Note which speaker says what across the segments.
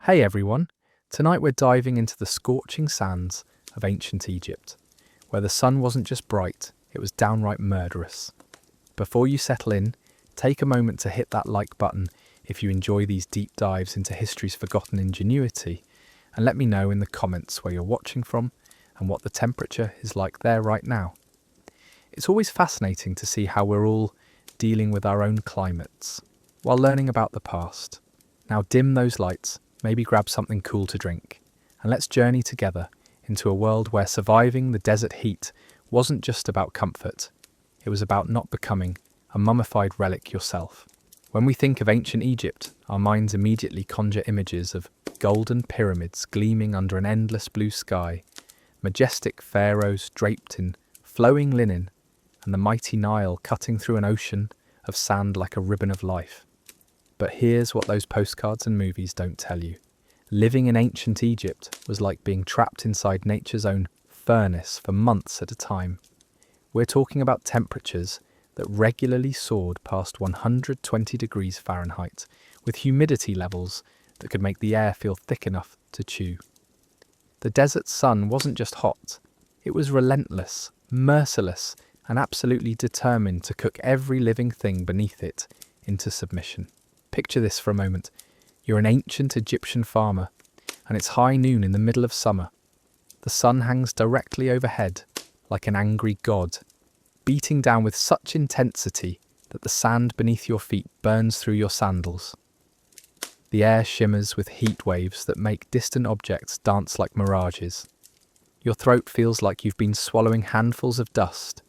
Speaker 1: Hey everyone, tonight we're diving into the scorching sands of ancient Egypt, where the sun wasn't just bright, it was downright murderous. Before you settle in, take a moment to hit that like button if you enjoy these deep dives into history's forgotten ingenuity, and let me know in the comments where you're watching from and what the temperature is like there right now. It's always fascinating to see how we're all dealing with our own climates while learning about the past. Now dim those lights, maybe grab something cool to drink, and let's journey together into a world where surviving the desert heat wasn't just about comfort, it was about not becoming a mummified relic yourself. When we think of ancient Egypt, our minds immediately conjure images of golden pyramids gleaming under an endless blue sky, majestic pharaohs draped in flowing linen, and the mighty Nile cutting through an ocean of sand like a ribbon of life. But here's what those postcards and movies don't tell you. Living in ancient Egypt was like being trapped inside nature's own furnace for months at a time. We're talking about temperatures that regularly soared past 120 degrees Fahrenheit, with humidity levels that could make the air feel thick enough to chew. The desert sun wasn't just hot, it was relentless, merciless, and absolutely determined to cook every living thing beneath it into submission. Picture this for a moment. You're an ancient Egyptian farmer, and it's high noon in the middle of summer. The sun hangs directly overhead, like an angry god, beating down with such intensity that the sand beneath your feet burns through your sandals. The air shimmers with heat waves that make distant objects dance like mirages. Your throat feels like you've been swallowing handfuls of dust,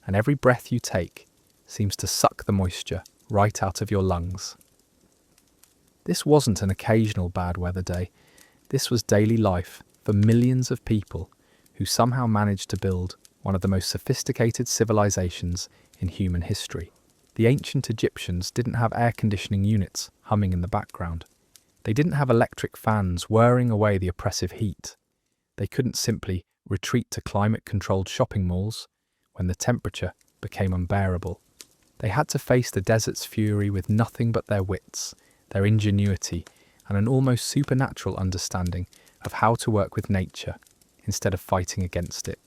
Speaker 1: and every breath you take seems to suck the moisture right out of your lungs. This wasn't an occasional bad weather day. This was daily life for millions of people who somehow managed to build one of the most sophisticated civilizations in human history. The ancient Egyptians didn't have air conditioning units humming in the background. They didn't have electric fans whirring away the oppressive heat. They couldn't simply retreat to climate-controlled shopping malls when the temperature became unbearable. They had to face the desert's fury with nothing but their wits, their ingenuity, and an almost supernatural understanding of how to work with nature instead of fighting against it.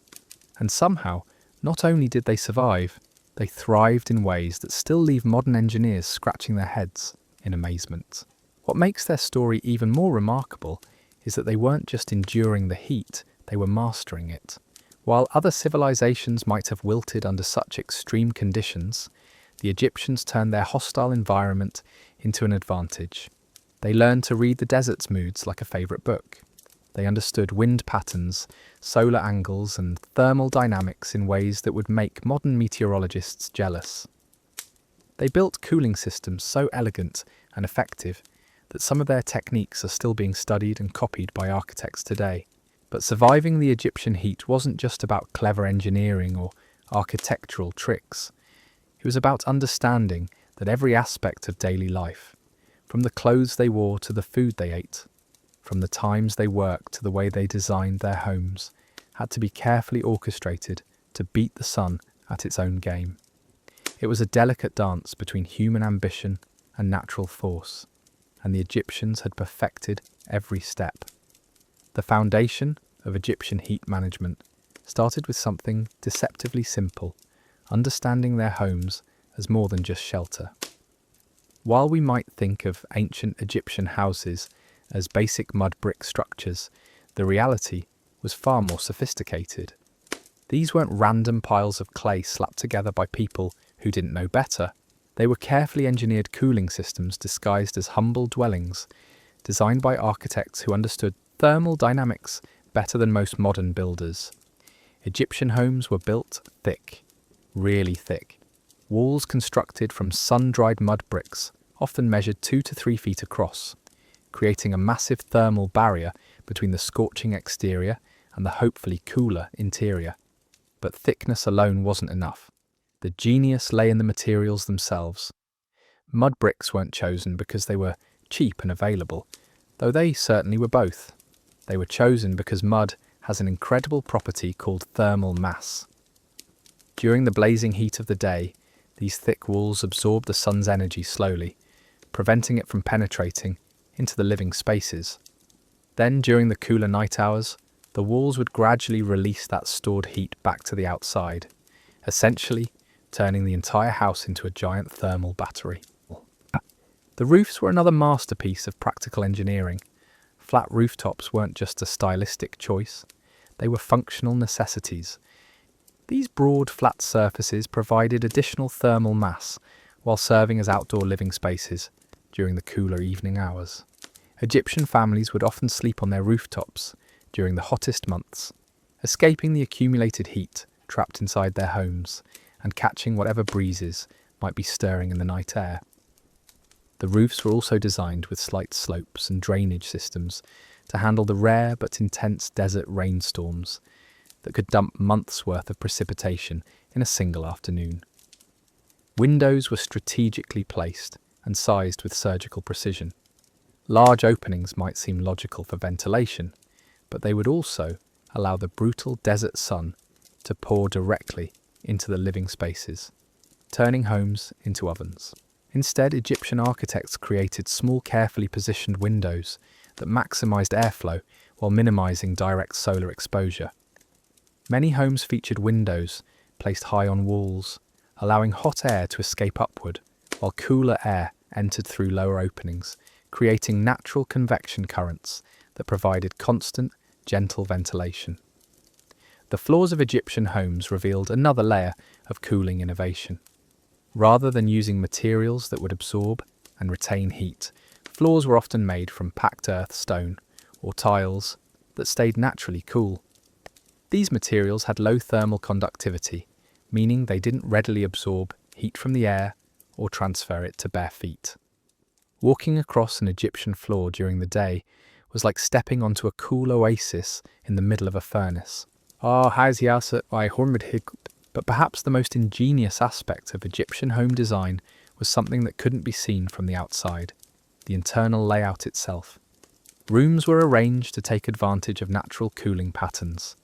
Speaker 1: And somehow, not only did they survive, they thrived in ways that still leave modern engineers scratching their heads in amazement. What makes their story even more remarkable is that they weren't just enduring the heat, they were mastering it. While other civilizations might have wilted under such extreme conditions, the Egyptians turned their hostile environment into an advantage. They learned to read the desert's moods like a favourite book. They understood wind patterns, solar angles, and thermal dynamics in ways that would make modern meteorologists jealous. They built cooling systems so elegant and effective that some of their techniques are still being studied and copied by architects today. But surviving the Egyptian heat wasn't just about clever engineering or architectural tricks. It was about understanding that every aspect of daily life, from the clothes they wore to the food they ate, from the times they worked to the way they designed their homes, had to be carefully orchestrated to beat the sun at its own game. It was a delicate dance between human ambition and natural force, and the Egyptians had perfected every step. The foundation of Egyptian heat management started with something deceptively simple: understanding their homes as more than just shelter. While we might think of ancient Egyptian houses as basic mud brick structures, the reality was far more sophisticated. These weren't random piles of clay slapped together by people who didn't know better. They were carefully engineered cooling systems disguised as humble dwellings, designed by architects who understood thermal dynamics better than most modern builders. Egyptian homes were built thick, really thick. Walls constructed from sun-dried mud bricks often measured 2 to 3 feet across, creating a massive thermal barrier between the scorching exterior and the hopefully cooler interior. But thickness alone wasn't enough. The genius lay in the materials themselves. Mud bricks weren't chosen because they were cheap and available, though they certainly were both. They were chosen because mud has an incredible property called thermal mass. During the blazing heat of the day, these thick walls absorb the sun's energy slowly, preventing it from penetrating into the living spaces. Then, during the cooler night hours, the walls would gradually release that stored heat back to the outside, essentially turning the entire house into a giant thermal battery. The roofs were another masterpiece of practical engineering. Flat rooftops weren't just a stylistic choice, they were functional necessities. These broad, flat surfaces provided additional thermal mass while serving as outdoor living spaces during the cooler evening hours. Egyptian families would often sleep on their rooftops during the hottest months, escaping the accumulated heat trapped inside their homes and catching whatever breezes might be stirring in the night air. The roofs were also designed with slight slopes and drainage systems to handle the rare but intense desert rainstorms that could dump months' worth of precipitation in a single afternoon. Windows were strategically placed and sized with surgical precision. Large openings might seem logical for ventilation, but they would also allow the brutal desert sun to pour directly into the living spaces, turning homes into ovens. Instead, Egyptian architects created small, carefully positioned windows that maximized airflow while minimizing direct solar exposure. Many homes featured windows placed high on walls, allowing hot air to escape upward, while cooler air entered through lower openings, creating natural convection currents that provided constant, gentle ventilation. The floors of Egyptian homes revealed another layer of cooling innovation. Rather than using materials that would absorb and retain heat, floors were often made from packed earth, stone, or tiles that stayed naturally cool. These materials had low thermal conductivity, meaning they didn't readily absorb heat from the air or transfer it to bare feet. Walking across an Egyptian floor during the day was like stepping onto a cool oasis in the middle of a furnace. But perhaps the most ingenious aspect of Egyptian home design was something that couldn't be seen from the outside: the internal layout itself. Rooms were arranged to take advantage of natural cooling patterns.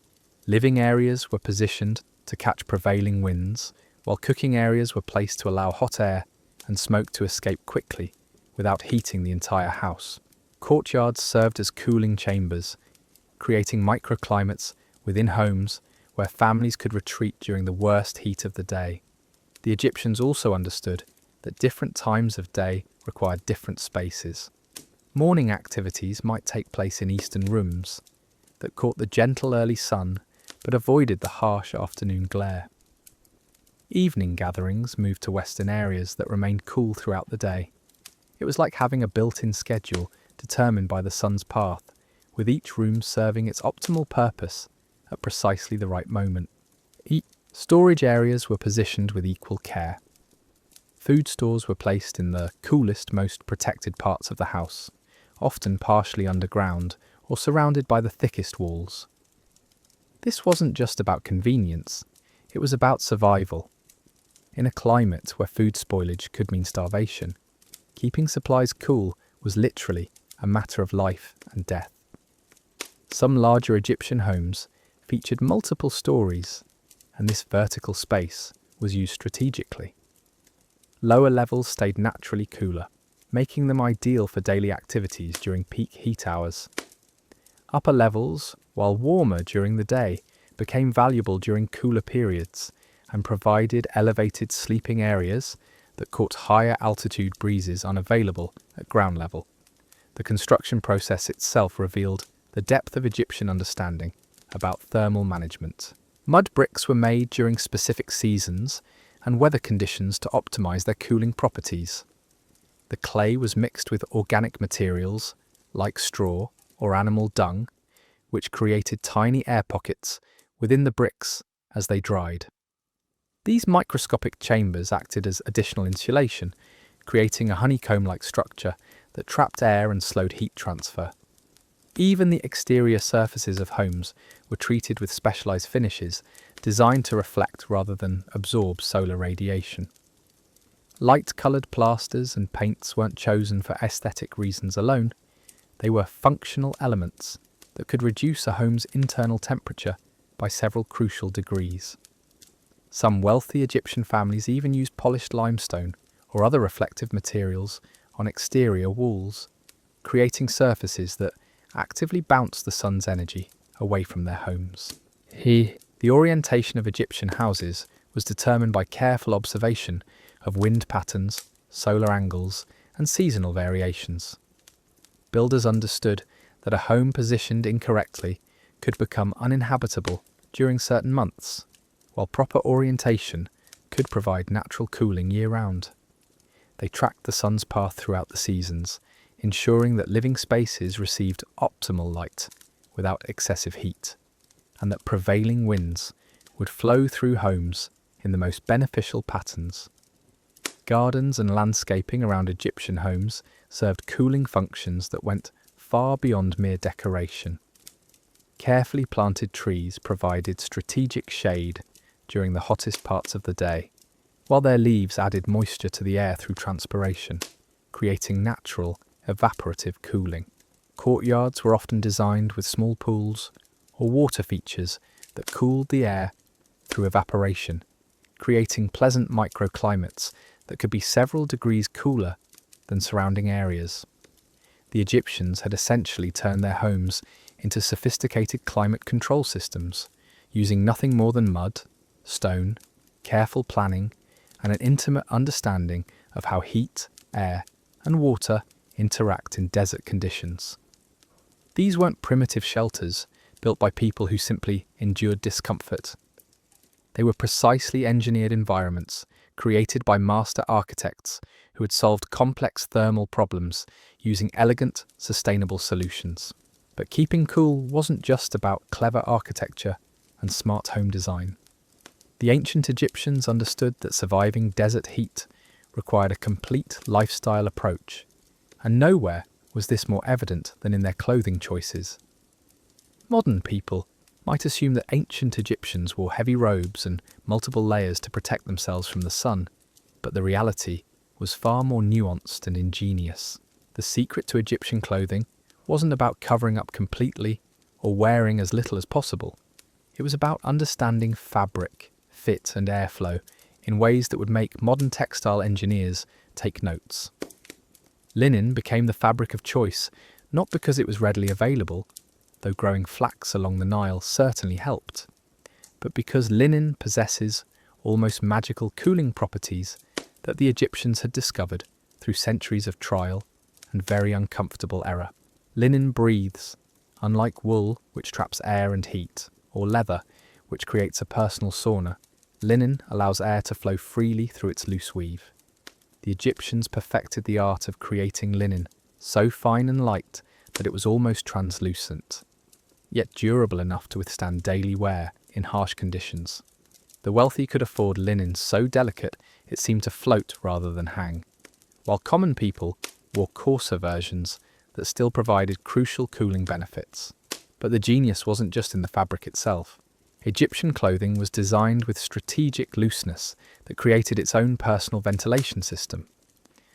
Speaker 1: Living areas were positioned to catch prevailing winds, while cooking areas were placed to allow hot air and smoke to escape quickly without heating the entire house. Courtyards served as cooling chambers, creating microclimates within homes where families could retreat during the worst heat of the day. The Egyptians also understood that different times of day required different spaces. Morning activities might take place in eastern rooms that caught the gentle early sun but avoided the harsh afternoon glare. Evening gatherings moved to western areas that remained cool throughout the day. It was like having a built-in schedule determined by the sun's path, with each room serving its optimal purpose at precisely the right moment. Storage areas were positioned with equal care. Food stores were placed in the coolest, most protected parts of the house, often partially underground or surrounded by the thickest walls. This wasn't just about convenience, it was about survival. In a climate where food spoilage could mean starvation, keeping supplies cool was literally a matter of life and death. Some larger Egyptian homes featured multiple stories, and this vertical space was used strategically. Lower levels stayed naturally cooler, making them ideal for daily activities during peak heat hours. Upper levels, while warmer during the day, became valuable during cooler periods and provided elevated sleeping areas that caught higher altitude breezes unavailable at ground level. The construction process itself revealed the depth of Egyptian understanding about thermal management. Mud bricks were made during specific seasons and weather conditions to optimize their cooling properties. The clay was mixed with organic materials like straw or animal dung, which created tiny air pockets within the bricks as they dried. These microscopic chambers acted as additional insulation, creating a honeycomb-like structure that trapped air and slowed heat transfer. Even the exterior surfaces of homes were treated with specialized finishes designed to reflect rather than absorb solar radiation. Light-colored plasters and paints weren't chosen for aesthetic reasons alone. They were functional elements that could reduce a home's internal temperature by several crucial degrees. Some wealthy Egyptian families even used polished limestone or other reflective materials on exterior walls, creating surfaces that actively bounced the sun's energy away from their homes. The orientation of Egyptian houses was determined by careful observation of wind patterns, solar angles, and seasonal variations. Builders understood that a home positioned incorrectly could become uninhabitable during certain months, while proper orientation could provide natural cooling year-round. They tracked the sun's path throughout the seasons, ensuring that living spaces received optimal light without excessive heat, and that prevailing winds would flow through homes in the most beneficial patterns. Gardens and landscaping around Egyptian homes served cooling functions that went far beyond mere decoration. Carefully planted trees provided strategic shade during the hottest parts of the day, while their leaves added moisture to the air through transpiration, creating natural, evaporative cooling. Courtyards were often designed with small pools or water features that cooled the air through evaporation, creating pleasant microclimates that could be several degrees cooler than surrounding areas. The Egyptians had essentially turned their homes into sophisticated climate control systems, using nothing more than mud, stone, careful planning, and an intimate understanding of how heat, air, and water interact in desert conditions. These weren't primitive shelters built by people who simply endured discomfort. They were precisely engineered environments created by master architects who had solved complex thermal problems using elegant, sustainable solutions. But keeping cool wasn't just about clever architecture and smart home design. The ancient Egyptians understood that surviving desert heat required a complete lifestyle approach, and nowhere was this more evident than in their clothing choices. Modern people might assume that ancient Egyptians wore heavy robes and multiple layers to protect themselves from the sun, but the reality was far more nuanced and ingenious. The secret to Egyptian clothing wasn't about covering up completely or wearing as little as possible. It was about understanding fabric, fit, and airflow in ways that would make modern textile engineers take notes. Linen became the fabric of choice, not because it was readily available, though growing flax along the Nile certainly helped, but because linen possesses almost magical cooling properties that the Egyptians had discovered through centuries of trial and very uncomfortable error. Linen breathes, unlike wool, which traps air and heat, or leather, which creates a personal sauna. Linen allows air to flow freely through its loose weave. The Egyptians perfected the art of creating linen, so fine and light that it was almost translucent, yet durable enough to withstand daily wear in harsh conditions. The wealthy could afford linen so delicate it seemed to float rather than hang, while common people wore coarser versions that still provided crucial cooling benefits. But the genius wasn't just in the fabric itself. Egyptian clothing was designed with strategic looseness that created its own personal ventilation system.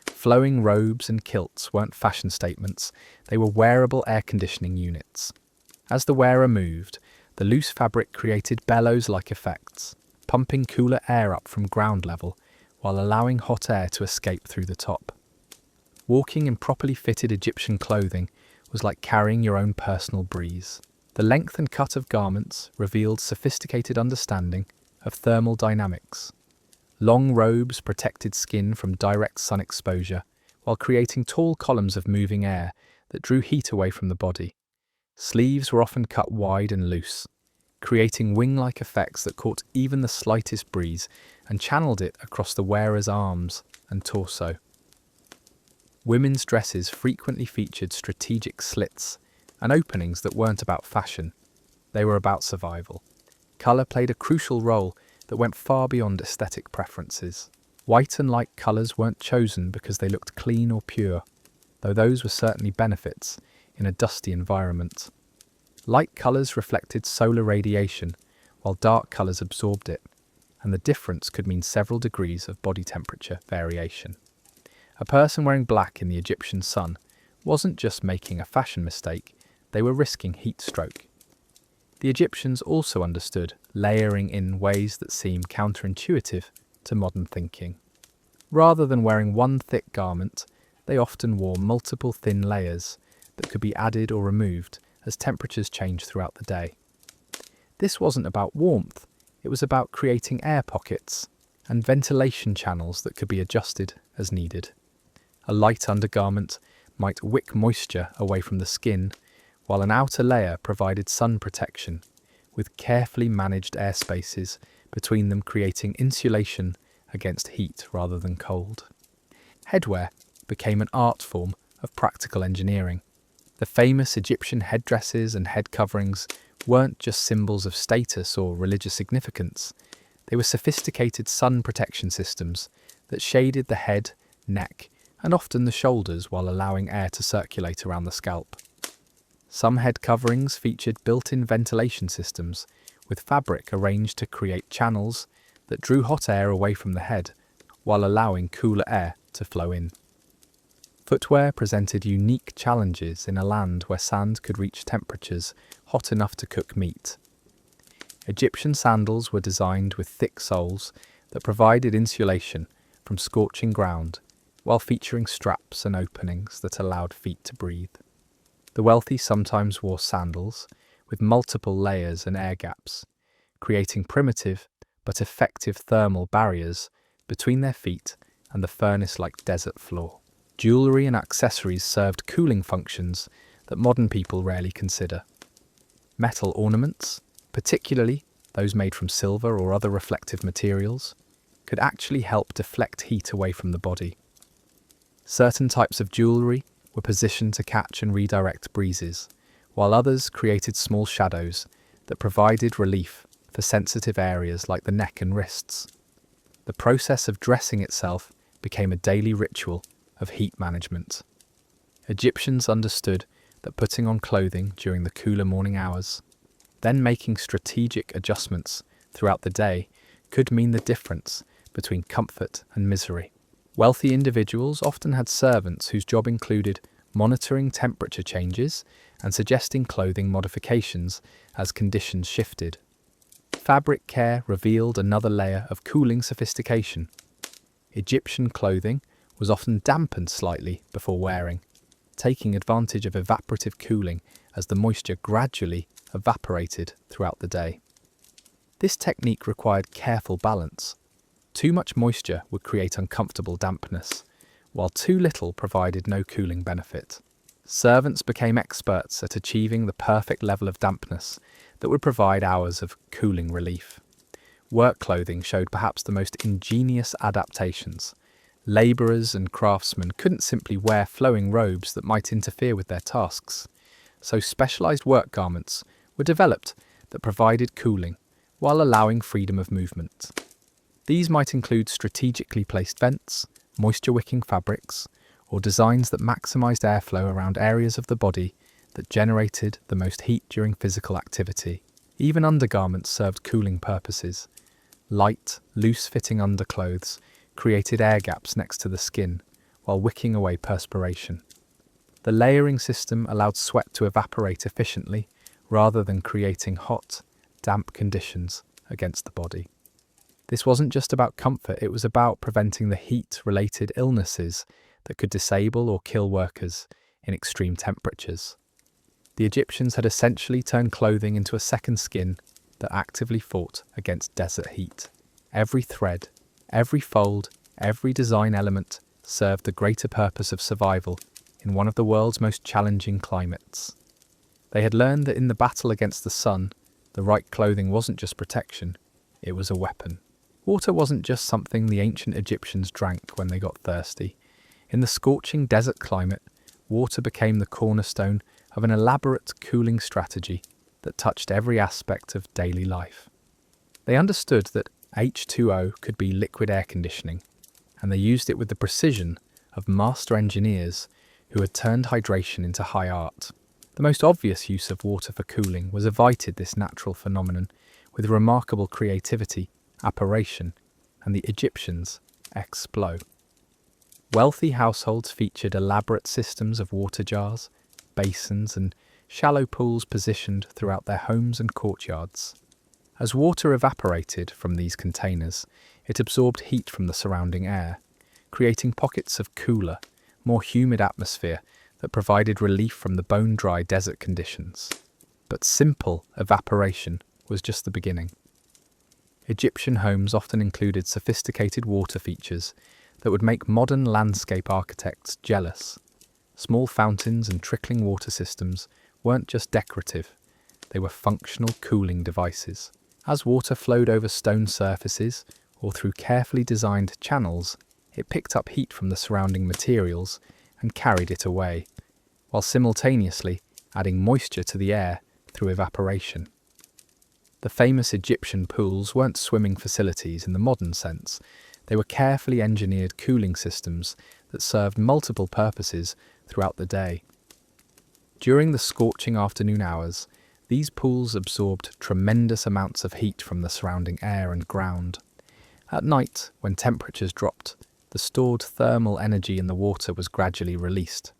Speaker 1: Flowing robes and kilts weren't fashion statements, they were wearable air conditioning units. As the wearer moved, the loose fabric created bellows-like effects, pumping cooler air up from ground level while allowing hot air to escape through the top. Walking in properly fitted Egyptian clothing was like carrying your own personal breeze. The length and cut of garments revealed sophisticated understanding of thermal dynamics. Long robes protected skin from direct sun exposure while creating tall columns of moving air that drew heat away from the body. Sleeves were often cut wide and loose, creating wing-like effects that caught even the slightest breeze and channeled it across the wearer's arms and torso. Women's dresses frequently featured strategic slits and openings that weren't about fashion, they were about survival. Colour played a crucial role that went far beyond aesthetic preferences. White and light colours weren't chosen because they looked clean or pure, though those were certainly benefits in a dusty environment. Light colours reflected solar radiation, while dark colours absorbed it, and the difference could mean several degrees of body temperature variation. A person wearing black in the Egyptian sun wasn't just making a fashion mistake, they were risking heat stroke. The Egyptians also understood layering in ways that seem counterintuitive to modern thinking. Rather than wearing one thick garment, they often wore multiple thin layers that could be added or removed as temperatures changed throughout the day. This wasn't about warmth, it was about creating air pockets and ventilation channels that could be adjusted as needed. A light undergarment might wick moisture away from the skin, while an outer layer provided sun protection, with carefully managed air spaces between them creating insulation against heat rather than cold. Headwear became an art form of practical engineering. The famous Egyptian headdresses and head coverings weren't just symbols of status or religious significance, they were sophisticated sun protection systems that shaded the head, neck, and often the shoulders while allowing air to circulate around the scalp. Some head coverings featured built-in ventilation systems, with fabric arranged to create channels that drew hot air away from the head, while allowing cooler air to flow in. Footwear presented unique challenges in a land where sand could reach temperatures hot enough to cook meat. Egyptian sandals were designed with thick soles that provided insulation from scorching ground, while featuring straps and openings that allowed feet to breathe. The wealthy sometimes wore sandals with multiple layers and air gaps, creating primitive but effective thermal barriers between their feet and the furnace-like desert floor. Jewellery and accessories served cooling functions that modern people rarely consider. Metal ornaments, particularly those made from silver or other reflective materials, could actually help deflect heat away from the body. Certain types of jewellery were positioned to catch and redirect breezes, while others created small shadows that provided relief for sensitive areas like the neck and wrists. The process of dressing itself became a daily ritual of heat management. Egyptians understood that putting on clothing during the cooler morning hours, then making strategic adjustments throughout the day, could mean the difference between comfort and misery. Wealthy individuals often had servants whose job included monitoring temperature changes and suggesting clothing modifications as conditions shifted. Fabric care revealed another layer of cooling sophistication. Egyptian clothing was often dampened slightly before wearing, taking advantage of evaporative cooling as the moisture gradually evaporated throughout the day. This technique required careful balance. Too much moisture would create uncomfortable dampness, while too little provided no cooling benefit. Servants became experts at achieving the perfect level of dampness that would provide hours of cooling relief. Work clothing showed perhaps the most ingenious adaptations. Labourers and craftsmen couldn't simply wear flowing robes that might interfere with their tasks, so specialised work garments were developed that provided cooling while allowing freedom of movement. These might include strategically placed vents, moisture-wicking fabrics, or designs that maximised airflow around areas of the body that generated the most heat during physical activity. Even undergarments served cooling purposes. Light, loose-fitting underclothes created air gaps next to the skin, while wicking away perspiration. The layering system allowed sweat to evaporate efficiently, rather than creating hot, damp conditions against the body. This wasn't just about comfort, it was about preventing the heat-related illnesses that could disable or kill workers in extreme temperatures. The Egyptians had essentially turned clothing into a second skin that actively fought against desert heat. Every thread, every fold, every design element served the greater purpose of survival in one of the world's most challenging climates. They had learned that in the battle against the sun, the right clothing wasn't just protection, it was a weapon. Water wasn't just something the ancient Egyptians drank when they got thirsty. In the scorching desert climate, water became the cornerstone of an elaborate cooling strategy that touched every aspect of daily life. They understood that H2O could be liquid air conditioning, and they used it with the precision of master engineers who had turned hydration into high art. The most obvious use of water for cooling was evited this natural phenomenon with remarkable creativity, apparition, and the Egyptians' exploit. Wealthy households featured elaborate systems of water jars, basins, and shallow pools positioned throughout their homes and courtyards. As water evaporated from these containers, it absorbed heat from the surrounding air, creating pockets of cooler, more humid atmosphere that provided relief from the bone-dry desert conditions. But simple evaporation was just the beginning. Egyptian homes often included sophisticated water features that would make modern landscape architects jealous. Small fountains and trickling water systems weren't just decorative, they were functional cooling devices. As water flowed over stone surfaces or through carefully designed channels, it picked up heat from the surrounding materials and carried it away, while simultaneously adding moisture to the air through evaporation. The famous Egyptian pools weren't swimming facilities in the modern sense. They were carefully engineered cooling systems that served multiple purposes throughout the day. During the scorching afternoon hours, these pools absorbed tremendous amounts of heat from the surrounding air and ground. At night, when temperatures dropped, the stored thermal energy in the water was gradually released.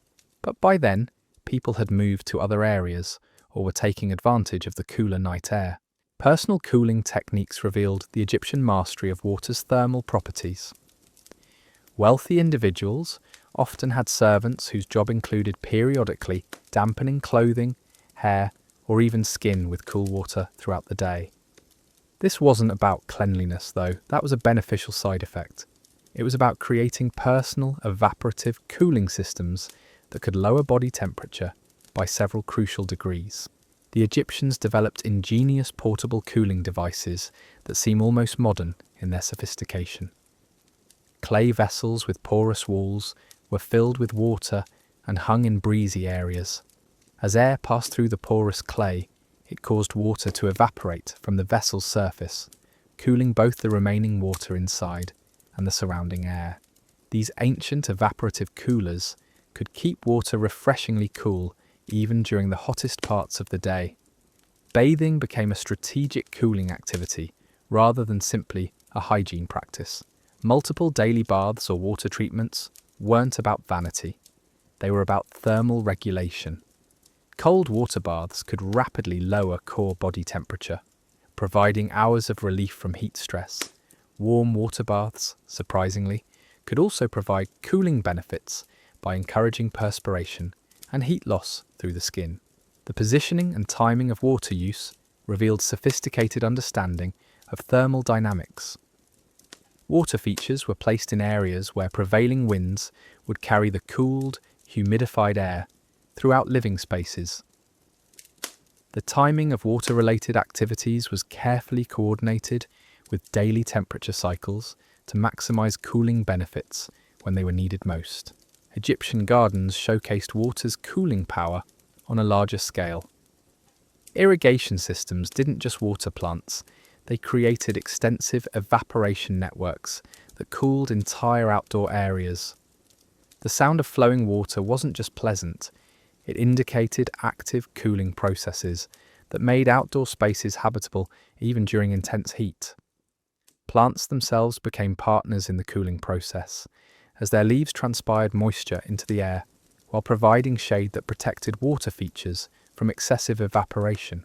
Speaker 1: But by then, people had moved to other areas or were taking advantage of the cooler night air. Personal cooling techniques revealed the Egyptian mastery of water's thermal properties. Wealthy individuals often had servants whose job included periodically dampening clothing, hair, or even skin with cool water throughout the day. This wasn't about cleanliness, though. That was a beneficial side effect. It was about creating personal, evaporative cooling systems that could lower body temperature by several crucial degrees. The Egyptians developed ingenious portable cooling devices that seem almost modern in their sophistication. Clay vessels with porous walls were filled with water and hung in breezy areas. As air passed through the porous clay, it caused water to evaporate from the vessel's surface, cooling both the remaining water inside and the surrounding air. These ancient evaporative coolers could keep water refreshingly cool even during the hottest parts of the day. Bathing became a strategic cooling activity rather than simply a hygiene practice. Multiple daily baths or water treatments weren't about vanity. They were about thermal regulation. Cold water baths could rapidly lower core body temperature, providing hours of relief from heat stress. Warm water baths, surprisingly, could also provide cooling benefits by encouraging perspiration and heat loss through the skin. The positioning and timing of water use revealed sophisticated understanding of thermal dynamics. Water features were placed in areas where prevailing winds would carry the cooled, humidified air throughout living spaces. The timing of water-related activities was carefully coordinated with daily temperature cycles to maximize cooling benefits when they were needed most. Egyptian gardens showcased water's cooling power on a larger scale. Irrigation systems didn't just water plants, they created extensive evaporation networks that cooled entire outdoor areas. The sound of flowing water wasn't just pleasant, it indicated active cooling processes that made outdoor spaces habitable even during intense heat. Plants themselves became partners in the cooling process, as their leaves transpired moisture into the air, while providing shade that protected water features from excessive evaporation.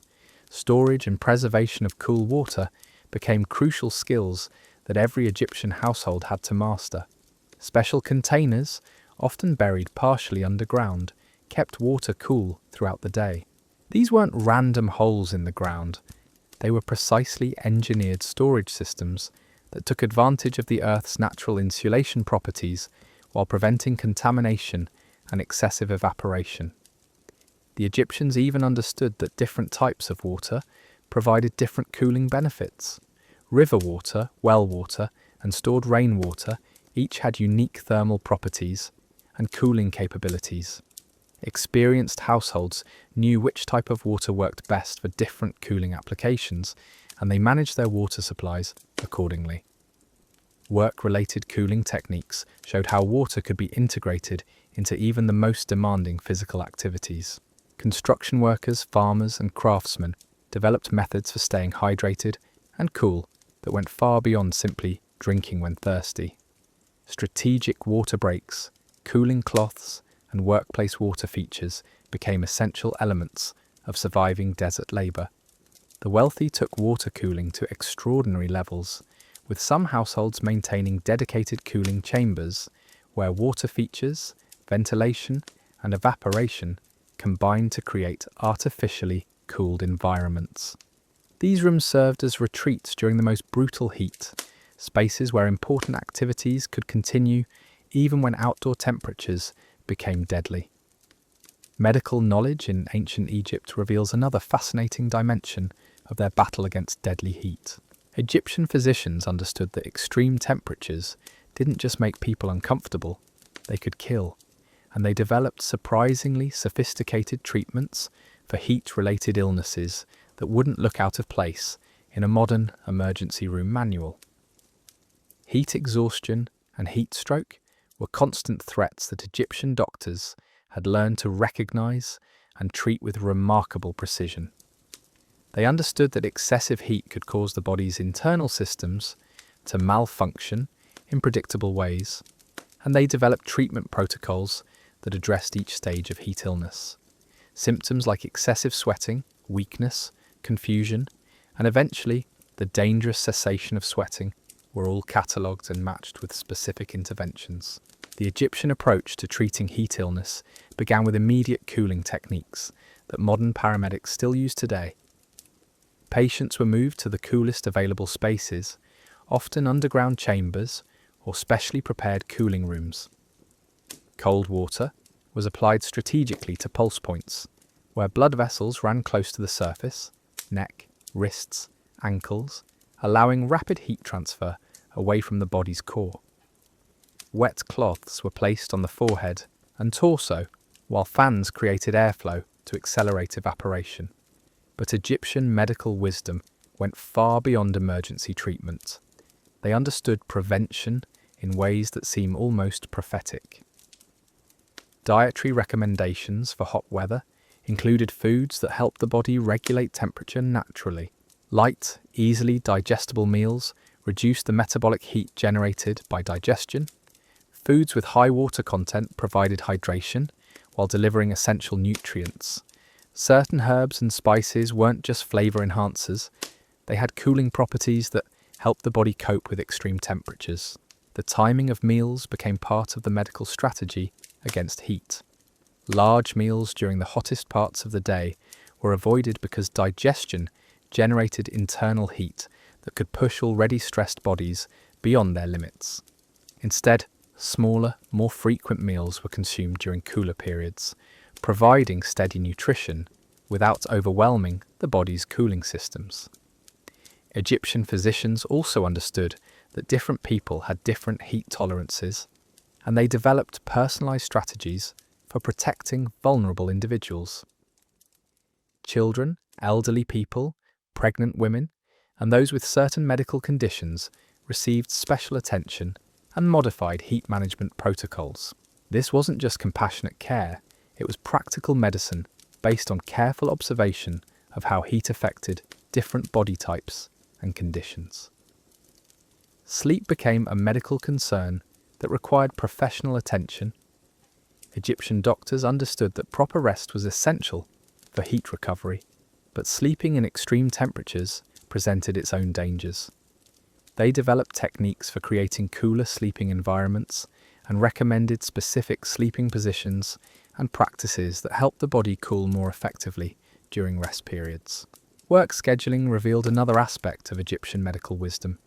Speaker 1: Storage and preservation of cool water became crucial skills that every Egyptian household had to master. Special containers, often buried partially underground, kept water cool throughout the day. These weren't random holes in the ground. They were precisely engineered storage systems that took advantage of the Earth's natural insulation properties while preventing contamination and excessive evaporation. The Egyptians even understood that different types of water provided different cooling benefits. River water, well water, and stored rainwater each had unique thermal properties and cooling capabilities. Experienced households knew which type of water worked best for different cooling applications, and they managed their water supplies accordingly. Work-related cooling techniques showed how water could be integrated into even the most demanding physical activities. Construction workers, farmers, and craftsmen developed methods for staying hydrated and cool that went far beyond simply drinking when thirsty. Strategic water breaks, cooling cloths, and workplace water features became essential elements of surviving desert labor. The wealthy took water cooling to extraordinary levels, with some households maintaining dedicated cooling chambers where water features, ventilation, and evaporation combined to create artificially cooled environments. These rooms served as retreats during the most brutal heat, spaces where important activities could continue even when outdoor temperatures became deadly. Medical knowledge in ancient Egypt reveals another fascinating dimension of their battle against deadly heat. Egyptian physicians understood that extreme temperatures didn't just make people uncomfortable, they could kill, and they developed surprisingly sophisticated treatments for heat-related illnesses that wouldn't look out of place in a modern emergency room manual. Heat exhaustion and heat stroke were constant threats that Egyptian doctors had learned to recognize and treat with remarkable precision. They understood that excessive heat could cause the body's internal systems to malfunction in predictable ways, and they developed treatment protocols that addressed each stage of heat illness. Symptoms like excessive sweating, weakness, confusion, and eventually the dangerous cessation of sweating were all catalogued and matched with specific interventions. The Egyptian approach to treating heat illness began with immediate cooling techniques that modern paramedics still use today. Patients were moved to the coolest available spaces, often underground chambers or specially prepared cooling rooms. Cold water was applied strategically to pulse points, where blood vessels ran close to the surface, neck, wrists, ankles, allowing rapid heat transfer away from the body's core. Wet cloths were placed on the forehead and torso, while fans created airflow to accelerate evaporation. But Egyptian medical wisdom went far beyond emergency treatment. They understood prevention in ways that seem almost prophetic. Dietary recommendations for hot weather included foods that helped the body regulate temperature naturally. Light, easily digestible meals reduced the metabolic heat generated by digestion. Foods with high water content provided hydration while delivering essential nutrients. Certain herbs and spices weren't just flavor enhancers, they had cooling properties that helped the body cope with extreme temperatures. The timing of meals became part of the medical strategy against heat. Large meals during the hottest parts of the day were avoided because digestion generated internal heat that could push already stressed bodies beyond their limits. Instead, smaller, more frequent meals were consumed during cooler periods, providing steady nutrition without overwhelming the body's cooling systems. Egyptian physicians also understood that different people had different heat tolerances, and they developed personalized strategies for protecting vulnerable individuals. Children, elderly people, pregnant women, and those with certain medical conditions received special attention and modified heat management protocols. This wasn't just compassionate care, it was practical medicine based on careful observation of how heat affected different body types and conditions. Sleep became a medical concern that required professional attention. Egyptian doctors understood that proper rest was essential for heat recovery, but sleeping in extreme temperatures presented its own dangers. They developed techniques for creating cooler sleeping environments and recommended specific sleeping positions and practices that helped the body cool more effectively during rest periods. Work scheduling revealed another aspect of Egyptian medical wisdom.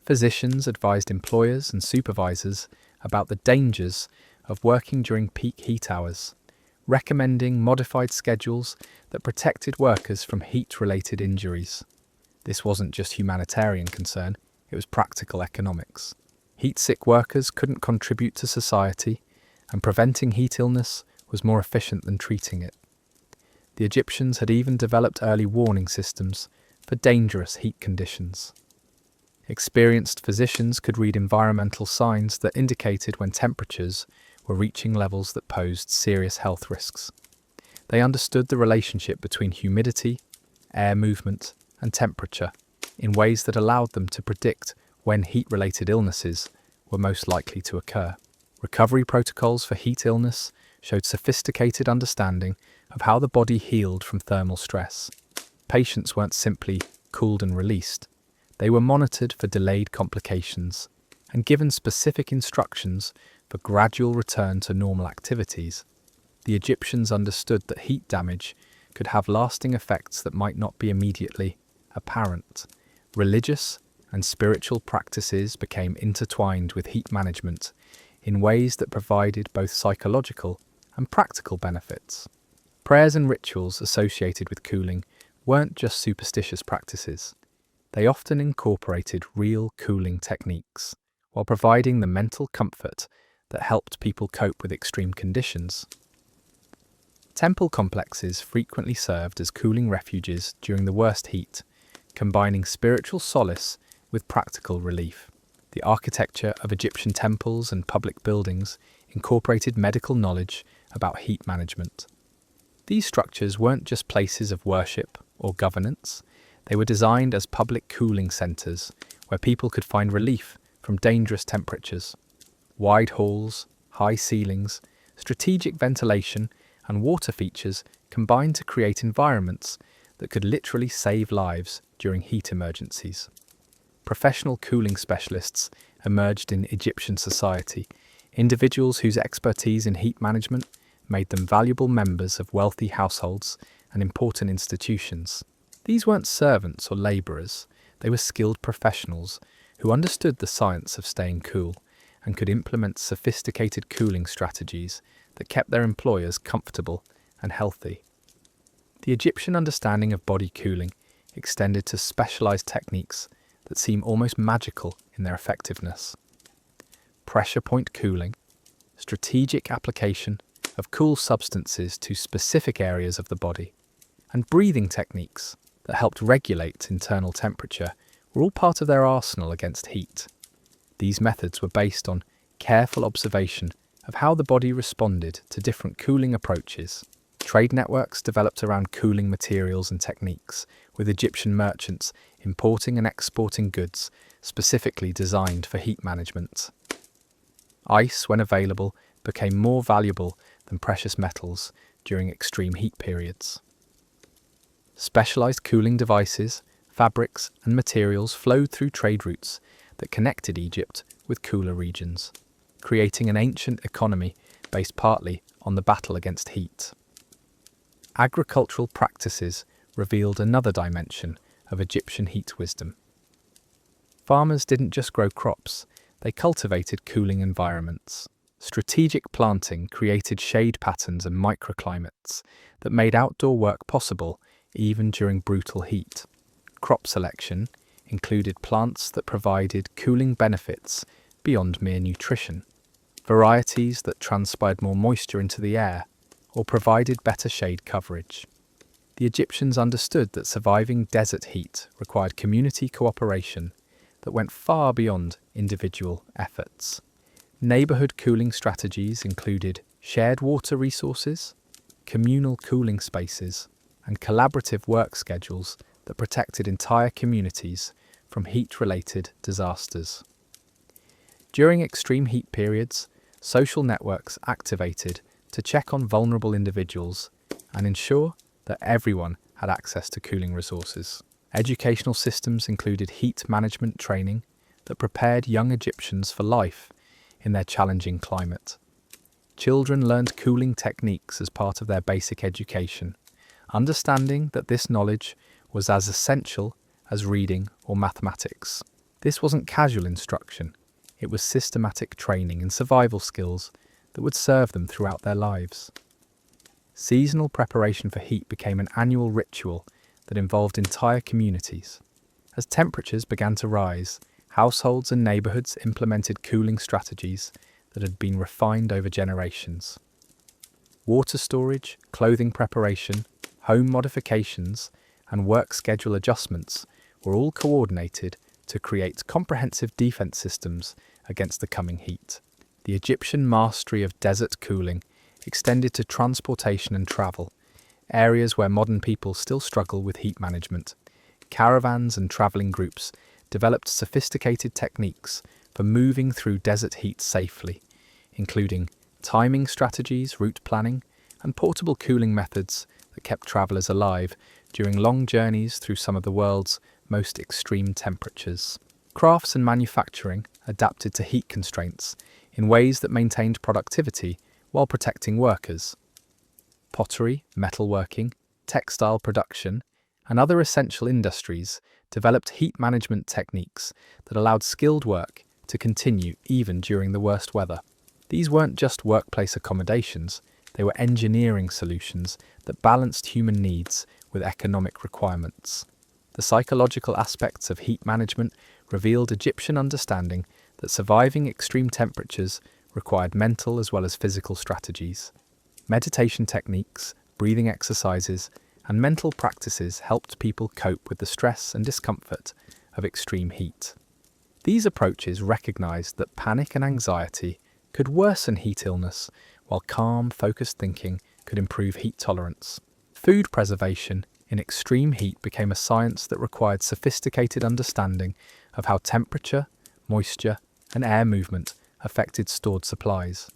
Speaker 1: Physicians advised employers and supervisors about the dangers of working during peak heat hours, recommending modified schedules that protected workers from heat-related injuries. This wasn't just humanitarian concern, it was practical economics. Heat-sick workers couldn't contribute to society, and preventing heat illness was more efficient than treating it. The Egyptians had even developed early warning systems for dangerous heat conditions. Experienced physicians could read environmental signs that indicated when temperatures were reaching levels that posed serious health risks. They understood the relationship between humidity, air movement, and temperature in ways that allowed them to predict when heat-related illnesses were most likely to occur. Recovery protocols for heat illness showed sophisticated understanding of how the body healed from thermal stress. Patients weren't simply cooled and released. They were monitored for delayed complications and given specific instructions for gradual return to normal activities. The Egyptians understood that heat damage could have lasting effects that might not be immediately apparent. Religious and spiritual practices became intertwined with heat management in ways that provided both psychological and practical benefits. Prayers and rituals associated with cooling weren't just superstitious practices. They often incorporated real cooling techniques, while providing the mental comfort that helped people cope with extreme conditions. Temple complexes frequently served as cooling refuges during the worst heat, combining spiritual solace with practical relief. The architecture of Egyptian temples and public buildings incorporated medical knowledge about heat management. These structures weren't just places of worship or governance, they were designed as public cooling centres where people could find relief from dangerous temperatures. Wide halls, high ceilings, strategic ventilation, and water features combined to create environments that could literally save lives during heat emergencies. Professional cooling specialists emerged in Egyptian society, individuals whose expertise in heat management made them valuable members of wealthy households and important institutions. These weren't servants or labourers, they were skilled professionals who understood the science of staying cool and could implement sophisticated cooling strategies that kept their employers comfortable and healthy. The Egyptian understanding of body cooling extended to specialised techniques that seem almost magical in their effectiveness. Pressure point cooling, strategic application of cool substances to specific areas of the body, and breathing techniques that helped regulate internal temperature were all part of their arsenal against heat. These methods were based on careful observation of how the body responded to different cooling approaches. Trade networks developed around cooling materials and techniques, with Egyptian merchants importing and exporting goods specifically designed for heat management. Ice, when available, became more valuable than precious metals during extreme heat periods. Specialized cooling devices, fabrics, and materials flowed through trade routes that connected Egypt with cooler regions, creating an ancient economy based partly on the battle against heat. Agricultural practices revealed another dimension of Egyptian heat wisdom. Farmers didn't just grow crops, they cultivated cooling environments. Strategic planting created shade patterns and microclimates that made outdoor work possible even during brutal heat. Crop selection included plants that provided cooling benefits beyond mere nutrition, varieties that transpired more moisture into the air or provided better shade coverage. The Egyptians understood that surviving desert heat required community cooperation that went far beyond individual efforts. Neighbourhood cooling strategies included shared water resources, communal cooling spaces, and collaborative work schedules that protected entire communities from heat-related disasters. During extreme heat periods, social networks activated to check on vulnerable individuals and ensure that everyone had access to cooling resources. Educational systems included heat management training that prepared young Egyptians for life in their challenging climate. Children learned cooling techniques as part of their basic education, understanding that this knowledge was as essential as reading or mathematics. This wasn't casual instruction, it was systematic training in survival skills that would serve them throughout their lives. Seasonal preparation for heat became an annual ritual that involved entire communities. As temperatures began to rise, households and neighbourhoods implemented cooling strategies that had been refined over generations. Water storage, clothing preparation, home modifications, and work schedule adjustments were all coordinated to create comprehensive defence systems against the coming heat. The Egyptian mastery of desert cooling extended to transportation and travel, areas where modern people still struggle with heat management. Caravans and travelling groups developed sophisticated techniques for moving through desert heat safely, including timing strategies, route planning, and portable cooling methods that kept travellers alive during long journeys through some of the world's most extreme temperatures. Crafts and manufacturing adapted to heat constraints in ways that maintained productivity while protecting workers. Pottery, metalworking, textile production, and other essential industries developed heat management techniques that allowed skilled work to continue even during the worst weather. These weren't just workplace accommodations, they were engineering solutions that balanced human needs with economic requirements. The psychological aspects of heat management revealed Egyptian understanding that surviving extreme temperatures required mental as well as physical strategies. Meditation techniques, breathing exercises, and mental practices helped people cope with the stress and discomfort of extreme heat. These approaches recognized that panic and anxiety could worsen heat illness, while calm, focused thinking could improve heat tolerance. Food preservation in extreme heat became a science that required sophisticated understanding of how temperature, moisture, and air movement affected stored supplies.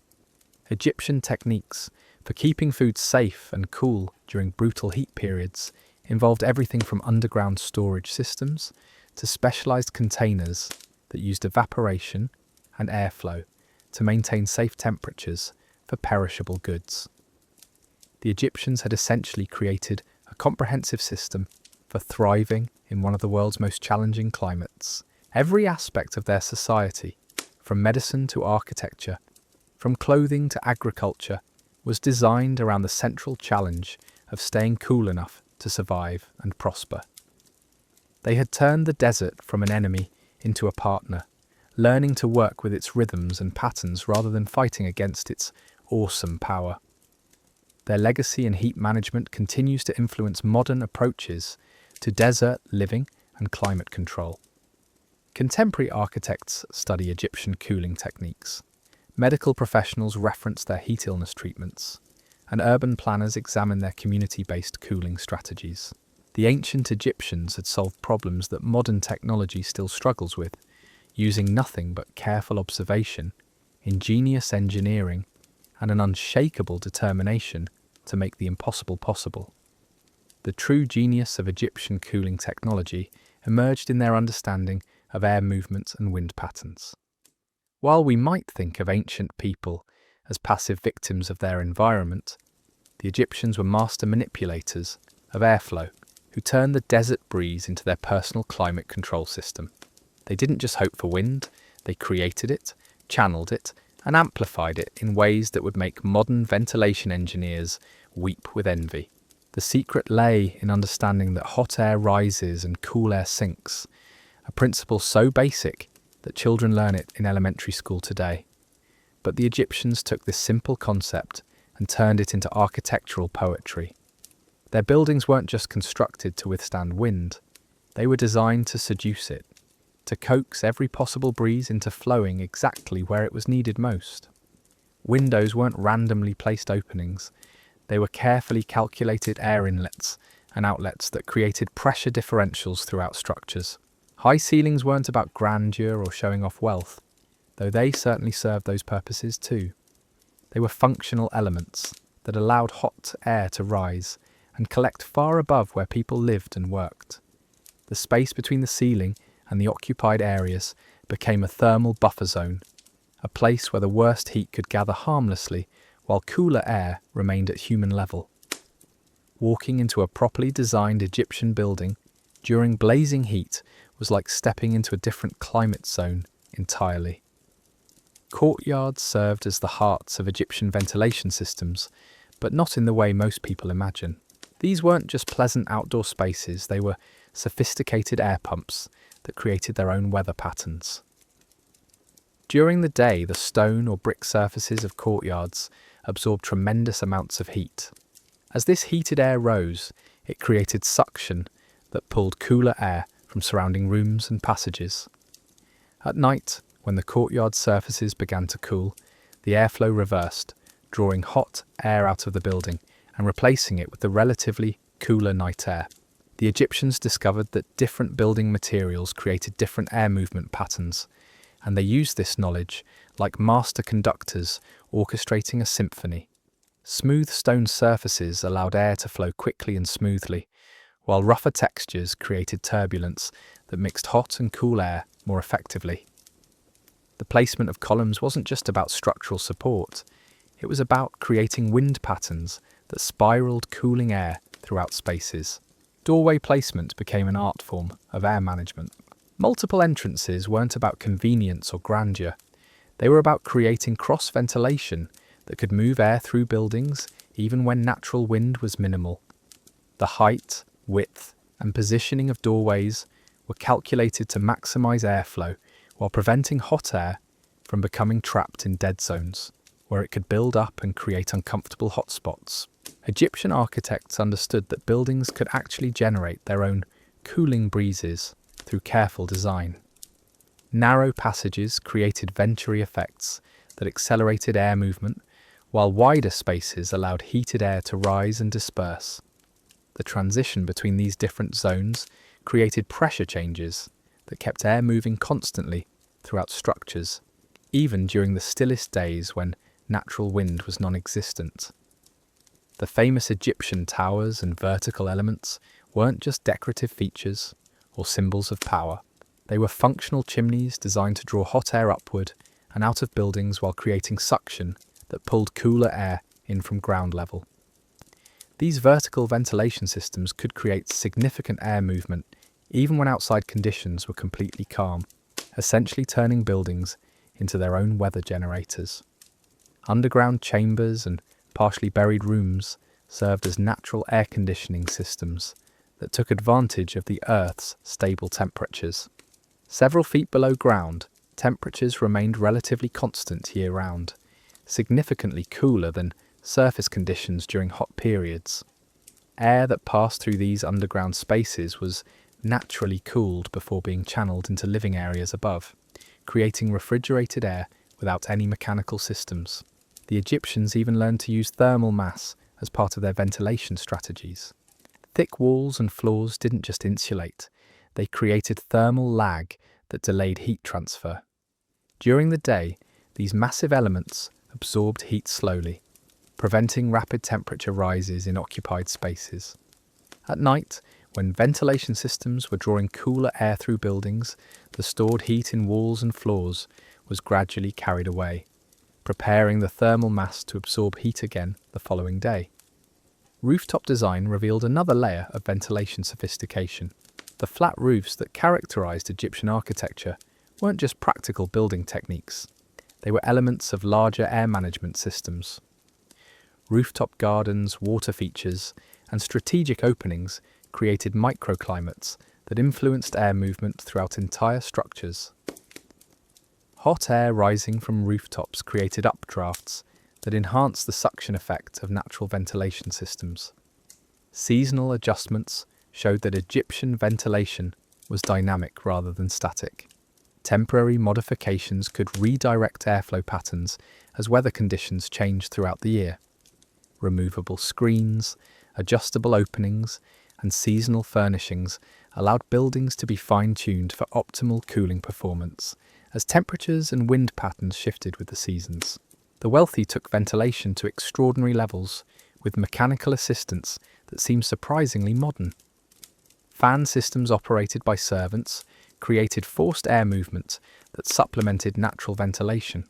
Speaker 1: Egyptian techniques for keeping food safe and cool during brutal heat periods involved everything from underground storage systems to specialized containers that used evaporation and airflow to maintain safe temperatures for perishable goods. The Egyptians had essentially created a comprehensive system for thriving in one of the world's most challenging climates. Every aspect of their society, from medicine to architecture, from clothing to agriculture, was designed around the central challenge of staying cool enough to survive and prosper. They had turned the desert from an enemy into a partner, learning to work with its rhythms and patterns rather than fighting against its awesome power. Their legacy in heat management continues to influence modern approaches to desert living and climate control. Contemporary architects study Egyptian cooling techniques. Medical professionals reference their heat illness treatments, and urban planners examine their community-based cooling strategies. The ancient Egyptians had solved problems that modern technology still struggles with, using nothing but careful observation, ingenious engineering, and an unshakable determination to make the impossible possible. The true genius of Egyptian cooling technology emerged in their understanding of air movement and wind patterns. While we might think of ancient people as passive victims of their environment, the Egyptians were master manipulators of airflow who turned the desert breeze into their personal climate control system. They didn't just hope for wind, they created it, channeled it, and amplified it in ways that would make modern ventilation engineers weep with envy. The secret lay in understanding that hot air rises and cool air sinks, a principle so basic that children learn it in elementary school today. But the Egyptians took this simple concept and turned it into architectural poetry. Their buildings weren't just constructed to withstand wind, they were designed to seduce it, to coax every possible breeze into flowing exactly where it was needed most. Windows weren't randomly placed openings, they were carefully calculated air inlets and outlets that created pressure differentials throughout structures. High ceilings weren't about grandeur or showing off wealth, though they certainly served those purposes too. They were functional elements that allowed hot air to rise and collect far above where people lived and worked. The space between the ceiling and the occupied areas became a thermal buffer zone, a place where the worst heat could gather harmlessly while cooler air remained at human level. Walking into a properly designed Egyptian building during blazing heat was like stepping into a different climate zone entirely. Courtyards served as the hearts of Egyptian ventilation systems, but not in the way most people imagine. These weren't just pleasant outdoor spaces, they were sophisticated air pumps that created their own weather patterns. During the day, the stone or brick surfaces of courtyards absorbed tremendous amounts of heat. As this heated air rose, it created suction that pulled cooler air from surrounding rooms and passages. At night, when the courtyard surfaces began to cool, the airflow reversed, drawing hot air out of the building and replacing it with the relatively cooler night air. The Egyptians discovered that different building materials created different air movement patterns, and they used this knowledge like master conductors orchestrating a symphony. Smooth stone surfaces allowed air to flow quickly and smoothly, while rougher textures created turbulence that mixed hot and cool air more effectively. The placement of columns wasn't just about structural support, it was about creating wind patterns that spiraled cooling air throughout spaces. Doorway placement became an art form of air management. Multiple entrances weren't about convenience or grandeur. They were about creating cross-ventilation that could move air through buildings even when natural wind was minimal. The height, width, and positioning of doorways were calculated to maximize airflow while preventing hot air from becoming trapped in dead zones, where it could build up and create uncomfortable hotspots. Egyptian architects understood that buildings could actually generate their own cooling breezes through careful design. Narrow passages created venturi effects that accelerated air movement, while wider spaces allowed heated air to rise and disperse. The transition between these different zones created pressure changes that kept air moving constantly throughout structures, even during the stillest days when natural wind was non-existent. The famous Egyptian towers and vertical elements weren't just decorative features or symbols of power. They were functional chimneys designed to draw hot air upward and out of buildings while creating suction that pulled cooler air in from ground level. These vertical ventilation systems could create significant air movement even when outside conditions were completely calm, essentially turning buildings into their own weather generators. Underground chambers and partially buried rooms served as natural air conditioning systems that took advantage of the Earth's stable temperatures. Several feet below ground, temperatures remained relatively constant year-round, significantly cooler than surface conditions during hot periods. Air that passed through these underground spaces was naturally cooled before being channeled into living areas above, creating refrigerated air without any mechanical systems. The Egyptians even learned to use thermal mass as part of their ventilation strategies. Thick walls and floors didn't just insulate, they created thermal lag that delayed heat transfer. During the day, these massive elements absorbed heat slowly, preventing rapid temperature rises in occupied spaces. At night, when ventilation systems were drawing cooler air through buildings, the stored heat in walls and floors was gradually carried away, preparing the thermal mass to absorb heat again the following day. Rooftop design revealed another layer of ventilation sophistication. The flat roofs that characterized Egyptian architecture weren't just practical building techniques. They were elements of larger air management systems. Rooftop gardens, water features, and strategic openings created microclimates that influenced air movement throughout entire structures. Hot air rising from rooftops created updrafts that enhanced the suction effect of natural ventilation systems. Seasonal adjustments showed that Egyptian ventilation was dynamic rather than static. Temporary modifications could redirect airflow patterns as weather conditions changed throughout the year. Removable screens, adjustable openings, and seasonal furnishings allowed buildings to be fine-tuned for optimal cooling performance as temperatures and wind patterns shifted with the seasons. The wealthy took ventilation to extraordinary levels with mechanical assistance that seemed surprisingly modern. Fan systems operated by servants created forced air movement that supplemented natural ventilation.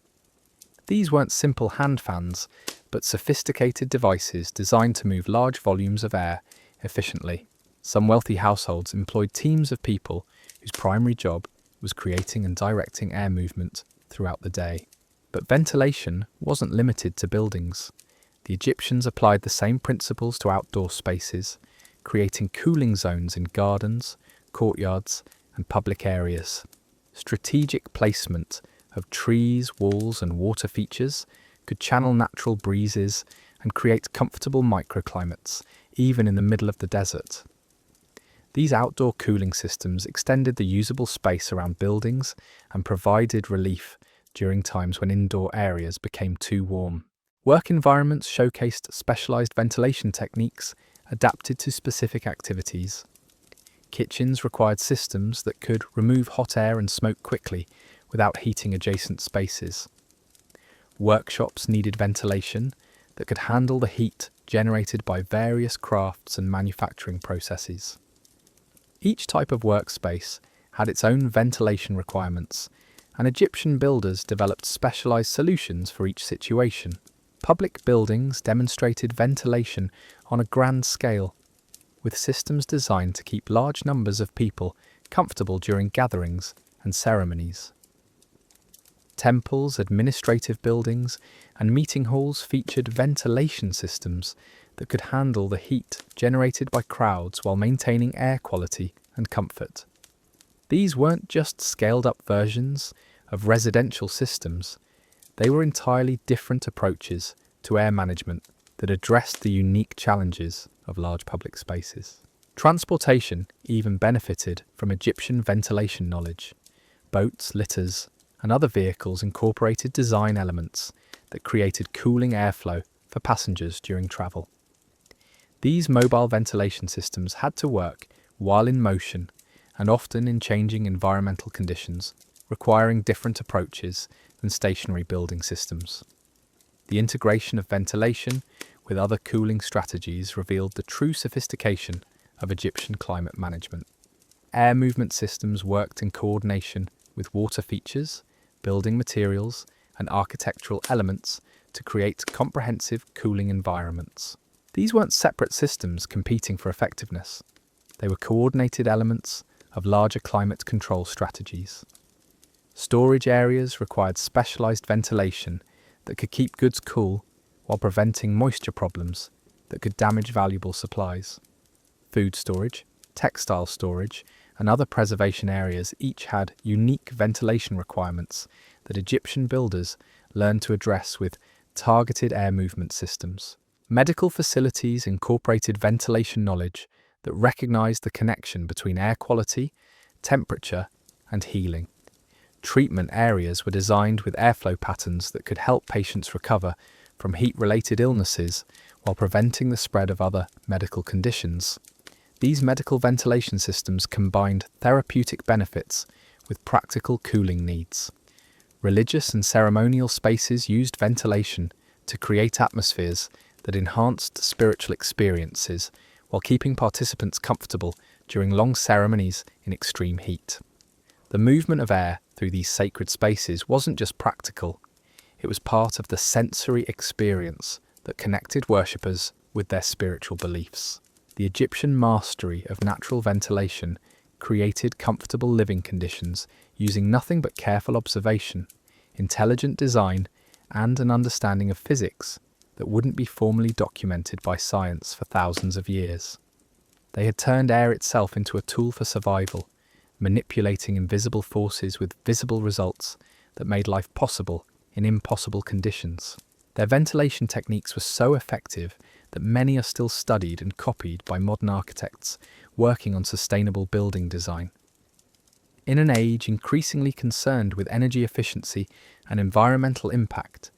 Speaker 1: These weren't simple hand fans, but sophisticated devices designed to move large volumes of air efficiently. Some wealthy households employed teams of people whose primary job was creating and directing air movement throughout the day. But ventilation wasn't limited to buildings. The Egyptians applied the same principles to outdoor spaces, creating cooling zones in gardens, courtyards, and public areas. Strategic placement of trees, walls, and water features could channel natural breezes and create comfortable microclimates, even in the middle of the desert. These outdoor cooling systems extended the usable space around buildings and provided relief during times when indoor areas became too warm. Work environments showcased specialized ventilation techniques adapted to specific activities. Kitchens required systems that could remove hot air and smoke quickly without heating adjacent spaces. Workshops needed ventilation that could handle the heat generated by various crafts and manufacturing processes. Each type of workspace had its own ventilation requirements, and Egyptian builders developed specialized solutions for each situation. Public buildings demonstrated ventilation on a grand scale, with systems designed to keep large numbers of people comfortable during gatherings and ceremonies. Temples, administrative buildings, and meeting halls featured ventilation systems that could handle the heat generated by crowds while maintaining air quality and comfort. These weren't just scaled-up versions of residential systems, they were entirely different approaches to air management that addressed the unique challenges of large public spaces. Transportation even benefited from Egyptian ventilation knowledge. Boats, litters, and other vehicles incorporated design elements that created cooling airflow for passengers during travel. These mobile ventilation systems had to work while in motion and often in changing environmental conditions, requiring different approaches than stationary building systems. The integration of ventilation with other cooling strategies revealed the true sophistication of Egyptian climate management. Air movement systems worked in coordination with water features, building materials, and architectural elements to create comprehensive cooling environments. These weren't separate systems competing for effectiveness. They were coordinated elements of larger climate control strategies. Storage areas required specialized ventilation that could keep goods cool while preventing moisture problems that could damage valuable supplies. Food storage, textile storage, and other preservation areas each had unique ventilation requirements that Egyptian builders learned to address with targeted air movement systems. Medical facilities incorporated ventilation knowledge that recognized the connection between air quality, temperature, and healing. Treatment areas were designed with airflow patterns that could help patients recover from heat-related illnesses while preventing the spread of other medical conditions. These medical ventilation systems combined therapeutic benefits with practical cooling needs. Religious and ceremonial spaces used ventilation to create atmospheres that enhanced spiritual experiences while keeping participants comfortable during long ceremonies in extreme heat. The movement of air through these sacred spaces wasn't just practical, it was part of the sensory experience that connected worshippers with their spiritual beliefs. The Egyptian mastery of natural ventilation created comfortable living conditions using nothing but careful observation, intelligent design, and an understanding of physics that wouldn't be formally documented by science for thousands of years. They had turned air itself into a tool for survival, manipulating invisible forces with visible results that made life possible in impossible conditions. Their ventilation techniques were so effective that many are still studied and copied by modern architects working on sustainable building design. In an age increasingly concerned with energy efficiency and environmental impact,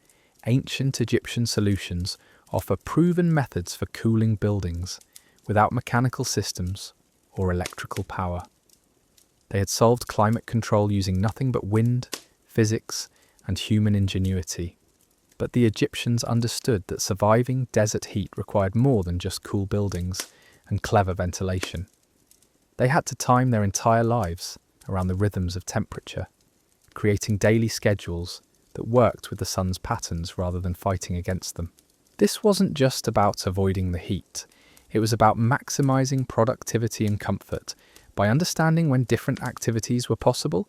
Speaker 1: ancient Egyptian solutions offer proven methods for cooling buildings without mechanical systems or electrical power. They had solved climate control using nothing but wind, physics, and human ingenuity. But the Egyptians understood that surviving desert heat required more than just cool buildings and clever ventilation. They had to time their entire lives around the rhythms of temperature, creating daily schedules that worked with the sun's patterns rather than fighting against them. This wasn't just about avoiding the heat, it was about maximizing productivity and comfort by understanding when different activities were possible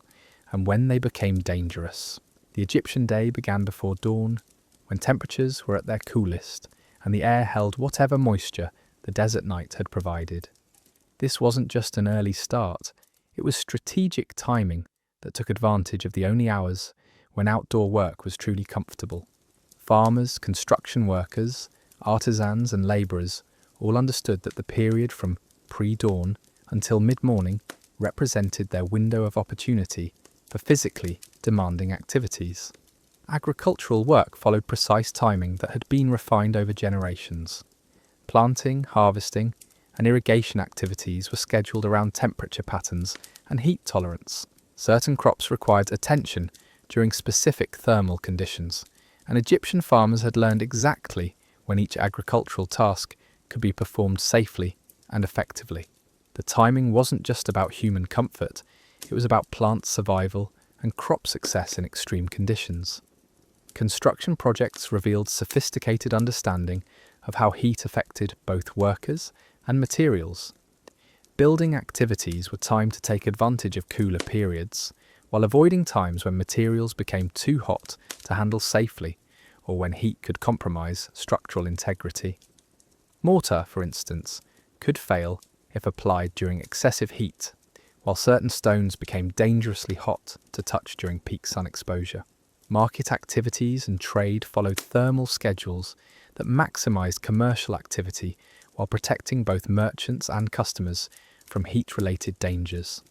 Speaker 1: and when they became dangerous. The Egyptian day began before dawn, when temperatures were at their coolest and the air held whatever moisture the desert night had provided. This wasn't just an early start, it was strategic timing that took advantage of the only hours when outdoor work was truly comfortable. Farmers, construction workers, artisans and labourers all understood that the period from pre-dawn until mid-morning represented their window of opportunity for physically demanding activities. Agricultural work followed precise timing that had been refined over generations. Planting, harvesting, and irrigation activities were scheduled around temperature patterns and heat tolerance. Certain crops required attention during specific thermal conditions, and Egyptian farmers had learned exactly when each agricultural task could be performed safely and effectively. The timing wasn't just about human comfort, it was about plant survival and crop success in extreme conditions. construction projects revealed sophisticated understanding of how heat affected both workers and materials. Building activities were timed to take advantage of cooler periods, while avoiding times when materials became too hot to handle safely or when heat could compromise structural integrity. Mortar, for instance, could fail if applied during excessive heat, while certain stones became dangerously hot to touch during peak sun exposure. Market activities and trade followed thermal schedules that maximised commercial activity while protecting both merchants and customers from heat-related dangers.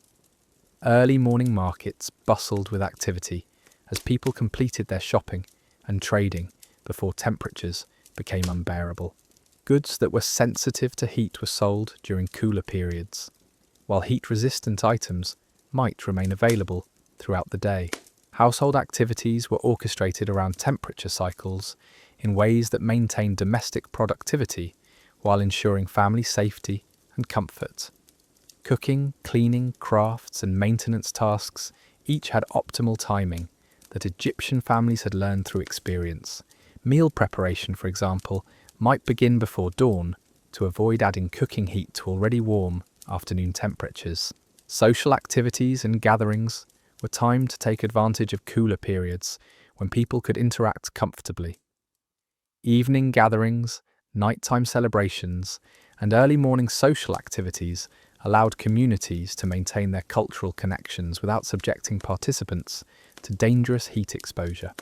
Speaker 1: Early morning markets bustled with activity as people completed their shopping and trading before temperatures became unbearable. Goods that were sensitive to heat were sold during cooler periods, while heat-resistant items might remain available throughout the day. Household activities were orchestrated around temperature cycles in ways that maintained domestic productivity while ensuring family safety and comfort. Cooking, cleaning, crafts, and maintenance tasks each had optimal timing that Egyptian families had learned through experience. Meal preparation, for example, might begin before dawn to avoid adding cooking heat to already warm afternoon temperatures. Social activities and gatherings were timed to take advantage of cooler periods when people could interact comfortably. Evening gatherings, nighttime celebrations, and early morning social activities allowed communities to maintain their cultural connections without subjecting participants to dangerous heat exposure.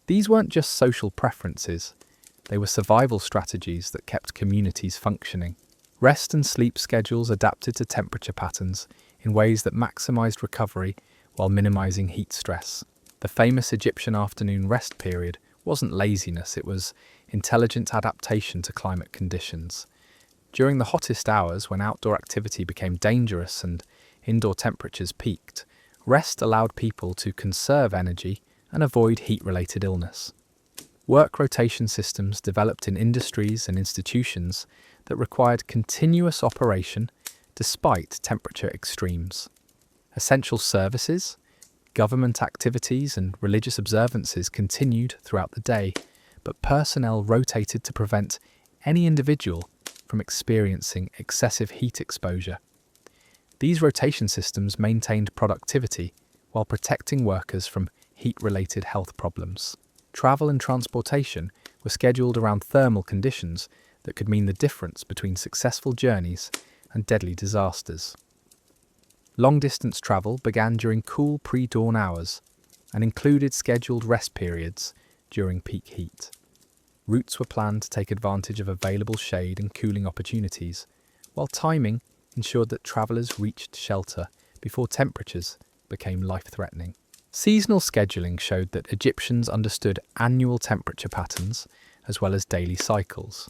Speaker 1: These weren't just social preferences, they were survival strategies that kept communities functioning. Rest and sleep schedules adapted to temperature patterns in ways that maximised recovery while minimising heat stress. The famous Egyptian afternoon rest period wasn't laziness, it was intelligent adaptation to climate conditions. During the hottest hours, when outdoor activity became dangerous and indoor temperatures peaked, rest allowed people to conserve energy and avoid heat-related illness. Work rotation systems developed in industries and institutions that required continuous operation despite temperature extremes. Essential services, government activities, and religious observances continued throughout the day, but personnel rotated to prevent any individual from experiencing excessive heat exposure. These rotation systems maintained productivity while protecting workers from heat-related health problems. Travel and transportation were scheduled around thermal conditions that could mean the difference between successful journeys and deadly disasters. Long-distance travel began during cool pre-dawn hours and included scheduled rest periods during peak heat. Routes were planned to take advantage of available shade and cooling opportunities, while timing ensured that travellers reached shelter before temperatures became life-threatening. Seasonal scheduling showed that Egyptians understood annual temperature patterns as well as daily cycles.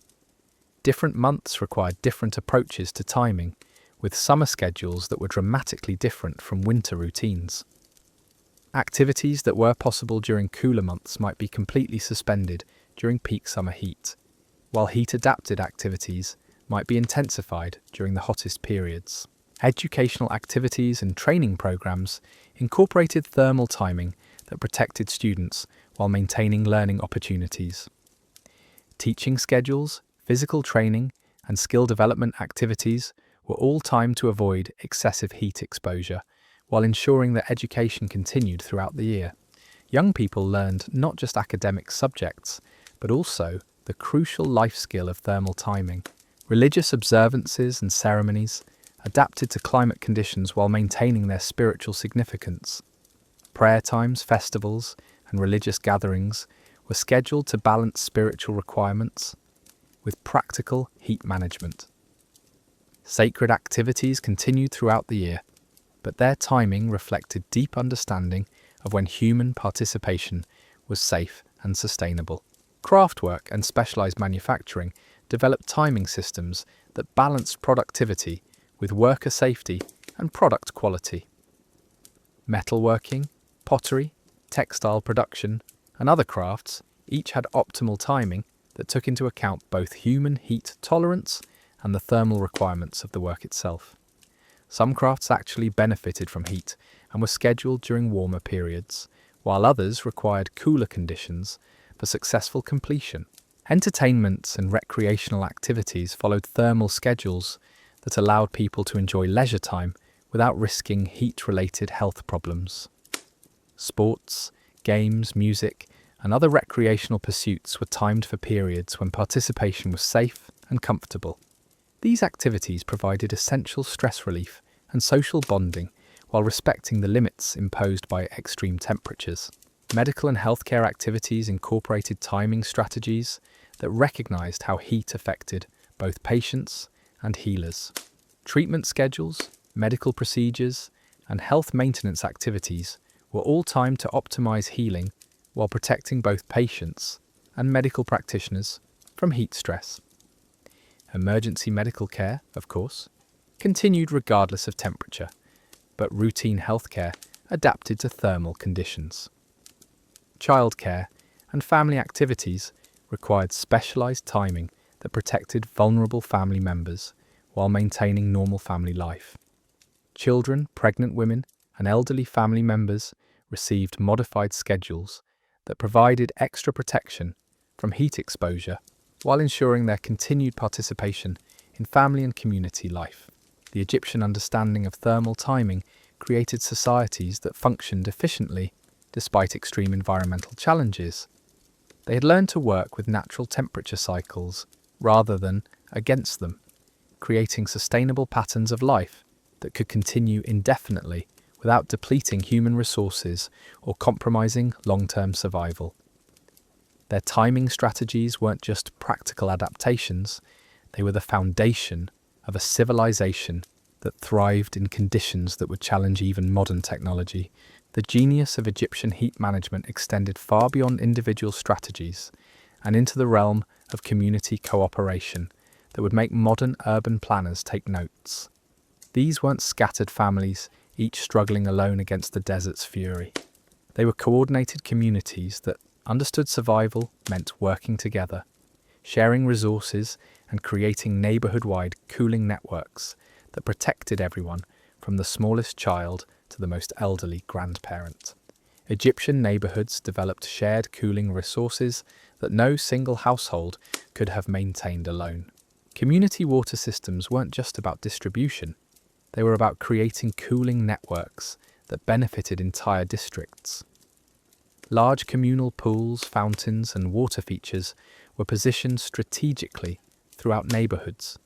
Speaker 1: Different months required different approaches to timing, with summer schedules that were dramatically different from winter routines. Activities that were possible during cooler months might be completely suspended during peak summer heat, while heat-adapted activities might be intensified during the hottest periods. Educational activities and training programs incorporated thermal timing that protected students while maintaining learning opportunities. Teaching schedules, physical training, and skill development activities were all timed to avoid excessive heat exposure, while ensuring that education continued throughout the year. Young people learned not just academic subjects, but also the crucial life skill of thermal timing. Religious observances and ceremonies adapted to climate conditions while maintaining their spiritual significance. Prayer times, festivals, and religious gatherings were scheduled to balance spiritual requirements with practical heat management. Sacred activities continued throughout the year, but their timing reflected deep understanding of when human participation was safe and sustainable. Craftwork and specialized manufacturing developed timing systems that balanced productivity with worker safety and product quality. Metalworking, pottery, textile production, and other crafts each had optimal timing that took into account both human heat tolerance and the thermal requirements of the work itself. Some crafts actually benefited from heat and were scheduled during warmer periods, while others required cooler conditions for successful completion. Entertainments and recreational activities followed thermal schedules that allowed people to enjoy leisure time without risking heat-related health problems. Sports, games, music, and other recreational pursuits were timed for periods when participation was safe and comfortable. These activities provided essential stress relief and social bonding while respecting the limits imposed by extreme temperatures. Medical and healthcare activities incorporated timing strategies that recognized how heat affected both patients and healers. Treatment schedules, medical procedures, and health maintenance activities were all timed to optimize healing while protecting both patients and medical practitioners from heat stress. Emergency medical care, of course, continued regardless of temperature, but routine healthcare adapted to thermal conditions. Childcare and family activities required specialized timing that protected vulnerable family members while maintaining normal family life. Children, pregnant women, and elderly family members received modified schedules that provided extra protection from heat exposure while ensuring their continued participation in family and community life. The Egyptian understanding of thermal timing created societies that functioned efficiently despite extreme environmental challenges. They had learned to work with natural temperature cycles rather than against them, creating sustainable patterns of life that could continue indefinitely without depleting human resources or compromising long-term survival. Their timing strategies weren't just practical adaptations, they were the foundation of a civilization that thrived in conditions that would challenge even modern technology. The genius of Egyptian heat management extended far beyond individual strategies and into the realm of community cooperation that would make modern urban planners take notes. These weren't scattered families, each struggling alone against the desert's fury. They were coordinated communities that understood survival meant working together, sharing resources and creating neighborhood-wide cooling networks that protected everyone from the smallest child to the most elderly grandparent. Egyptian neighborhoods developed shared cooling resources that no single household could have maintained alone. Community water systems weren't just about distribution, they were about creating cooling networks that benefited entire districts. Large communal pools, fountains, and water features were positioned strategically throughout neighborhoods,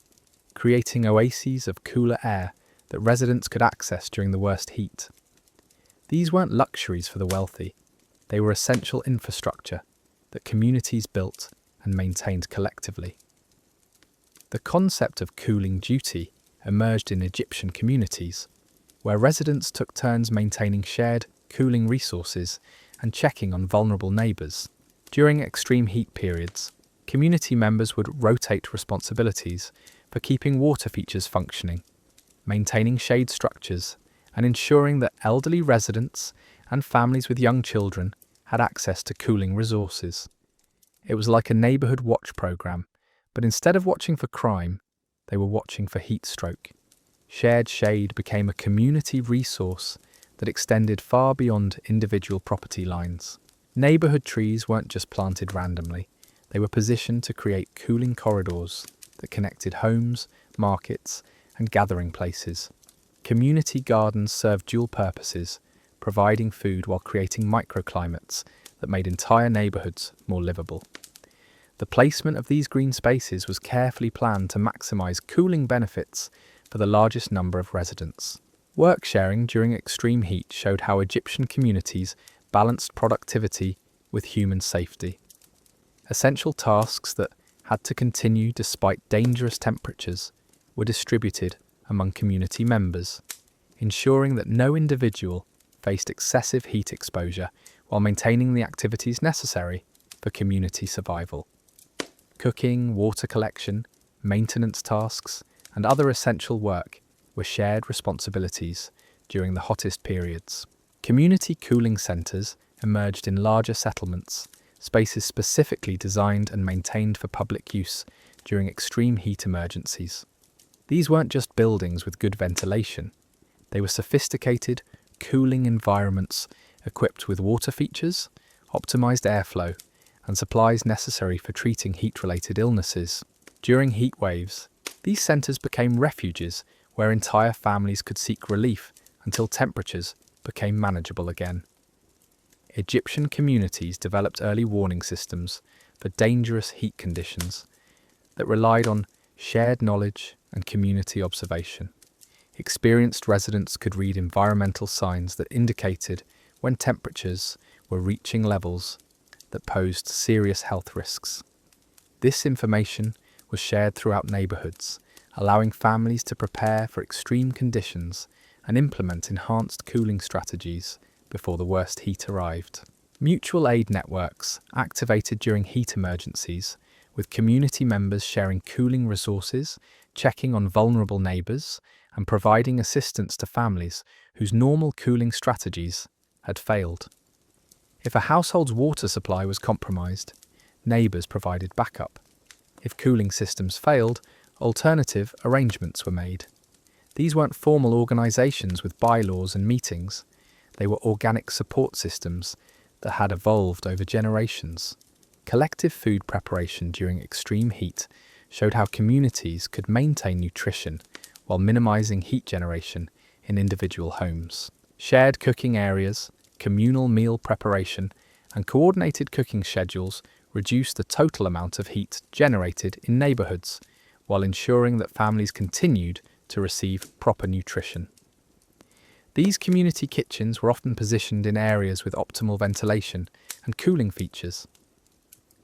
Speaker 1: creating oases of cooler air that residents could access during the worst heat. These weren't luxuries for the wealthy, they were essential infrastructure that communities built and maintained collectively. The concept of cooling duty emerged in Egyptian communities, where residents took turns maintaining shared cooling resources and checking on vulnerable neighbours. During extreme heat periods, community members would rotate responsibilities for keeping water features functioning, maintaining shade structures, and ensuring that elderly residents and families with young children had access to cooling resources. It was like a neighbourhood watch programme, but instead of watching for crime, they were watching for heat stroke. Shared shade became a community resource that extended far beyond individual property lines. Neighbourhood trees weren't just planted randomly, they were positioned to create cooling corridors that connected homes, markets, and gathering places. Community gardens served dual purposes, providing food while creating microclimates that made entire neighbourhoods more livable. The placement of these green spaces was carefully planned to maximise cooling benefits for the largest number of residents. Work sharing during extreme heat showed how Egyptian communities balanced productivity with human safety. Essential tasks that had to continue despite dangerous temperatures were distributed among community members, ensuring that no individual faced excessive heat exposure while maintaining the activities necessary for community survival. Cooking, water collection, maintenance tasks, and other essential work were shared responsibilities during the hottest periods. Community cooling centres emerged in larger settlements, spaces specifically designed and maintained for public use during extreme heat emergencies. These weren't just buildings with good ventilation, they were sophisticated, cooling environments equipped with water features, optimized airflow, and supplies necessary for treating heat-related illnesses. During heat waves, these centres became refuges where entire families could seek relief until temperatures became manageable again. Egyptian communities developed early warning systems for dangerous heat conditions that relied on shared knowledge and community observation. Experienced residents could read environmental signs that indicated when temperatures were reaching levels that posed serious health risks. This information was shared throughout neighbourhoods, allowing families to prepare for extreme conditions and implement enhanced cooling strategies before the worst heat arrived. Mutual aid networks activated during heat emergencies, with community members sharing cooling resources, checking on vulnerable neighbours, and providing assistance to families whose normal cooling strategies had failed. If a household's water supply was compromised, neighbours provided backup. If cooling systems failed, alternative arrangements were made. These weren't formal organisations with bylaws and meetings. They were organic support systems that had evolved over generations. Collective food preparation during extreme heat showed how communities could maintain nutrition while minimising heat generation in individual homes. Shared cooking areas, communal meal preparation, and coordinated cooking schedules reduced the total amount of heat generated in neighbourhoods, while ensuring that families continued to receive proper nutrition. These community kitchens were often positioned in areas with optimal ventilation and cooling features.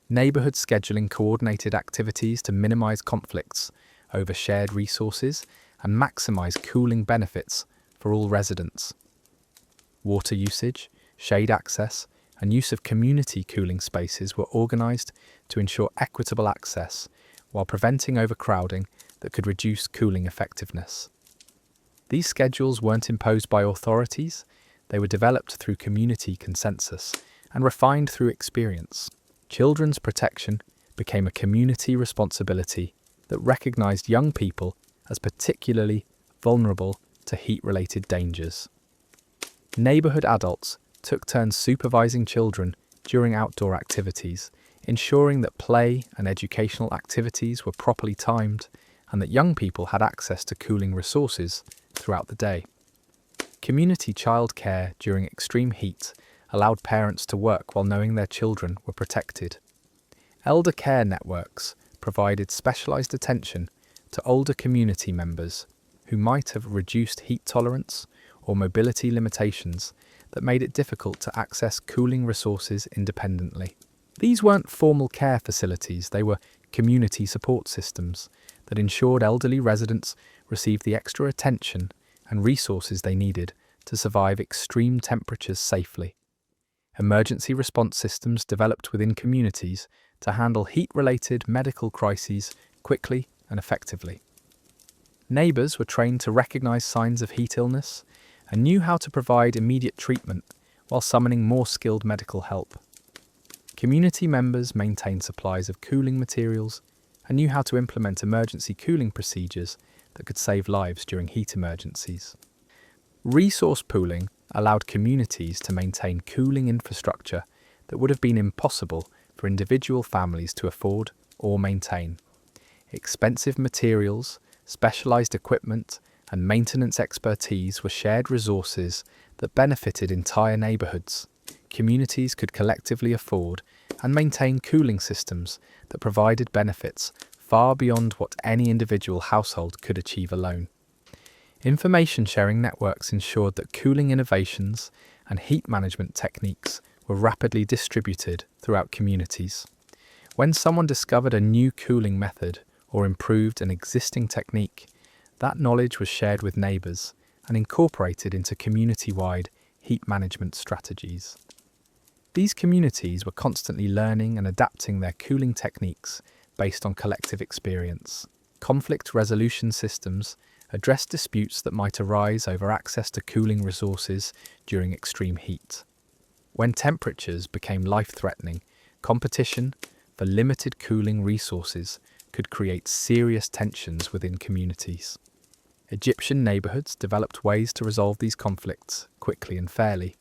Speaker 1: Neighbourhood scheduling coordinated activities to minimise conflicts over shared resources and maximise cooling benefits for all residents. Water usage, shade access, and use of community cooling spaces were organised to ensure equitable access while preventing overcrowding that could reduce cooling effectiveness. These schedules weren't imposed by authorities, they were developed through community consensus and refined through experience. Children's protection became a community responsibility that recognised young people as particularly vulnerable to heat-related dangers. Neighbourhood adults took turns supervising children during outdoor activities, ensuring that play and educational activities were properly timed and that young people had access to cooling resources throughout the day. Community childcare during extreme heat allowed parents to work while knowing their children were protected. Elder care networks provided specialised attention to older community members who might have reduced heat tolerance or mobility limitations that made it difficult to access cooling resources independently. These weren't formal care facilities, they were community support systems that ensured elderly residents received the extra attention and resources they needed to survive extreme temperatures safely. Emergency response systems developed within communities to handle heat-related medical crises quickly and effectively. Neighbours were trained to recognise signs of heat illness and knew how to provide immediate treatment while summoning more skilled medical help. Community members maintained supplies of cooling materials and knew how to implement emergency cooling procedures that could save lives during heat emergencies. Resource pooling allowed communities to maintain cooling infrastructure that would have been impossible for individual families to afford or maintain. Expensive materials, specialised equipment, and maintenance expertise were shared resources that benefited entire neighbourhoods. Communities could collectively afford and maintain cooling systems that provided benefits far beyond what any individual household could achieve alone. Information sharing networks ensured that cooling innovations and heat management techniques were rapidly distributed throughout communities. When someone discovered a new cooling method or improved an existing technique, that knowledge was shared with neighbours and incorporated into community-wide heat management strategies. These communities were constantly learning and adapting their cooling techniques based on collective experience. Conflict resolution systems addressed disputes that might arise over access to cooling resources during extreme heat. When temperatures became life-threatening, competition for limited cooling resources could create serious tensions within communities. Egyptian neighbourhoods developed ways to resolve these conflicts quickly and fairly.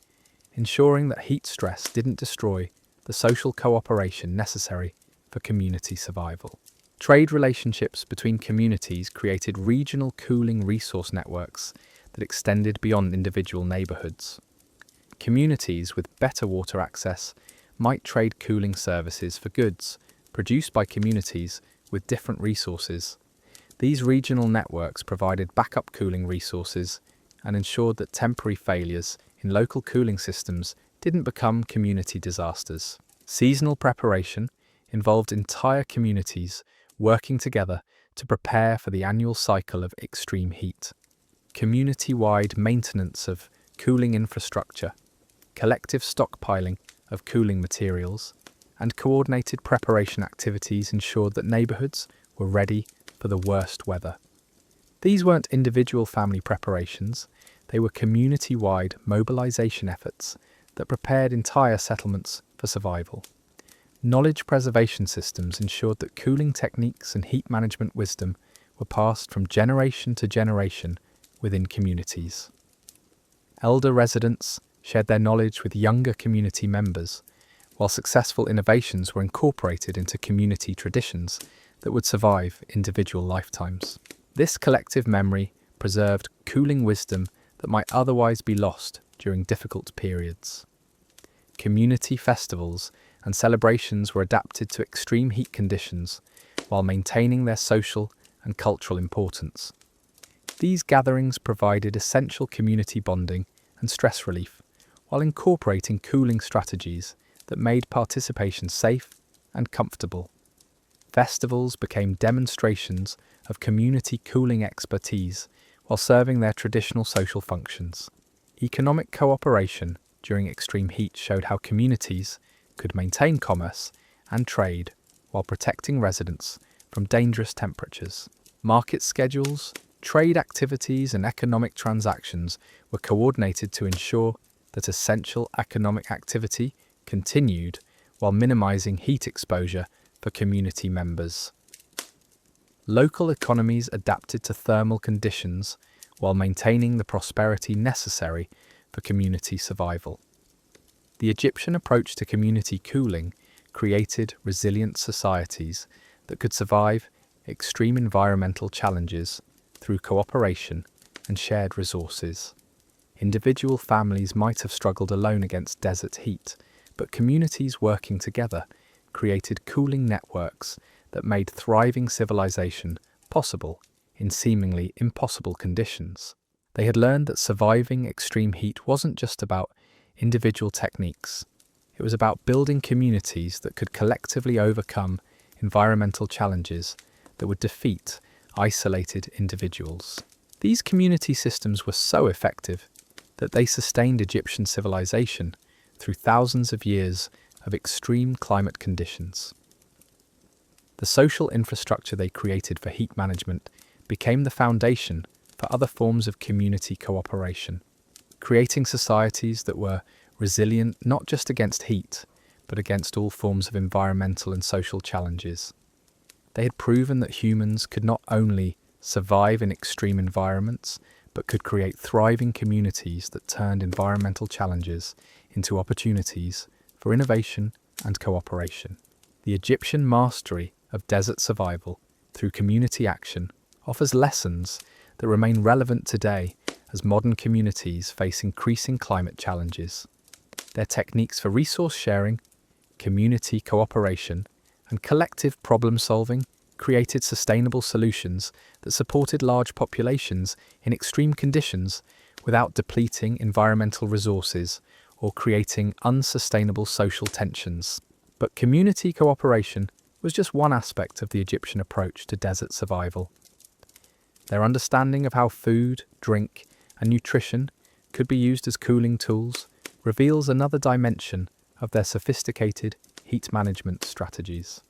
Speaker 1: ensuring that heat stress didn't destroy the social cooperation necessary for community survival. Trade relationships between communities created regional cooling resource networks that extended beyond individual neighbourhoods. Communities with better water access might trade cooling services for goods produced by communities with different resources. These regional networks provided backup cooling resources and ensured that temporary failures in local cooling systems didn't become community disasters. Seasonal preparation involved entire communities working together to prepare for the annual cycle of extreme heat. Community-wide maintenance of cooling infrastructure, collective stockpiling of cooling materials, and coordinated preparation activities ensured that neighbourhoods were ready for the worst weather. These weren't individual family preparations, they were community-wide mobilisation efforts that prepared entire settlements for survival. Knowledge preservation systems ensured that cooling techniques and heat management wisdom were passed from generation to generation within communities. Elder residents shared their knowledge with younger community members, while successful innovations were incorporated into community traditions that would survive individual lifetimes. This collective memory preserved cooling wisdom that might otherwise be lost during difficult periods. Community festivals and celebrations were adapted to extreme heat conditions while maintaining their social and cultural importance. These gatherings provided essential community bonding and stress relief, while incorporating cooling strategies that made participation safe and comfortable. Festivals became demonstrations of community cooling expertise while serving their traditional social functions. Economic cooperation during extreme heat showed how communities could maintain commerce and trade while protecting residents from dangerous temperatures. Market schedules, trade activities, and economic transactions were coordinated to ensure that essential economic activity continued while minimizing heat exposure for community members. Local economies adapted to thermal conditions while maintaining the prosperity necessary for community survival. The Egyptian approach to community cooling created resilient societies that could survive extreme environmental challenges through cooperation and shared resources. Individual families might have struggled alone against desert heat, but communities working together created cooling networks that made thriving civilization possible in seemingly impossible conditions. They had learned that surviving extreme heat wasn't just about individual techniques. It was about building communities that could collectively overcome environmental challenges that would defeat isolated individuals. These community systems were so effective that they sustained Egyptian civilization through thousands of years of extreme climate conditions. The social infrastructure they created for heat management became the foundation for other forms of community cooperation, creating societies that were resilient not just against heat, but against all forms of environmental and social challenges. They had proven that humans could not only survive in extreme environments, but could create thriving communities that turned environmental challenges into opportunities for innovation and cooperation. The Egyptian mastery of desert survival through community action offers lessons that remain relevant today as modern communities face increasing climate challenges. Their techniques for resource sharing, community cooperation, and collective problem solving created sustainable solutions that supported large populations in extreme conditions without depleting environmental resources or creating unsustainable social tensions. But community cooperation was just one aspect of the Egyptian approach to desert survival. Their understanding of how food, drink, and nutrition could be used as cooling tools reveals another dimension of their sophisticated heat management strategies.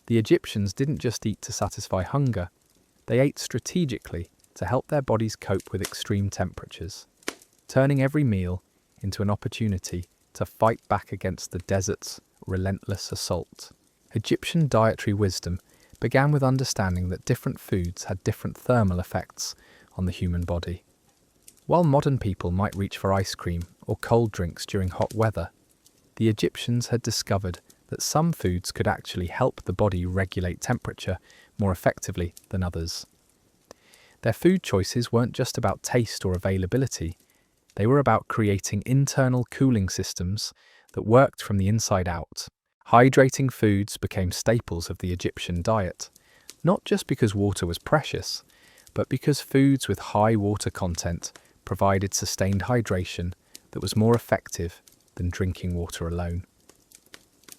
Speaker 1: The Egyptians didn't just eat to satisfy hunger, they ate strategically to help their bodies cope with extreme temperatures, turning every meal into an opportunity to fight back against the desert's relentless assault. Egyptian dietary wisdom began with understanding that different foods had different thermal effects on the human body. While modern people might reach for ice cream or cold drinks during hot weather, the Egyptians had discovered that some foods could actually help the body regulate temperature more effectively than others. Their food choices weren't just about taste or availability, they were about creating internal cooling systems that worked from the inside out. Hydrating foods became staples of the Egyptian diet, not just because water was precious, but because foods with high water content provided sustained hydration that was more effective than drinking water alone.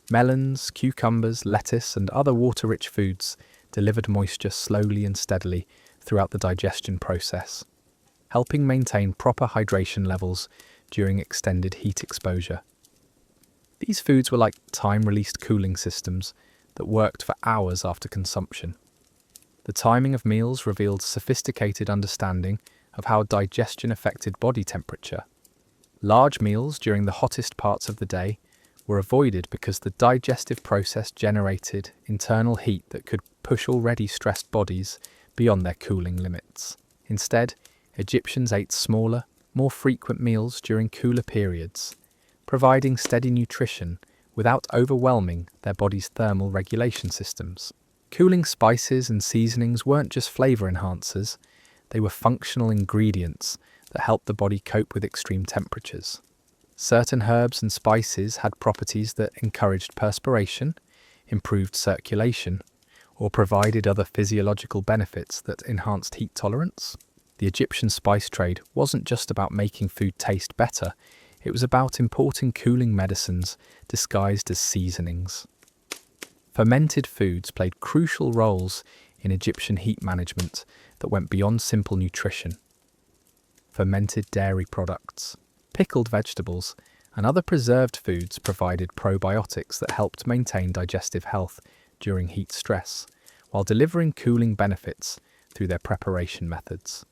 Speaker 1: Melons, cucumbers, lettuce, and other water-rich foods delivered moisture slowly and steadily throughout the digestion process, helping maintain proper hydration levels during extended heat exposure. These foods were like time-released cooling systems that worked for hours after consumption. The timing of meals revealed sophisticated understanding of how digestion affected body temperature. Large meals during the hottest parts of the day were avoided because the digestive process generated internal heat that could push already stressed bodies beyond their cooling limits. Instead, Egyptians ate smaller, more frequent meals during cooler periods, providing steady nutrition without overwhelming their body's thermal regulation systems. Cooling spices and seasonings weren't just flavor enhancers, they were functional ingredients that helped the body cope with extreme temperatures. Certain herbs and spices had properties that encouraged perspiration, improved circulation, or provided other physiological benefits that enhanced heat tolerance. The Egyptian spice trade wasn't just about making food taste better, it was about importing cooling medicines disguised as seasonings. Fermented foods played crucial roles in Egyptian heat management that went beyond simple nutrition. Fermented dairy products, pickled vegetables, and other preserved foods provided probiotics that helped maintain digestive health during heat stress, while delivering cooling benefits through their preparation methods.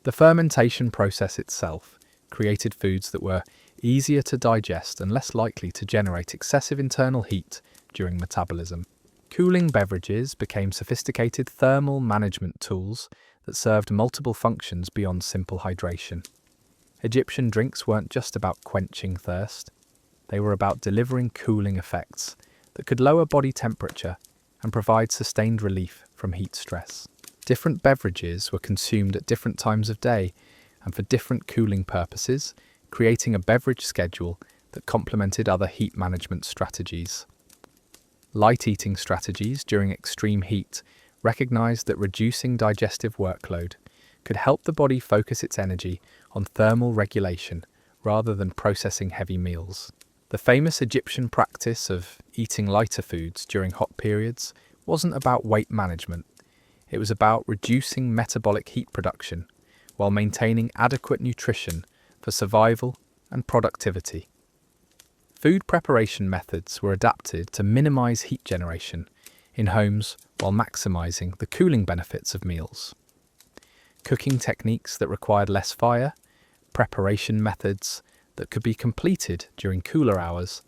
Speaker 1: The fermentation process itself created foods that were easier to digest and less likely to generate excessive internal heat during metabolism. Cooling beverages became sophisticated thermal management tools that served multiple functions beyond simple hydration. Egyptian drinks weren't just about quenching thirst, they were about delivering cooling effects that could lower body temperature and provide sustained relief from heat stress. Different beverages were consumed at different times of day and for different cooling purposes, creating a beverage schedule that complemented other heat management strategies. Light eating strategies during extreme heat recognized that reducing digestive workload could help the body focus its energy on thermal regulation rather than processing heavy meals. The famous Egyptian practice of eating lighter foods during hot periods wasn't about weight management. It was about reducing metabolic heat production while maintaining adequate nutrition for survival and productivity. Food preparation methods were adapted to minimize heat generation in homes while maximizing the cooling benefits of meals. Cooking techniques that required less fire, preparation methods that could be completed during cooler hours,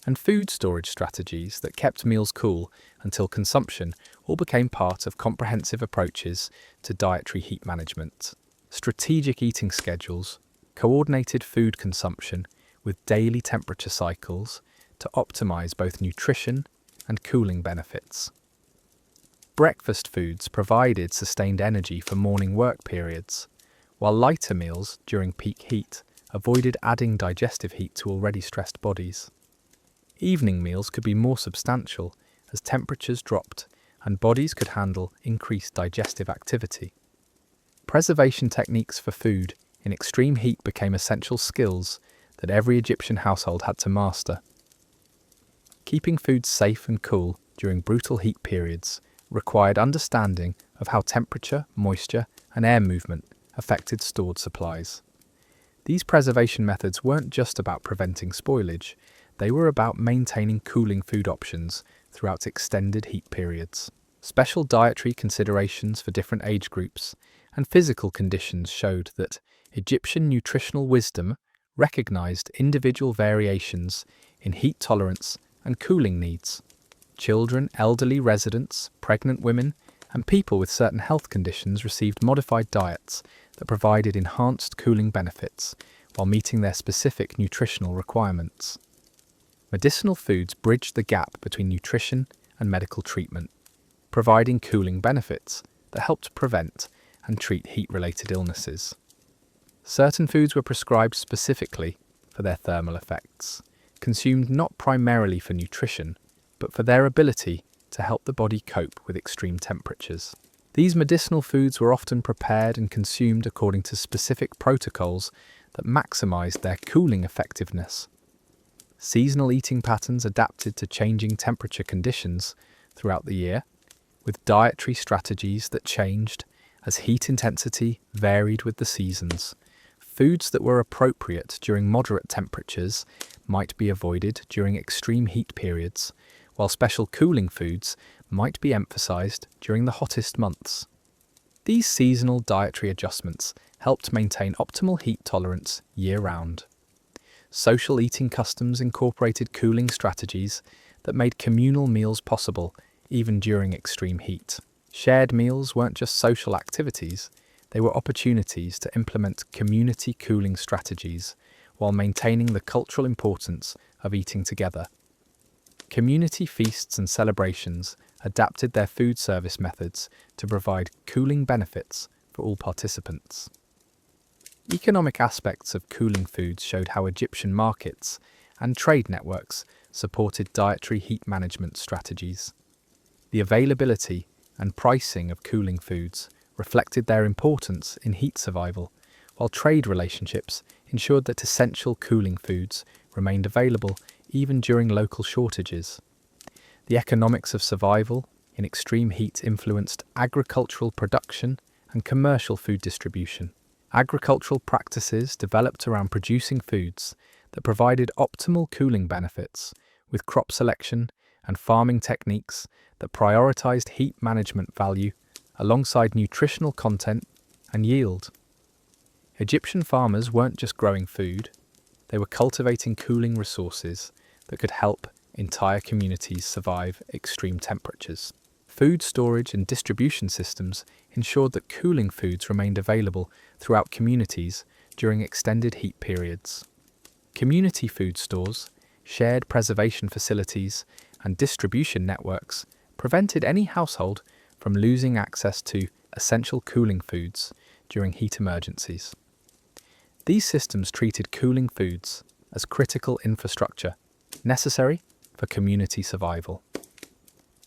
Speaker 1: and food storage strategies that kept meals cool until consumption all became part of comprehensive approaches to dietary heat management. Strategic eating schedules coordinated food consumption with daily temperature cycles to optimize both nutrition and cooling benefits. Breakfast foods provided sustained energy for morning work periods, while lighter meals during peak heat avoided adding digestive heat to already stressed bodies. Evening meals could be more substantial as temperatures dropped and bodies could handle increased digestive activity. Preservation techniques for food in extreme heat became essential skills that every Egyptian household had to master. Keeping food safe and cool during brutal heat periods required understanding of how temperature, moisture, and air movement affected stored supplies. These preservation methods weren't just about preventing spoilage, they were about maintaining cooling food options throughout extended heat periods. Special dietary considerations for different age groups and physical conditions showed that Egyptian nutritional wisdom recognized individual variations in heat tolerance and cooling needs. Children, elderly residents, pregnant women, and people with certain health conditions received modified diets that provided enhanced cooling benefits while meeting their specific nutritional requirements. Medicinal foods bridged the gap between nutrition and medical treatment, providing cooling benefits that helped prevent and treat heat-related illnesses. Certain foods were prescribed specifically for their thermal effects, consumed not primarily for nutrition, but for their ability to help the body cope with extreme temperatures. These medicinal foods were often prepared and consumed according to specific protocols that maximized their cooling effectiveness. Seasonal eating patterns adapted to changing temperature conditions throughout the year, with dietary strategies that changed as heat intensity varied with the seasons. Foods that were appropriate during moderate temperatures might be avoided during extreme heat periods, while special cooling foods might be emphasized during the hottest months. These seasonal dietary adjustments helped maintain optimal heat tolerance year-round. Social eating customs incorporated cooling strategies that made communal meals possible even during extreme heat. Shared meals weren't just social activities, they were opportunities to implement community cooling strategies while maintaining the cultural importance of eating together. Community feasts and celebrations adapted their food service methods to provide cooling benefits for all participants. Economic aspects of cooling foods showed how Egyptian markets and trade networks supported dietary heat management strategies. The availability and pricing of cooling foods reflected their importance in heat survival, while trade relationships ensured that essential cooling foods remained available even during local shortages. The economics of survival in extreme heat influenced agricultural production and commercial food distribution. Agricultural practices developed around producing foods that provided optimal cooling benefits, with crop selection and farming techniques that prioritized heat management value alongside nutritional content and yield. Egyptian farmers weren't just growing food, they were cultivating cooling resources that could help entire communities survive extreme temperatures. Food storage and distribution systems ensured that cooling foods remained available throughout communities during extended heat periods. Community food stores, shared preservation facilities, and distribution networks prevented any household from losing access to essential cooling foods during heat emergencies. These systems treated cooling foods as critical infrastructure necessary for community survival.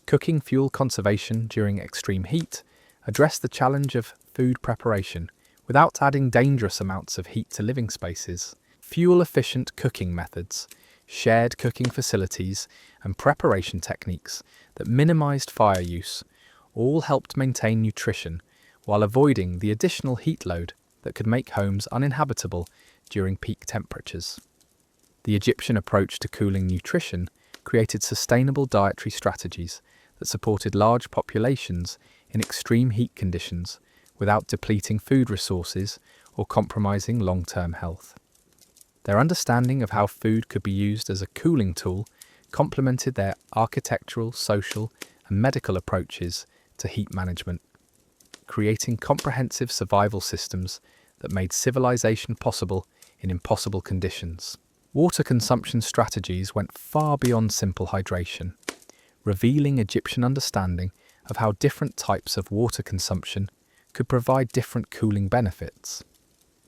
Speaker 1: Cooking fuel conservation during extreme heat addressed the challenge of food preparation without adding dangerous amounts of heat to living spaces. Fuel-efficient cooking methods, shared cooking facilities, and preparation techniques that minimized fire use all helped maintain nutrition while avoiding the additional heat load that could make homes uninhabitable during peak temperatures. The Egyptian approach to cooling nutrition created sustainable dietary strategies that supported large populations in extreme heat conditions without depleting food resources or compromising long-term health. Their understanding of how food could be used as a cooling tool complemented their architectural, social, and medical approaches to heat management, creating comprehensive survival systems that made civilization possible in impossible conditions. Water consumption strategies went far beyond simple hydration, revealing Egyptian understanding of how different types of water consumption could provide different cooling benefits.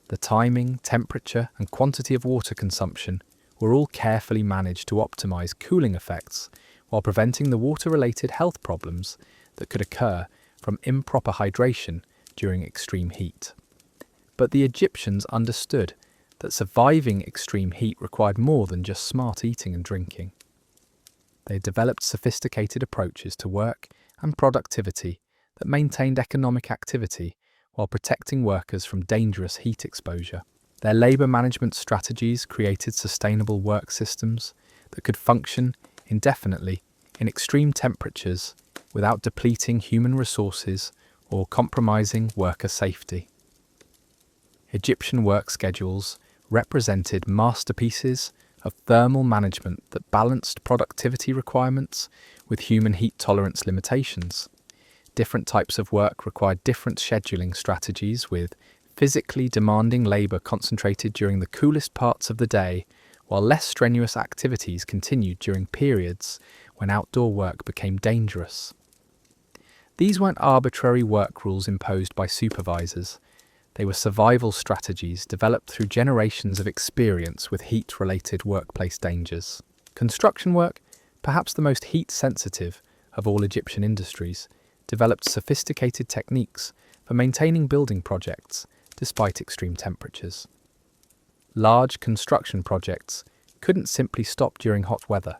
Speaker 1: The timing, temperature, and quantity of water consumption were all carefully managed to optimize cooling effects while preventing the water-related health problems that could occur from improper hydration during extreme heat. But the Egyptians understood that surviving extreme heat required more than just smart eating and drinking. They developed sophisticated approaches to work and productivity that maintained economic activity while protecting workers from dangerous heat exposure. Their labour management strategies created sustainable work systems that could function indefinitely in extreme temperatures without depleting human resources or compromising worker safety. Egyptian work schedules represented masterpieces of thermal management that balanced productivity requirements with human heat tolerance limitations. Different types of work required different scheduling strategies, with Physically demanding labour concentrated during the coolest parts of the day, while less strenuous activities continued during periods when outdoor work became dangerous. These weren't arbitrary work rules imposed by supervisors. They were survival strategies developed through generations of experience with heat-related workplace dangers. Construction work, perhaps the most heat-sensitive of all Egyptian industries, developed sophisticated techniques for maintaining building projects despite extreme temperatures. Large construction projects couldn't simply stop during hot weather,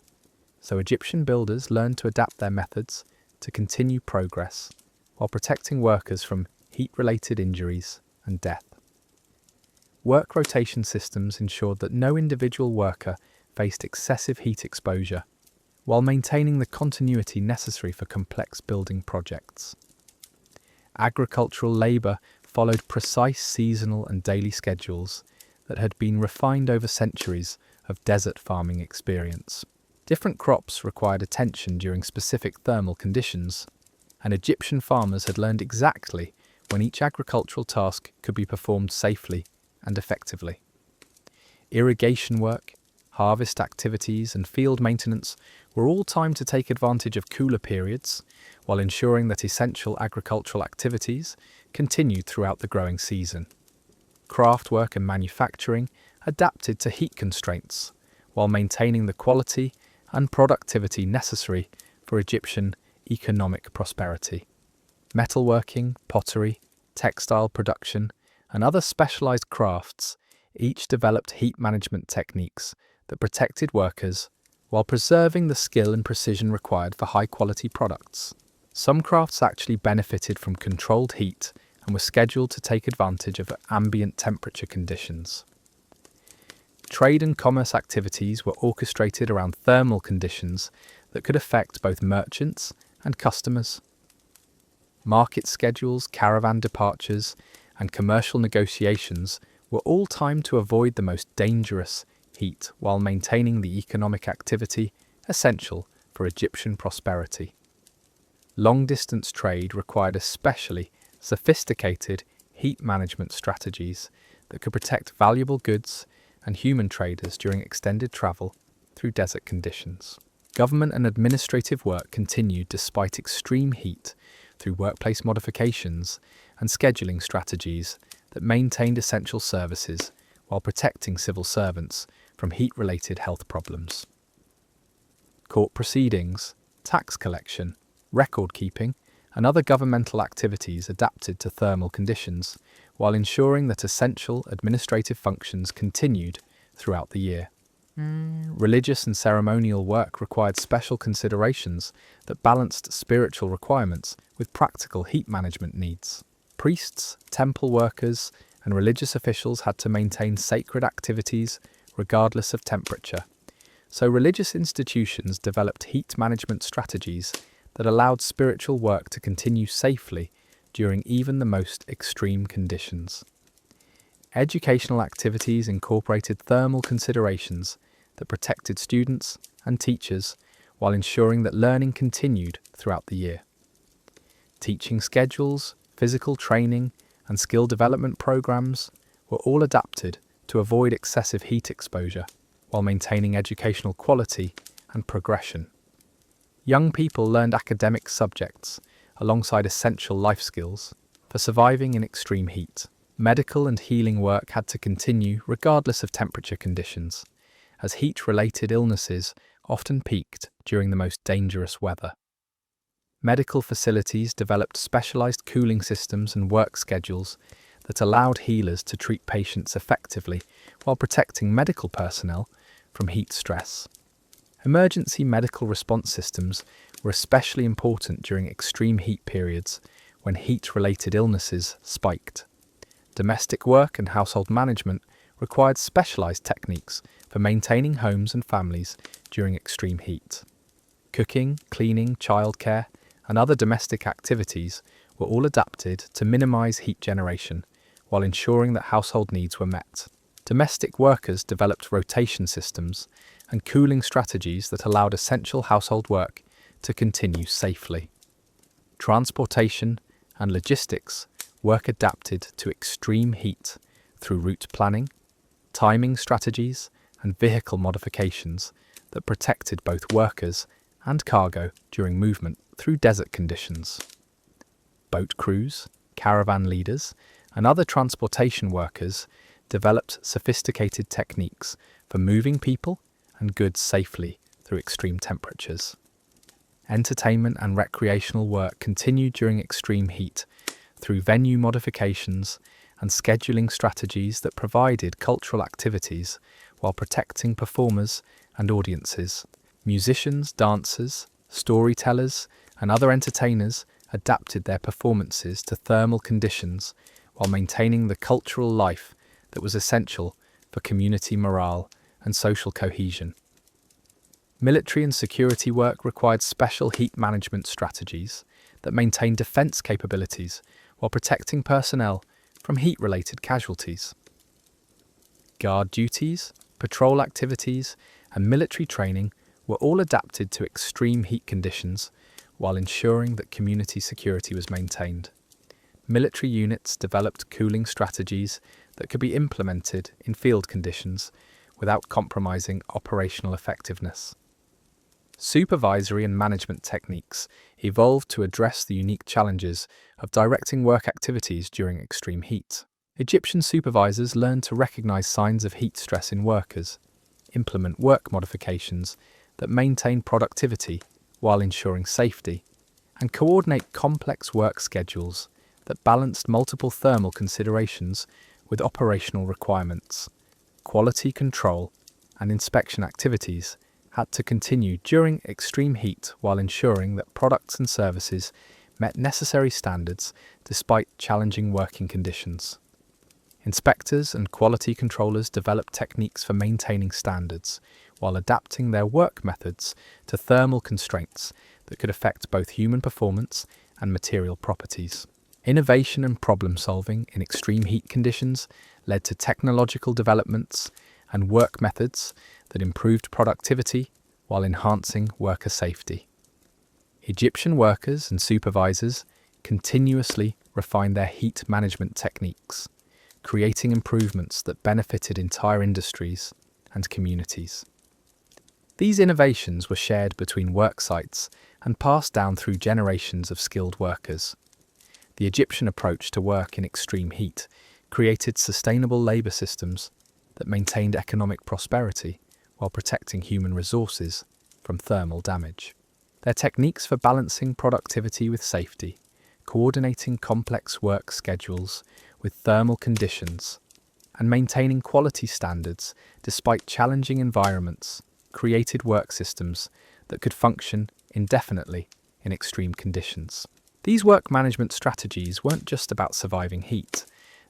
Speaker 1: so Egyptian builders learned to adapt their methods to continue progress while protecting workers from heat-related injuries and death. Work rotation systems ensured that no individual worker faced excessive heat exposure, while maintaining the continuity necessary for complex building projects. Agricultural labour followed precise seasonal and daily schedules that had been refined over centuries of desert farming experience. Different crops required attention during specific thermal conditions, and Egyptian farmers had learned exactly when each agricultural task could be performed safely and effectively. Irrigation work, harvest activities, and field maintenance were all timed to take advantage of cooler periods, while ensuring that essential agricultural activities continued throughout the growing season. Craftwork and manufacturing adapted to heat constraints, while maintaining the quality and productivity necessary for Egyptian economic prosperity. Metalworking, pottery, textile production, and other specialized crafts each developed heat management techniques that protected workers while preserving the skill and precision required for high-quality products. Some crafts actually benefited from controlled heat and were scheduled to take advantage of ambient temperature conditions. Trade and commerce activities were orchestrated around thermal conditions that could affect both merchants and customers. Market schedules, caravan departures, and commercial negotiations were all timed to avoid the most dangerous heat while maintaining the economic activity essential for Egyptian prosperity. Long-distance trade required especially sophisticated heat management strategies that could protect valuable goods and human traders during extended travel through desert conditions. Government and administrative work continued despite extreme heat through workplace modifications and scheduling strategies that maintained essential services while protecting civil servants from heat-related health problems. Court proceedings, tax collection, record-keeping, and other governmental activities adapted to thermal conditions, while ensuring that essential administrative functions continued throughout the year. Religious and ceremonial work required special considerations that balanced spiritual requirements with practical heat management needs. Priests, temple workers, and religious officials had to maintain sacred activities regardless of temperature. So religious institutions developed heat management strategies that allowed spiritual work to continue safely during even the most extreme conditions. Educational activities incorporated thermal considerations that protected students and teachers while ensuring that learning continued throughout the year. Teaching schedules, physical training, and skill development programs were all adapted to avoid excessive heat exposure while maintaining educational quality and progression. Young people learned academic subjects alongside essential life skills for surviving in extreme heat. Medical and healing work had to continue regardless of temperature conditions, as heat-related illnesses often peaked during the most dangerous weather. Medical facilities developed specialized cooling systems and work schedules that allowed healers to treat patients effectively while protecting medical personnel from heat stress. Emergency medical response systems were especially important during extreme heat periods when heat-related illnesses spiked. Domestic work and household management required specialized techniques for maintaining homes and families during extreme heat. Cooking, cleaning, childcare, and other domestic activities were all adapted to minimize heat generation while ensuring that household needs were met. Domestic workers developed rotation systems and cooling strategies that allowed essential household work to continue safely. Transportation and logistics work adapted to extreme heat through route planning, timing strategies, and vehicle modifications that protected both workers and cargo during movement through desert conditions. Boat crews, caravan leaders, and other transportation workers developed sophisticated techniques for moving people and goods safely through extreme temperatures. Entertainment and recreational work continued during extreme heat through venue modifications and scheduling strategies that provided cultural activities while protecting performers and audiences. Musicians, dancers, storytellers, and other entertainers adapted their performances to thermal conditions while maintaining the cultural life that was essential for community morale and social cohesion. Military and security work required special heat management strategies that maintained defense capabilities while protecting personnel from heat-related casualties. Guard duties, patrol activities, and military training were all adapted to extreme heat conditions while ensuring that community security was maintained. Military units developed cooling strategies that could be implemented in field conditions without compromising operational effectiveness. Supervisory and management techniques evolved to address the unique challenges of directing work activities during extreme heat. Egyptian supervisors learned to recognize signs of heat stress in workers, implement work modifications that maintain productivity while ensuring safety, and coordinate complex work schedules that balanced multiple thermal considerations with operational requirements. Quality control and inspection activities had to continue during extreme heat while ensuring that products and services met necessary standards despite challenging working conditions. Inspectors and quality controllers developed techniques for maintaining standards while adapting their work methods to thermal constraints that could affect both human performance and material properties. Innovation and problem solving in extreme heat conditions led to technological developments and work methods that improved productivity while enhancing worker safety. Egyptian workers and supervisors continuously refined their heat management techniques, creating improvements that benefited entire industries and communities. These innovations were shared between work sites and passed down through generations of skilled workers. The Egyptian approach to work in extreme heat created sustainable labour systems that maintained economic prosperity while protecting human resources from thermal damage. Their techniques for balancing productivity with safety, coordinating complex work schedules with thermal conditions, and maintaining quality standards despite challenging environments created work systems that could function indefinitely in extreme conditions. These work management strategies weren't just about surviving heat.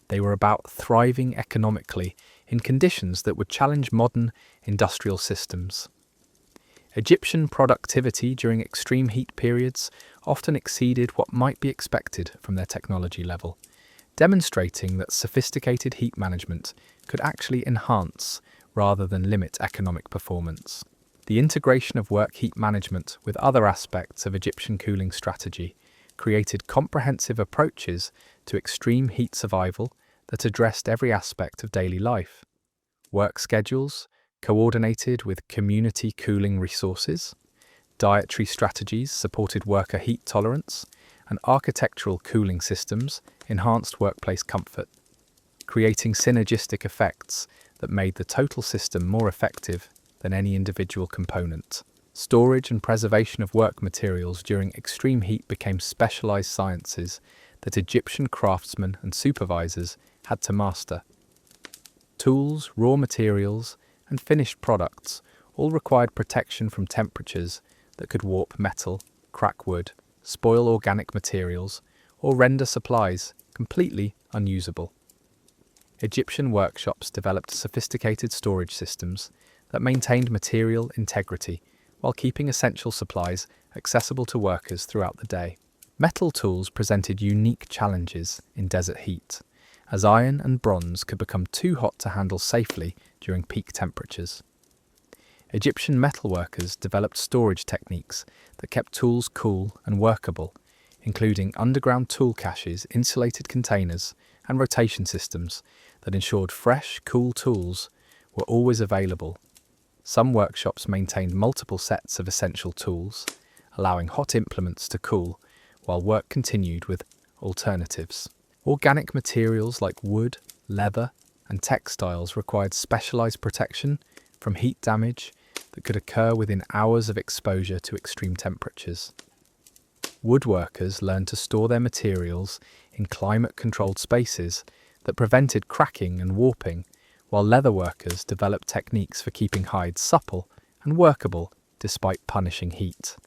Speaker 1: They were about thriving economically in conditions that would challenge modern industrial systems. Egyptian productivity during extreme heat periods often exceeded what might be expected from their technology level, demonstrating that sophisticated heat management could actually enhance rather than limit economic performance. The integration of work heat management with other aspects of Egyptian cooling strategy created comprehensive approaches to extreme heat survival that addressed every aspect of daily life. Work schedules, coordinated with community cooling resources, dietary strategies supported worker heat tolerance, and architectural cooling systems enhanced workplace comfort, creating synergistic effects that made the total system more effective than any individual component. Storage and preservation of work materials during extreme heat became specialized sciences that Egyptian craftsmen and supervisors had to master. Tools, raw materials, and finished products all required protection from temperatures that could warp metal, crack wood, spoil organic materials, or render supplies completely unusable. Egyptian workshops developed sophisticated storage systems that maintained material integrity while keeping essential supplies accessible to workers throughout the day. Metal tools presented unique challenges in desert heat, as iron and bronze could become too hot to handle safely during peak temperatures. Egyptian metalworkers developed storage techniques that kept tools cool and workable, including underground tool caches, insulated containers, and rotation systems that ensured fresh, cool tools were always available. Some workshops maintained multiple sets of essential tools, allowing hot implements to cool while work continued with alternatives. Organic materials like wood, leather, and textiles required specialized protection from heat damage that could occur within hours of exposure to extreme temperatures. Woodworkers learned to store their materials in climate-controlled spaces that prevented cracking and warping, while leather workers developed techniques for keeping hides supple and workable despite punishing heat.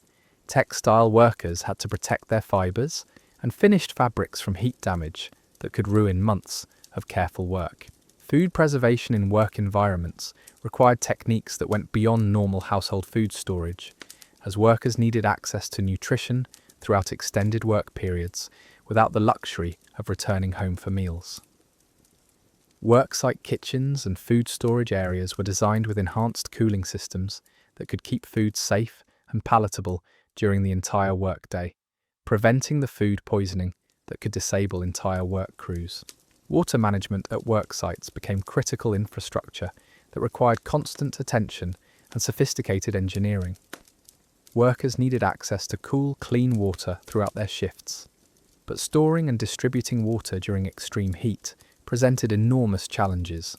Speaker 1: Textile workers had to protect their fibers and finished fabrics from heat damage that could ruin months of careful work. Food preservation in work environments required techniques that went beyond normal household food storage, as workers needed access to nutrition throughout extended work periods without the luxury of returning home for meals. Worksite kitchens and food storage areas were designed with enhanced cooling systems that could keep food safe and palatable during the entire workday, preventing the food poisoning that could disable entire work crews. Water management at work sites became critical infrastructure that required constant attention and sophisticated engineering. Workers needed access to cool, clean water throughout their shifts, but storing and distributing water during extreme heat presented enormous challenges.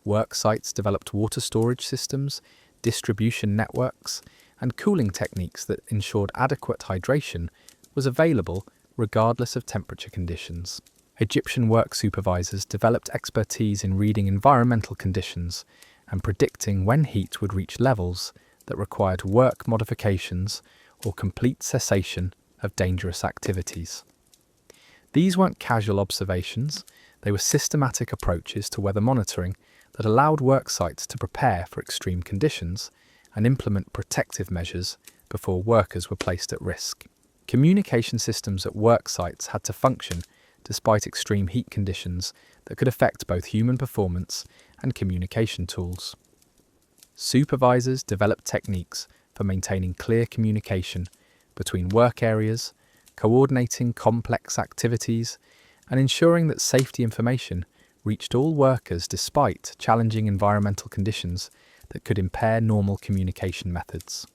Speaker 1: Work sites developed water storage systems, distribution networks, and cooling techniques that ensured adequate hydration was available regardless of temperature conditions. Egyptian work supervisors developed expertise in reading environmental conditions and predicting when heat would reach levels that required work modifications or complete cessation of dangerous activities. These weren't casual observations, they were systematic approaches to weather monitoring that allowed work sites to prepare for extreme conditions and implement protective measures before workers were placed at risk. Communication systems at work sites had to function despite extreme heat conditions that could affect both human performance and communication tools. Supervisors developed techniques for maintaining clear communication between work areas, coordinating complex activities, and ensuring that safety information reached all workers despite challenging environmental conditions that could impair normal communication methods.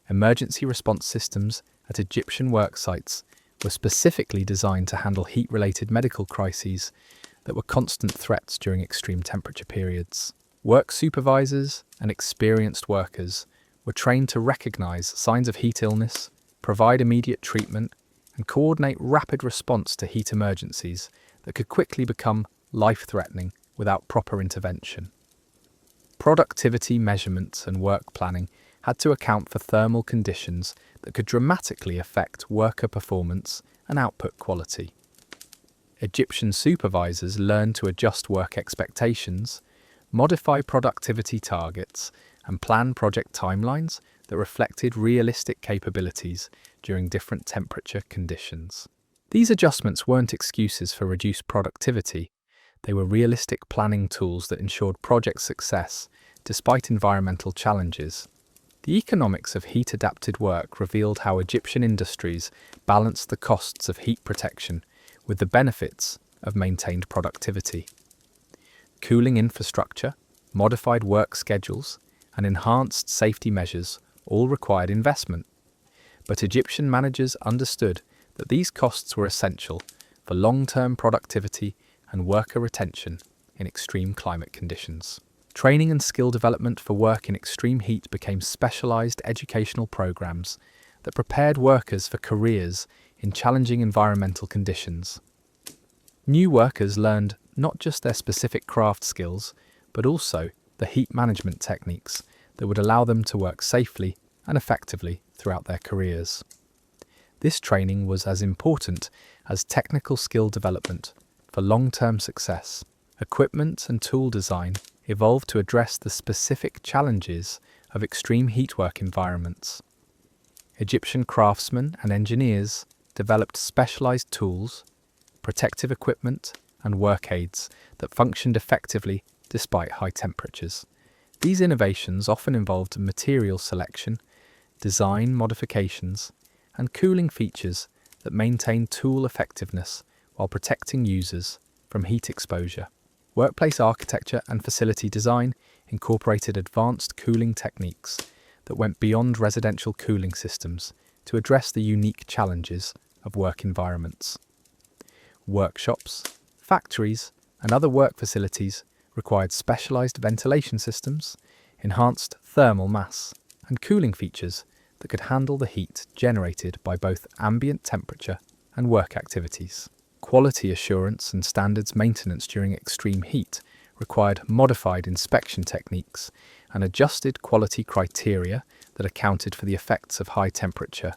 Speaker 1: Emergency response systems at Egyptian work sites were specifically designed to handle heat-related medical crises that were constant threats during extreme temperature periods. Work supervisors and experienced workers were trained to recognize signs of heat illness, provide immediate treatment, and coordinate rapid response to heat emergencies that could quickly become life-threatening without proper intervention. Productivity measurements and work planning had to account for thermal conditions that could dramatically affect worker performance and output quality. Egyptian supervisors learned to adjust work expectations, modify productivity targets, and plan project timelines that reflected realistic capabilities during different temperature conditions. These adjustments weren't excuses for reduced productivity, they were realistic planning tools that ensured project success despite environmental challenges. The economics of heat-adapted work revealed how Egyptian industries balanced the costs of heat protection with the benefits of maintained productivity. Cooling infrastructure, modified work schedules, and enhanced safety measures all required investment. But Egyptian managers understood that these costs were essential for long-term productivity and worker retention in extreme climate conditions. Training and skill development for work in extreme heat became specialized educational programs that prepared workers for careers in challenging environmental conditions. New workers learned not just their specific craft skills, but also the heat management techniques that would allow them to work safely and effectively throughout their careers. This training was as important as technical skill development for long-term success. Equipment and tool design evolved to address the specific challenges of extreme heatwork environments. Egyptian craftsmen and engineers developed specialized tools, protective equipment, and work aids that functioned effectively despite high temperatures. These innovations often involved material selection, design modifications, and cooling features that maintained tool effectiveness while protecting users from heat exposure. Workplace architecture and facility design incorporated advanced cooling techniques that went beyond residential cooling systems to address the unique challenges of work environments. Workshops, factories, and other work facilities required specialized ventilation systems, enhanced thermal mass, and cooling features that could handle the heat generated by both ambient temperature and work activities. Quality assurance and standards maintenance during extreme heat required modified inspection techniques and adjusted quality criteria that accounted for the effects of high temperature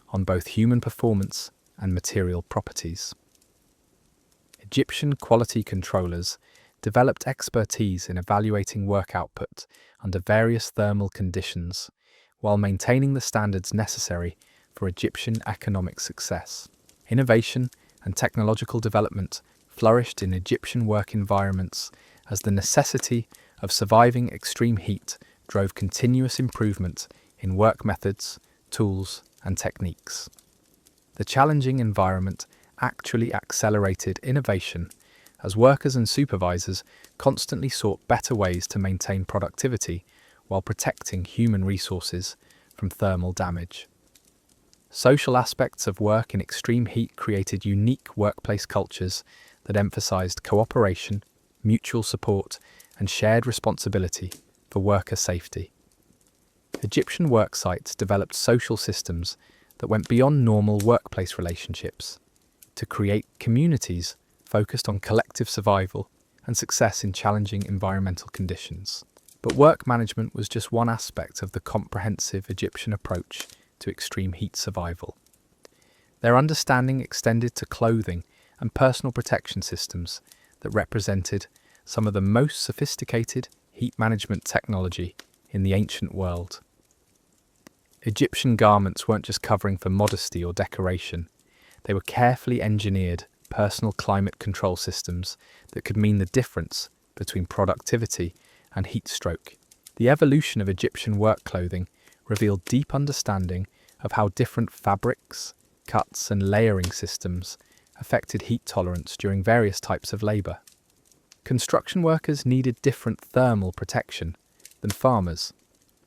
Speaker 1: on both human performance and material properties. Egyptian quality controllers developed expertise in evaluating work output under various thermal conditions while maintaining the standards necessary for Egyptian economic success. Innovation and technological development flourished in Egyptian work environments as the necessity of surviving extreme heat drove continuous improvement in work methods, tools, and techniques. The challenging environment actually accelerated innovation as workers and supervisors constantly sought better ways to maintain productivity while protecting human resources from thermal damage. Social aspects of work in extreme heat created unique workplace cultures that emphasized cooperation, mutual support, and shared responsibility for worker safety. Egyptian work sites developed social systems that went beyond normal workplace relationships to create communities focused on collective survival and success in challenging environmental conditions. But work management was just one aspect of the comprehensive Egyptian approach to extreme heat survival. Their understanding extended to clothing and personal protection systems that represented some of the most sophisticated heat management technology in the ancient world. Egyptian garments weren't just covering for modesty or decoration. They were carefully engineered personal climate control systems that could mean the difference between productivity and heat stroke. The evolution of Egyptian work clothing revealed deep understanding of how different fabrics, cuts, and layering systems affected heat tolerance during various types of labour. Construction workers needed different thermal protection than farmers,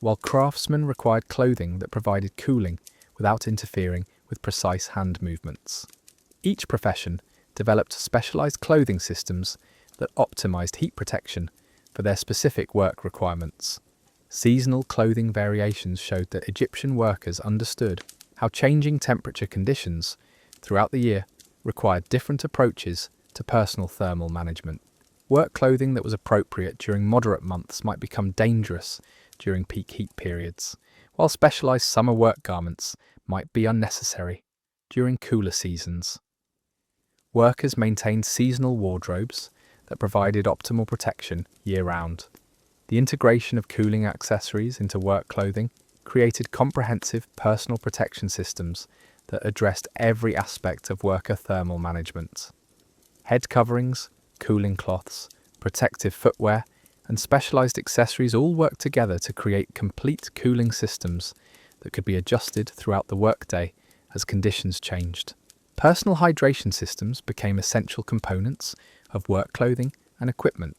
Speaker 1: while craftsmen required clothing that provided cooling without interfering with precise hand movements. Each profession developed specialised clothing systems that optimised heat protection for their specific work requirements. Seasonal clothing variations showed that Egyptian workers understood how changing temperature conditions throughout the year required different approaches to personal thermal management. Work clothing that was appropriate during moderate months might become dangerous during peak heat periods, while specialised summer work garments might be unnecessary during cooler seasons. Workers maintained seasonal wardrobes that provided optimal protection year-round. The integration of cooling accessories into work clothing created comprehensive personal protection systems that addressed every aspect of worker thermal management. Head coverings, cooling cloths, protective footwear, and specialised accessories all worked together to create complete cooling systems that could be adjusted throughout the workday as conditions changed. Personal hydration systems became essential components of work clothing and equipment,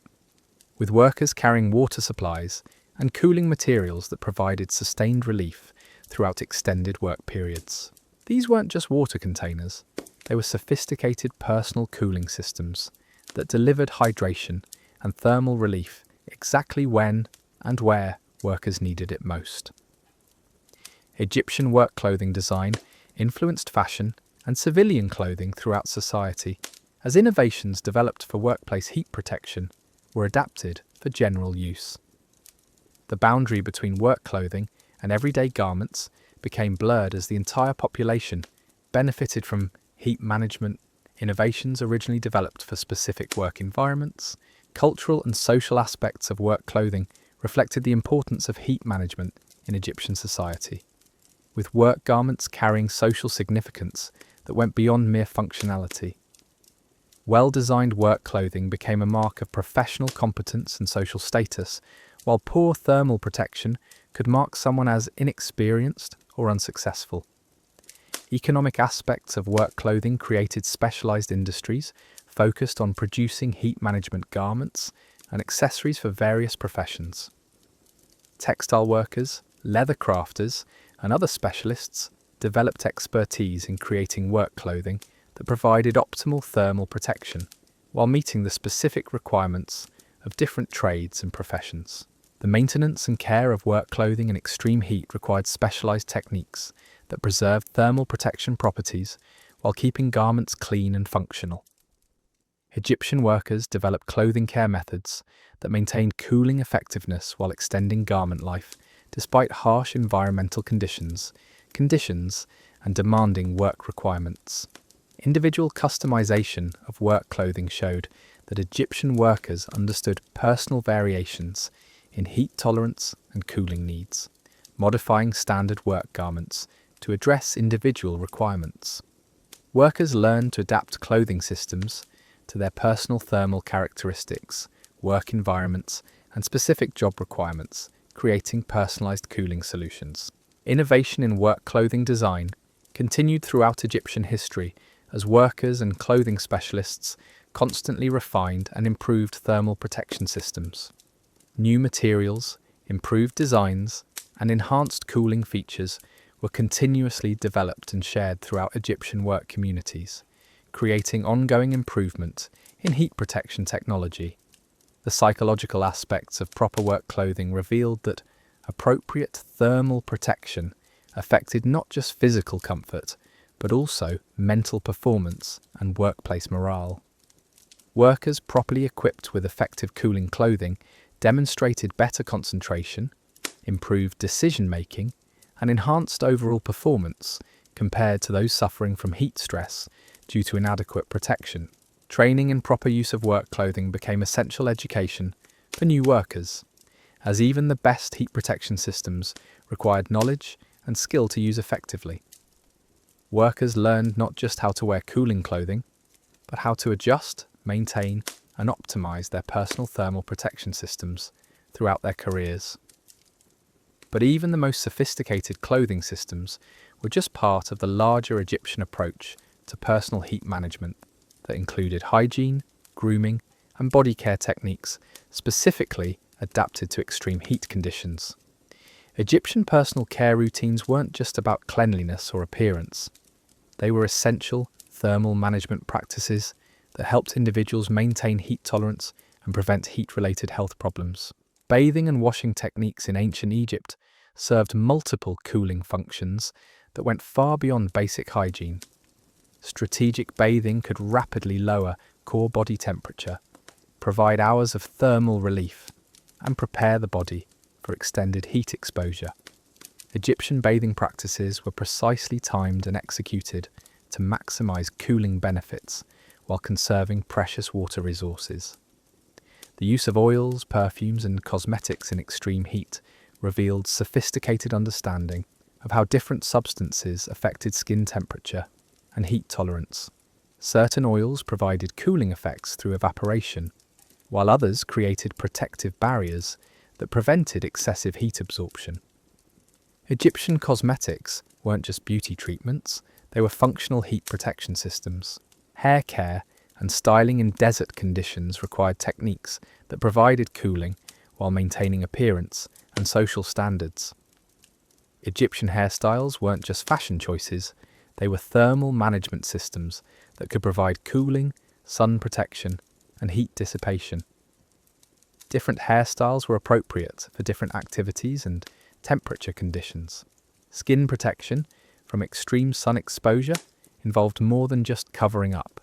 Speaker 1: with workers carrying water supplies and cooling materials that provided sustained relief throughout extended work periods. These weren't just water containers, they were sophisticated personal cooling systems that delivered hydration and thermal relief exactly when and where workers needed it most. Egyptian work clothing design influenced fashion and civilian clothing throughout society, as innovations developed for workplace heat protection were adapted for general use. The boundary between work clothing and everyday garments became blurred as the entire population benefited from heat management innovations originally developed for specific work environments. Cultural and social aspects of work clothing reflected the importance of heat management in Egyptian society, with work garments carrying social significance that went beyond mere functionality. Well-designed work clothing became a mark of professional competence and social status, while poor thermal protection could mark someone as inexperienced or unsuccessful. Economic aspects of work clothing created specialized industries focused on producing heat management garments and accessories for various professions. Textile workers, leather crafters, and other specialists developed expertise in creating work clothing that provided optimal thermal protection while meeting the specific requirements of different trades and professions. The maintenance and care of work clothing in extreme heat required specialized techniques that preserved thermal protection properties while keeping garments clean and functional. Egyptian workers developed clothing care methods that maintained cooling effectiveness while extending garment life despite harsh environmental conditions and demanding work requirements. Individual customization of work clothing showed that Egyptian workers understood personal variations in heat tolerance and cooling needs, modifying standard work garments to address individual requirements. Workers learned to adapt clothing systems to their personal thermal characteristics, work environments, and specific job requirements, creating personalized cooling solutions. Innovation in work clothing design continued throughout Egyptian history as workers and clothing specialists constantly refined and improved thermal protection systems. New materials, improved designs, and enhanced cooling features were continuously developed and shared throughout Egyptian work communities, creating ongoing improvement in heat protection technology. The psychological aspects of proper work clothing revealed that appropriate thermal protection affected not just physical comfort, but also mental performance and workplace morale. Workers properly equipped with effective cooling clothing demonstrated better concentration, improved decision-making, and enhanced overall performance compared to those suffering from heat stress due to inadequate protection. Training in proper use of work clothing became essential education for new workers, as even the best heat protection systems required knowledge and skill to use effectively. Workers learned not just how to wear cooling clothing, but how to adjust, maintain, and optimize their personal thermal protection systems throughout their careers. But even the most sophisticated clothing systems were just part of the larger Egyptian approach to personal heat management that included hygiene, grooming, and body care techniques specifically adapted to extreme heat conditions. Egyptian personal care routines weren't just about cleanliness or appearance. They were essential thermal management practices that helped individuals maintain heat tolerance and prevent heat-related health problems. Bathing and washing techniques in ancient Egypt served multiple cooling functions that went far beyond basic hygiene. Strategic bathing could rapidly lower core body temperature, provide hours of thermal relief, and prepare the body for extended heat exposure. Egyptian bathing practices were precisely timed and executed to maximize cooling benefits while conserving precious water resources. The use of oils, perfumes, and cosmetics in extreme heat revealed sophisticated understanding of how different substances affected skin temperature and heat tolerance. Certain oils provided cooling effects through evaporation, while others created protective barriers that prevented excessive heat absorption. Egyptian cosmetics weren't just beauty treatments, they were functional heat protection systems. Hair care and styling in desert conditions required techniques that provided cooling while maintaining appearance and social standards. Egyptian hairstyles weren't just fashion choices, they were thermal management systems that could provide cooling, sun protection, and heat dissipation. Different hairstyles were appropriate for different activities and temperature conditions. Skin protection from extreme sun exposure involved more than just covering up,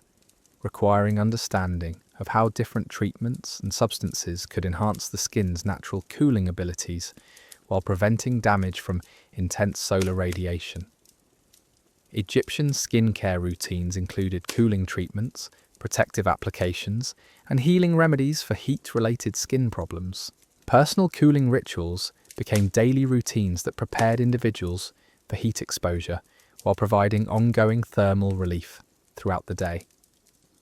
Speaker 1: requiring understanding of how different treatments and substances could enhance the skin's natural cooling abilities while preventing damage from intense solar radiation. Egyptian skincare routines included cooling treatments, protective applications, and healing remedies for heat-related skin problems. Personal cooling rituals became daily routines that prepared individuals for heat exposure while providing ongoing thermal relief throughout the day.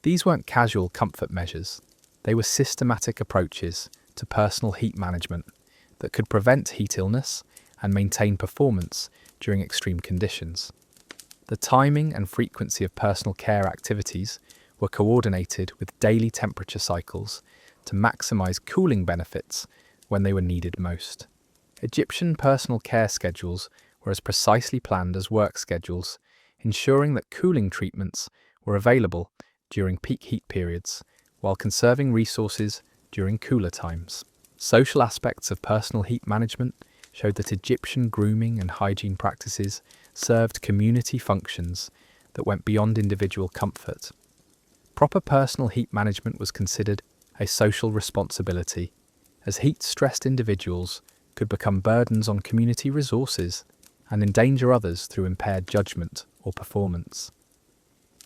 Speaker 1: These weren't casual comfort measures, they were systematic approaches to personal heat management that could prevent heat illness and maintain performance during extreme conditions. The timing and frequency of personal care activities were coordinated with daily temperature cycles to maximize cooling benefits when they were needed most. Egyptian personal care schedules were as precisely planned as work schedules, ensuring that cooling treatments were available during peak heat periods while conserving resources during cooler times. Social aspects of personal heat management showed that Egyptian grooming and hygiene practices served community functions that went beyond individual comfort. Proper personal heat management was considered a social responsibility, as heat-stressed individuals could become burdens on community resources and endanger others through impaired judgment or performance.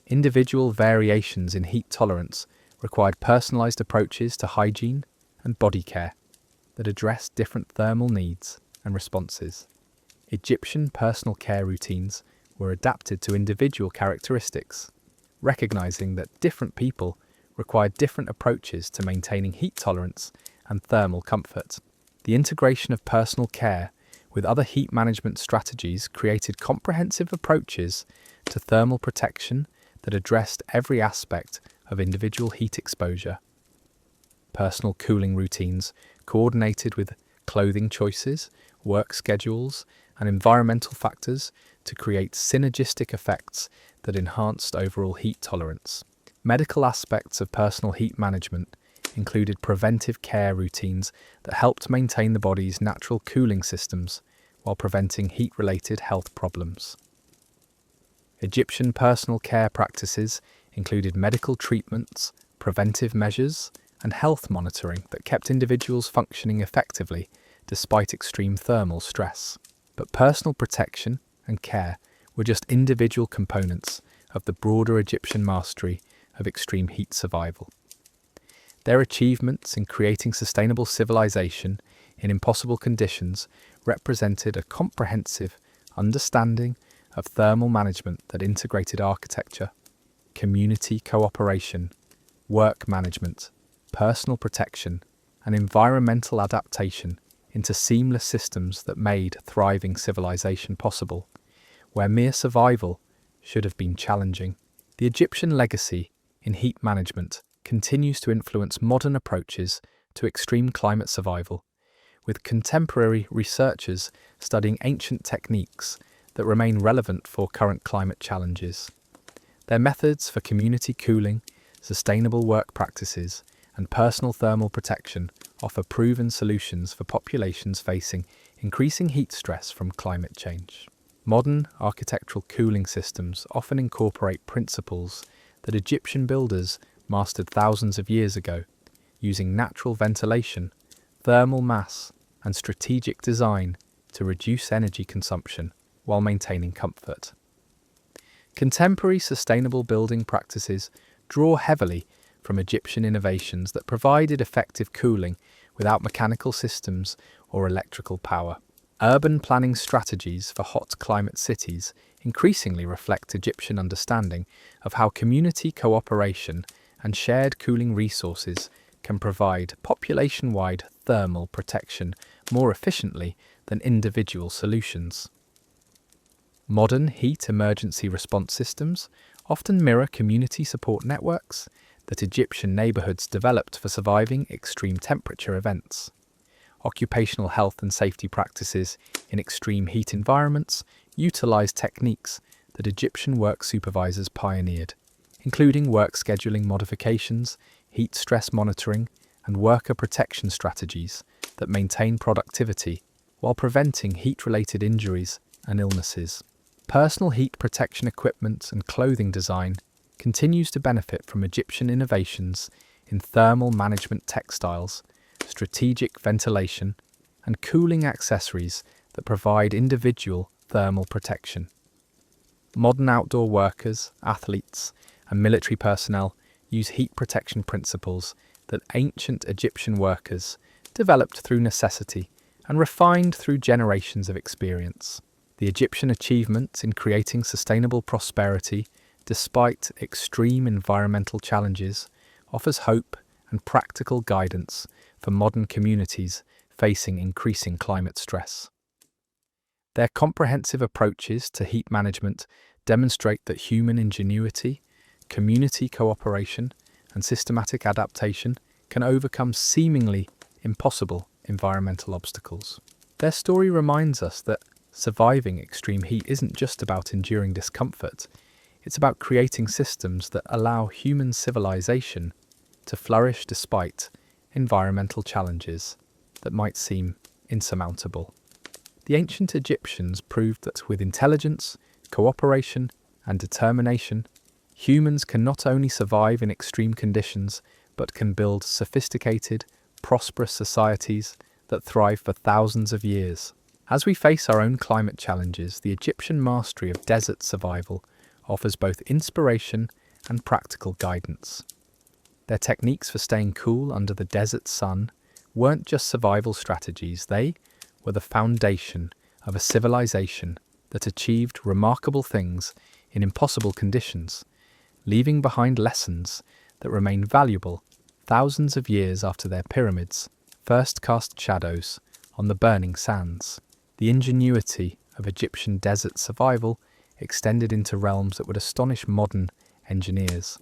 Speaker 1: Individual variations in heat tolerance required personalized approaches to hygiene and body care that addressed different thermal needs and responses. Egyptian personal care routines were adapted to individual characteristics, recognizing that different people required different approaches to maintaining heat tolerance and thermal comfort. The integration of personal care with other heat management strategies created comprehensive approaches to thermal protection that addressed every aspect of individual heat exposure. Personal cooling routines, coordinated with clothing choices, work schedules, and environmental factors to create synergistic effects that enhanced overall heat tolerance. Medical aspects of personal heat management included preventive care routines that helped maintain the body's natural cooling systems while preventing heat-related health problems. Egyptian personal care practices included medical treatments, preventive measures, and health monitoring that kept individuals functioning effectively despite extreme thermal stress. But personal protection and care were just individual components of the broader Egyptian mastery of extreme heat survival. Their achievements in creating sustainable civilization in impossible conditions represented a comprehensive understanding of thermal management that integrated architecture, community cooperation, work management, personal protection, and environmental adaptation into seamless systems that made thriving civilization possible, where mere survival should have been challenging. The Egyptian legacy in heat management continues to influence modern approaches to extreme climate survival, with contemporary researchers studying ancient techniques that remain relevant for current climate challenges. Their methods for community cooling, sustainable work practices, and personal thermal protection offer proven solutions for populations facing increasing heat stress from climate change. Modern architectural cooling systems often incorporate principles that Egyptian builders mastered thousands of years ago, using natural ventilation, thermal mass, and strategic design to reduce energy consumption while maintaining comfort. Contemporary sustainable building practices draw heavily from Egyptian innovations that provided effective cooling without mechanical systems or electrical power. Urban planning strategies for hot climate cities increasingly reflect Egyptian understanding of how community cooperation and shared cooling resources can provide population-wide thermal protection more efficiently than individual solutions. Modern heat emergency response systems often mirror community support networks that Egyptian neighborhoods developed for surviving extreme temperature events. Occupational health and safety practices in extreme heat environments utilize techniques that Egyptian work supervisors pioneered, including work scheduling modifications, heat stress monitoring, and worker protection strategies that maintain productivity while preventing heat-related injuries and illnesses. Personal heat protection equipment and clothing design continues to benefit from Egyptian innovations in thermal management textiles, strategic ventilation, and cooling accessories that provide individual thermal protection. Modern outdoor workers, athletes, and military personnel use heat protection principles that ancient Egyptian workers developed through necessity and refined through generations of experience. The Egyptian achievement in creating sustainable prosperity despite extreme environmental challenges offers hope and practical guidance for modern communities facing increasing climate stress. Their comprehensive approaches to heat management demonstrate that human ingenuity, community cooperation, and systematic adaptation can overcome seemingly impossible environmental obstacles. Their story reminds us that surviving extreme heat isn't just about enduring discomfort, it's about creating systems that allow human civilization to flourish despite environmental challenges that might seem insurmountable. The ancient Egyptians proved that with intelligence, cooperation, and determination, humans can not only survive in extreme conditions, but can build sophisticated, prosperous societies that thrive for thousands of years. As we face our own climate challenges, the Egyptian mastery of desert survival offers both inspiration and practical guidance. Their techniques for staying cool under the desert sun weren't just survival strategies, they were the foundation of a civilization that achieved remarkable things in impossible conditions, leaving behind lessons that remain valuable thousands of years after their pyramids first cast shadows on the burning sands. The ingenuity of Egyptian desert survival extended into realms that would astonish modern engineers,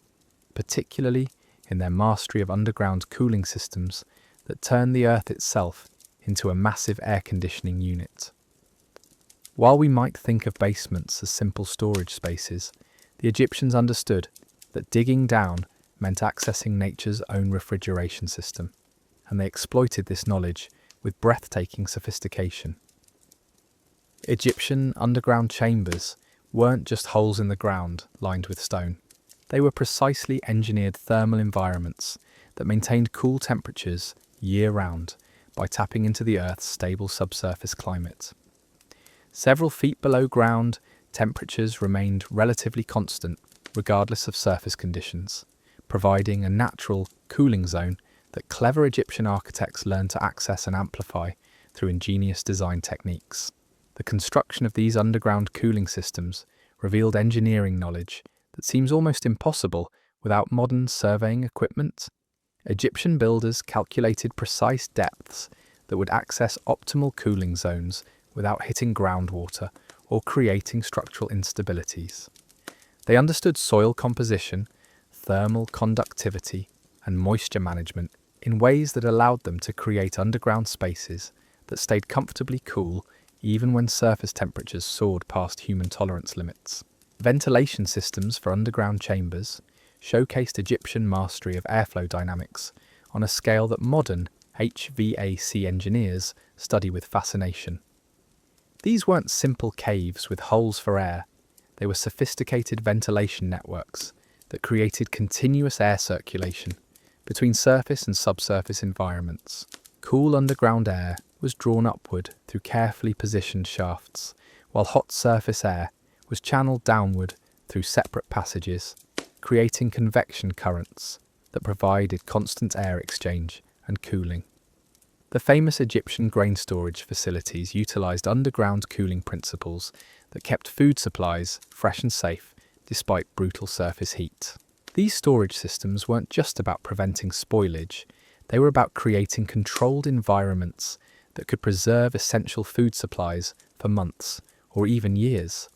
Speaker 1: particularly in their mastery of underground cooling systems that turn the Earth itself into a massive air conditioning unit. While we might think of basements as simple storage spaces, the Egyptians understood that digging down meant accessing nature's own refrigeration system, and they exploited this knowledge with breathtaking sophistication. Egyptian underground chambers weren't just holes in the ground lined with stone. They were precisely engineered thermal environments that maintained cool temperatures year-round by tapping into the Earth's stable subsurface climate. Several feet below ground, temperatures remained relatively constant regardless of surface conditions, providing a natural cooling zone that clever Egyptian architects learned to access and amplify through ingenious design techniques. The construction of these underground cooling systems revealed engineering knowledge that seems almost impossible without modern surveying equipment. Egyptian builders calculated precise depths that would access optimal cooling zones without hitting groundwater or creating structural instabilities. They understood soil composition, thermal conductivity, and moisture management in ways that allowed them to create underground spaces that stayed comfortably cool even when surface temperatures soared past human tolerance limits. Ventilation systems for underground chambers showcased Egyptian mastery of airflow dynamics on a scale that modern HVAC engineers study with fascination. These weren't simple caves with holes for air, they were sophisticated ventilation networks that created continuous air circulation between surface and subsurface environments. Cool underground air was drawn upward through carefully positioned shafts, while hot surface air was channeled downward through separate passages, creating convection currents that provided constant air exchange and cooling. The famous Egyptian grain storage facilities utilized underground cooling principles that kept food supplies fresh and safe despite brutal surface heat. These storage systems weren't just about preventing spoilage, they were about creating controlled environments that could preserve essential food supplies for months or even years.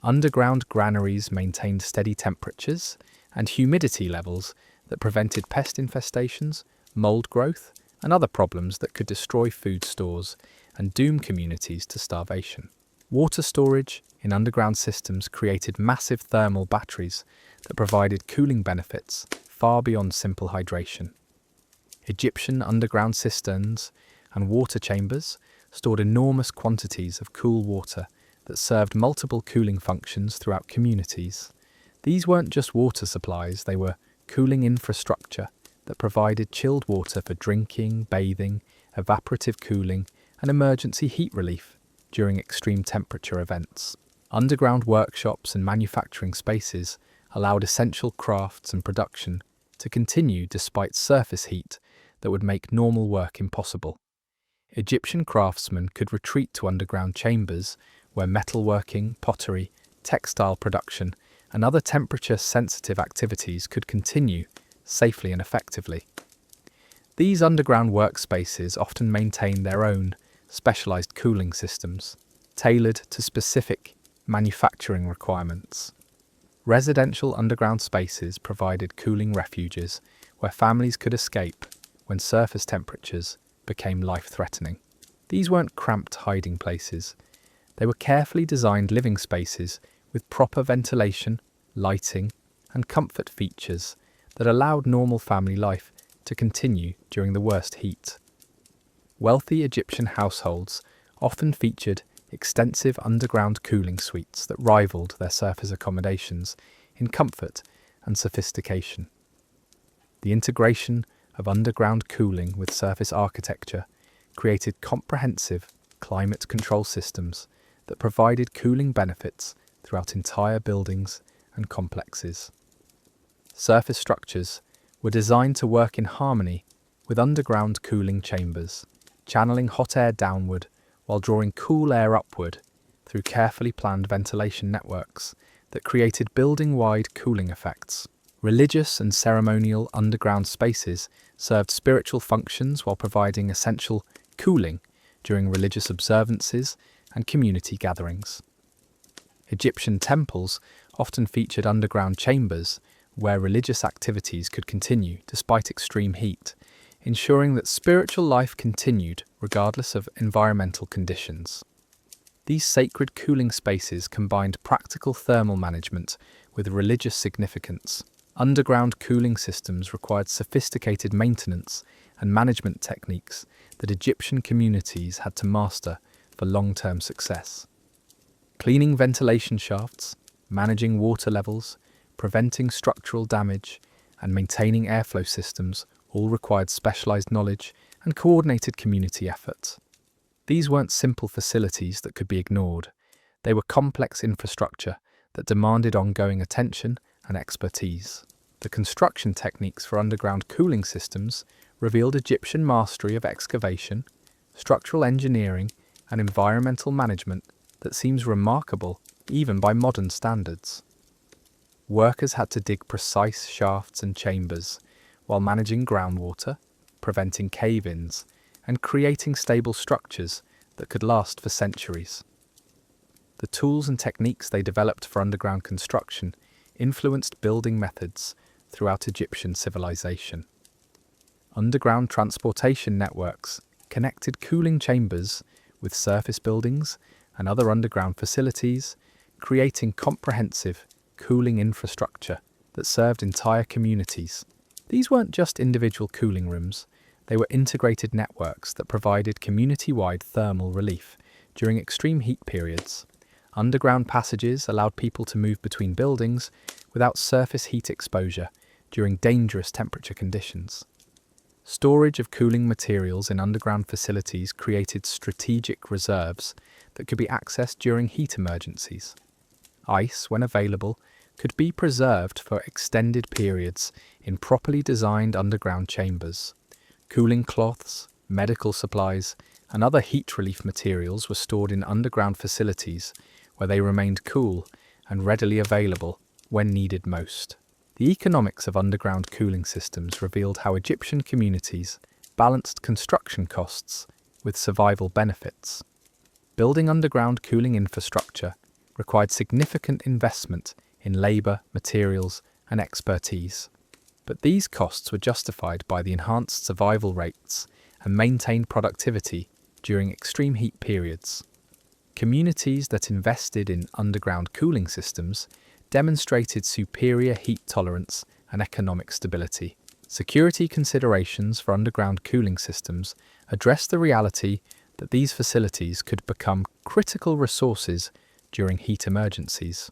Speaker 1: Underground granaries maintained steady temperatures and humidity levels that prevented pest infestations, mold growth, and other problems that could destroy food stores and doom communities to starvation. Water storage in underground systems created massive thermal batteries that provided cooling benefits far beyond simple hydration. Egyptian underground cisterns and water chambers stored enormous quantities of cool water that served multiple cooling functions throughout communities. These weren't just water supplies, they were cooling infrastructure that provided chilled water for drinking, bathing, evaporative cooling, and emergency heat relief during extreme temperature events. Underground workshops and manufacturing spaces allowed essential crafts and production to continue despite surface heat that would make normal work impossible. Egyptian craftsmen could retreat to underground chambers where metalworking, pottery, textile production, and other temperature-sensitive activities could continue safely and effectively. These underground workspaces often maintain their own specialized cooling systems, tailored to specific Manufacturing requirements. Residential underground spaces provided cooling refuges where families could escape when surface temperatures became life-threatening. These weren't cramped hiding places. They were carefully designed living spaces with proper ventilation, lighting, and comfort features that allowed normal family life to continue during the worst heat. Wealthy Egyptian households often featured extensive underground cooling suites that rivaled their surface accommodations in comfort and sophistication. The integration of underground cooling with surface architecture created comprehensive climate control systems that provided cooling benefits throughout entire buildings and complexes. Surface structures were designed to work in harmony with underground cooling chambers, channeling hot air downward while drawing cool air upward through carefully planned ventilation networks that created building-wide cooling effects. Religious and ceremonial underground spaces served spiritual functions while providing essential cooling during religious observances and community gatherings. Egyptian temples often featured underground chambers where religious activities could continue despite extreme heat, ensuring that spiritual life continued regardless of environmental conditions. These sacred cooling spaces combined practical thermal management with religious significance. Underground cooling systems required sophisticated maintenance and management techniques that Egyptian communities had to master for long-term success. Cleaning ventilation shafts, managing water levels, preventing structural damage, and maintaining airflow systems all required specialized knowledge and coordinated community efforts. These weren't simple facilities that could be ignored. They were complex infrastructure that demanded ongoing attention and expertise. The construction techniques for underground cooling systems revealed Egyptian mastery of excavation, structural engineering, and environmental management that seems remarkable even by modern standards. Workers had to dig precise shafts and chambers while managing groundwater, preventing cave-ins, and creating stable structures that could last for centuries. The tools and techniques they developed for underground construction influenced building methods throughout Egyptian civilization. Underground transportation networks connected cooling chambers with surface buildings and other underground facilities, creating comprehensive cooling infrastructure that served entire communities. These weren't just individual cooling rooms, they were integrated networks that provided community-wide thermal relief during extreme heat periods. Underground passages allowed people to move between buildings without surface heat exposure during dangerous temperature conditions. Storage of cooling materials in underground facilities created strategic reserves that could be accessed during heat emergencies. Ice, when available, could be preserved for extended periods in properly designed underground chambers. Cooling cloths, medical supplies, and other heat relief materials were stored in underground facilities where they remained cool and readily available when needed most. The economics of underground cooling systems revealed how Egyptian communities balanced construction costs with survival benefits. Building underground cooling infrastructure required significant investment in labour, materials, and expertise. But these costs were justified by the enhanced survival rates and maintained productivity during extreme heat periods. Communities that invested in underground cooling systems demonstrated superior heat tolerance and economic stability. Security considerations for underground cooling systems addressed the reality that these facilities could become critical resources during heat emergencies.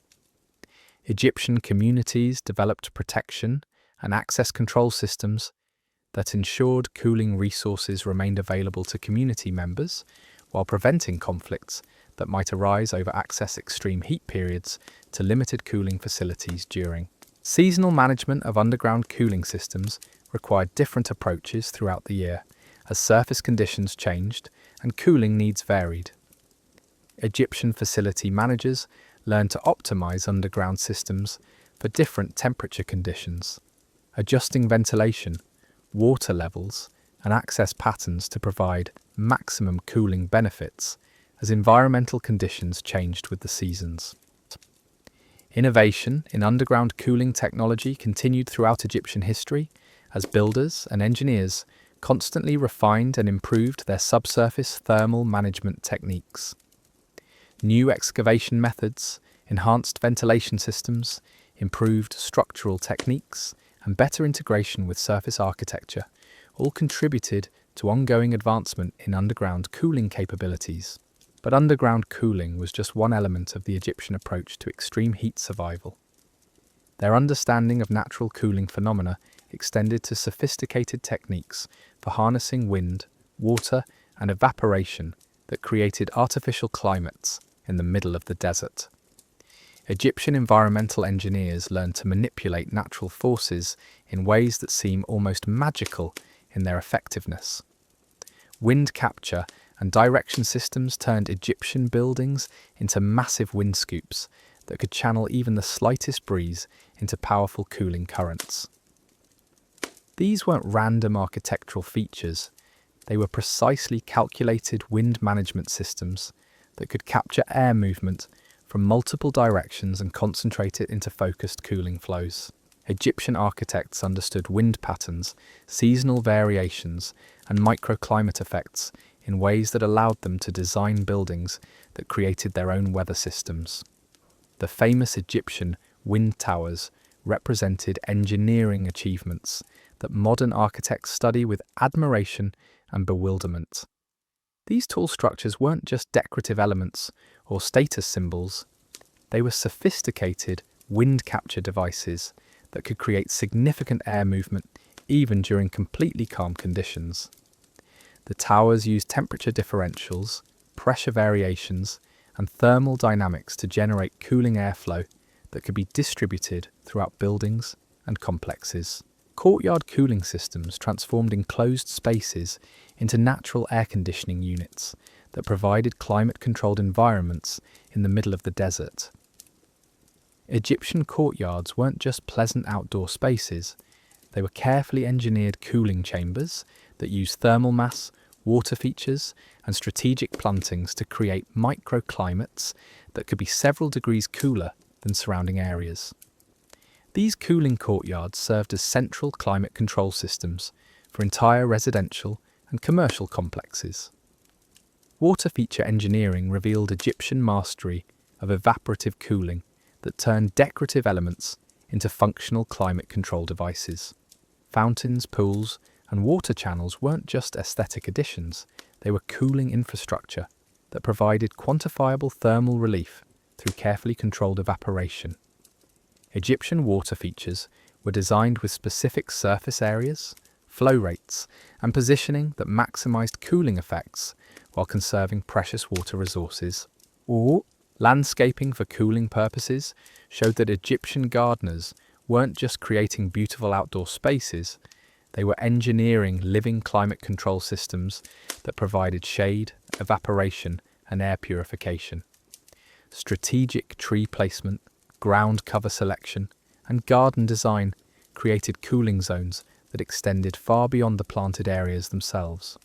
Speaker 1: Egyptian communities developed protection and access control systems that ensured cooling resources remained available to community members while preventing conflicts that might arise over access extreme heat periods to limited cooling facilities during. Seasonal management of underground cooling systems required different approaches throughout the year as surface conditions changed and cooling needs varied. Egyptian facility managers learned to optimize underground systems for different temperature conditions, adjusting ventilation, water levels, and access patterns to provide maximum cooling benefits as environmental conditions changed with the seasons. Innovation in underground cooling technology continued throughout Egyptian history as builders and engineers constantly refined and improved their subsurface thermal management techniques. New excavation methods, enhanced ventilation systems, improved structural techniques, and better integration with surface architecture all contributed to ongoing advancement in underground cooling capabilities. But underground cooling was just one element of the Egyptian approach to extreme heat survival. Their understanding of natural cooling phenomena extended to sophisticated techniques for harnessing wind, water, and evaporation that created artificial climates in the middle of the desert. Egyptian environmental engineers learned to manipulate natural forces in ways that seem almost magical in their effectiveness. Wind capture and direction systems turned Egyptian buildings into massive wind scoops that could channel even the slightest breeze into powerful cooling currents. These weren't random architectural features, they were precisely calculated wind management systems that could capture air movement from multiple directions and concentrate it into focused cooling flows. Egyptian architects understood wind patterns, seasonal variations, and microclimate effects in ways that allowed them to design buildings that created their own weather systems. The famous Egyptian wind towers represented engineering achievements that modern architects study with admiration and bewilderment. These tall structures weren't just decorative elements or status symbols, they were sophisticated wind capture devices that could create significant air movement even during completely calm conditions. The towers used temperature differentials, pressure variations, and thermal dynamics to generate cooling airflow that could be distributed throughout buildings and complexes. Courtyard cooling systems transformed enclosed spaces into natural air conditioning units that provided climate-controlled environments in the middle of the desert. Egyptian courtyards weren't just pleasant outdoor spaces, they were carefully engineered cooling chambers that used thermal mass, water features, and strategic plantings to create microclimates that could be several degrees cooler than surrounding areas. These cooling courtyards served as central climate control systems for entire residential and commercial complexes. Water feature engineering revealed Egyptian mastery of evaporative cooling that turned decorative elements into functional climate control devices. Fountains, pools, and water channels weren't just aesthetic additions, they were cooling infrastructure that provided quantifiable thermal relief through carefully controlled evaporation. Egyptian water features were designed with specific surface areas, flow rates, and positioning that maximized cooling effects while conserving precious water resources. Landscaping for cooling purposes showed that Egyptian gardeners weren't just creating beautiful outdoor spaces, they were engineering living climate control systems that provided shade, evaporation, and air purification. Strategic tree placement, ground cover selection, and garden design created cooling zones that extended far beyond the planted areas themselves.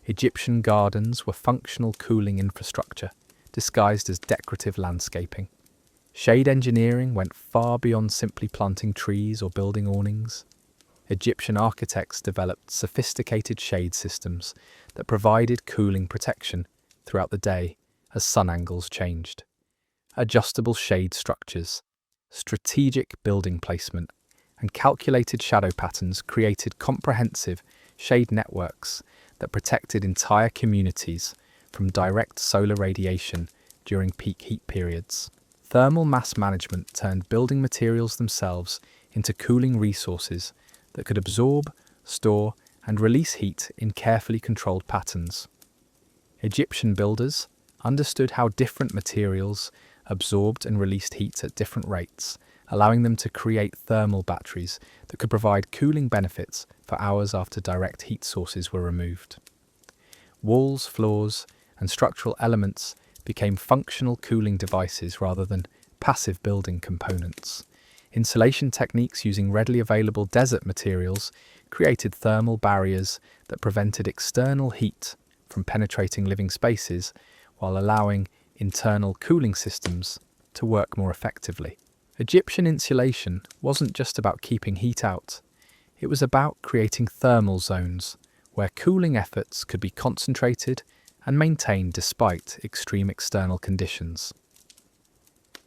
Speaker 1: Egyptian gardens were functional cooling infrastructure, disguised as decorative landscaping. Shade engineering went far beyond simply planting trees or building awnings. Egyptian architects developed sophisticated shade systems that provided cooling protection throughout the day as sun angles changed. Adjustable shade structures, strategic building placement, and calculated shadow patterns created comprehensive shade networks that protected entire communities from direct solar radiation during peak heat periods. Thermal mass management turned building materials themselves into cooling resources that could absorb, store, and release heat in carefully controlled patterns. Egyptian builders understood how different materials absorbed and released heat at different rates, allowing them to create thermal batteries that could provide cooling benefits for hours after direct heat sources were removed. Walls, floors, and structural elements became functional cooling devices rather than passive building components. Insulation techniques using readily available desert materials created thermal barriers that prevented external heat from penetrating living spaces while allowing internal cooling systems to work more effectively. Egyptian insulation wasn't just about keeping heat out, it was about creating thermal zones where cooling efforts could be concentrated and maintained despite extreme external conditions.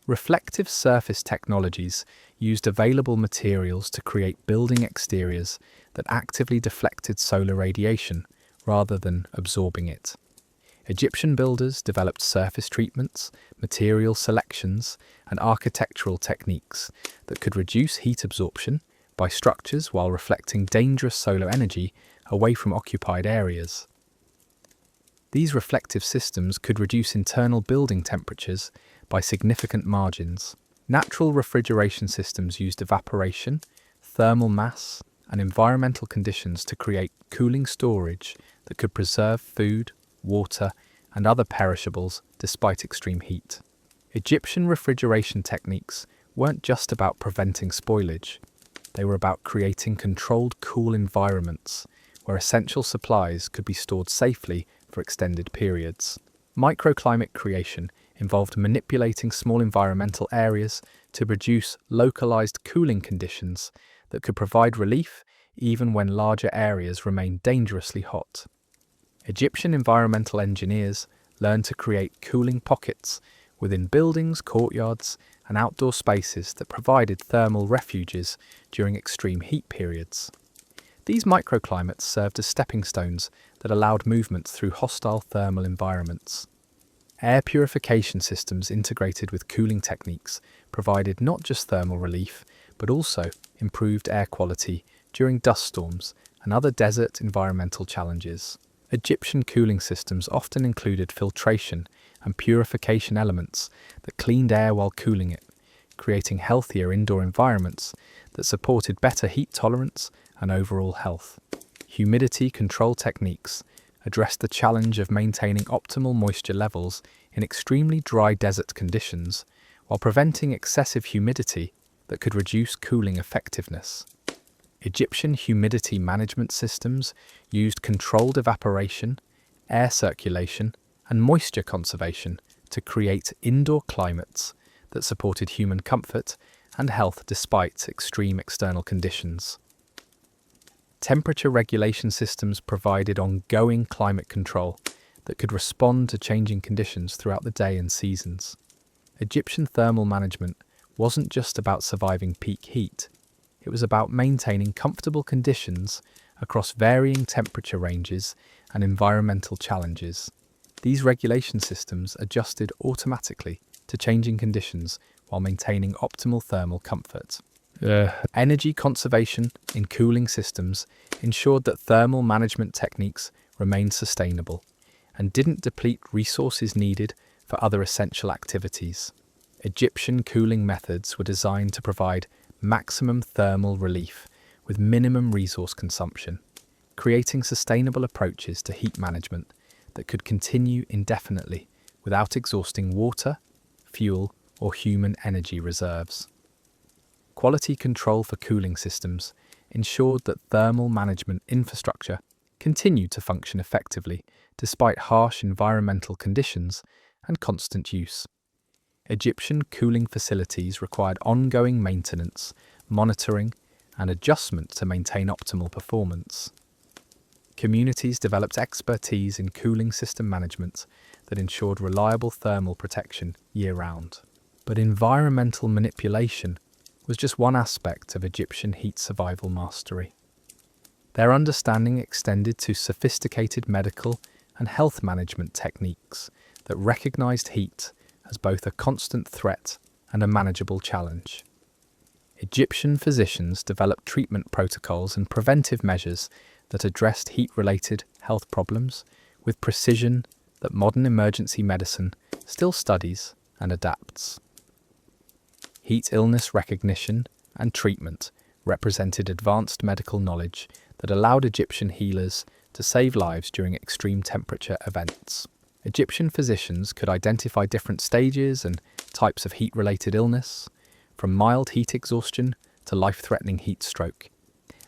Speaker 1: Reflective surface technologies used available materials to create building exteriors that actively deflected solar radiation rather than absorbing it. Egyptian builders developed surface treatments, material selections, and architectural techniques that could reduce heat absorption by structures while reflecting dangerous solar energy away from occupied areas. These reflective systems could reduce internal building temperatures by significant margins. Natural refrigeration systems used evaporation, thermal mass, and environmental conditions to create cooling storage that could preserve food, water, and other perishables despite extreme heat. Egyptian refrigeration techniques weren't just about preventing spoilage. They were about creating controlled cool environments where essential supplies could be stored safely for extended periods. Microclimate creation involved manipulating small environmental areas to produce localized cooling conditions that could provide relief even when larger areas remained dangerously hot. Egyptian environmental engineers learned to create cooling pockets within buildings, courtyards, and outdoor spaces that provided thermal refuges during extreme heat periods. These microclimates served as stepping stones that allowed movement through hostile thermal environments. Air purification systems integrated with cooling techniques provided not just thermal relief, but also improved air quality during dust storms and other desert environmental challenges. Egyptian cooling systems often included filtration and purification elements that cleaned air while cooling it, creating healthier indoor environments that supported better heat tolerance and overall health. Humidity control techniques addressed the challenge of maintaining optimal moisture levels in extremely dry desert conditions while preventing excessive humidity that could reduce cooling effectiveness. Egyptian humidity management systems used controlled evaporation, air circulation, and moisture conservation to create indoor climates that supported human comfort and health despite extreme external conditions. Temperature regulation systems provided ongoing climate control that could respond to changing conditions throughout the day and seasons. Egyptian thermal management wasn't just about surviving peak heat, it was about maintaining comfortable conditions across varying temperature ranges and environmental challenges. These regulation systems adjusted automatically to changing conditions while maintaining optimal thermal comfort. Energy conservation in cooling systems ensured that thermal management techniques remained sustainable and didn't deplete resources needed for other essential activities. Egyptian cooling methods were designed to provide maximum thermal relief with minimum resource consumption, creating sustainable approaches to heat management that could continue indefinitely without exhausting water, fuel, or human energy reserves. Quality control for cooling systems ensured that thermal management infrastructure continued to function effectively despite harsh environmental conditions and constant use. Egyptian cooling facilities required ongoing maintenance, monitoring, and adjustment to maintain optimal performance. Communities developed expertise in cooling system management that ensured reliable thermal protection year-round. But environmental manipulation was just one aspect of Egyptian heat survival mastery. Their understanding extended to sophisticated medical and health management techniques that recognized heat as both a constant threat and a manageable challenge. Egyptian physicians developed treatment protocols and preventive measures that addressed heat-related health problems with precision that modern emergency medicine still studies and adapts. Heat illness recognition and treatment represented advanced medical knowledge that allowed Egyptian healers to save lives during extreme temperature events. Egyptian physicians could identify different stages and types of heat-related illness, from mild heat exhaustion to life-threatening heat stroke,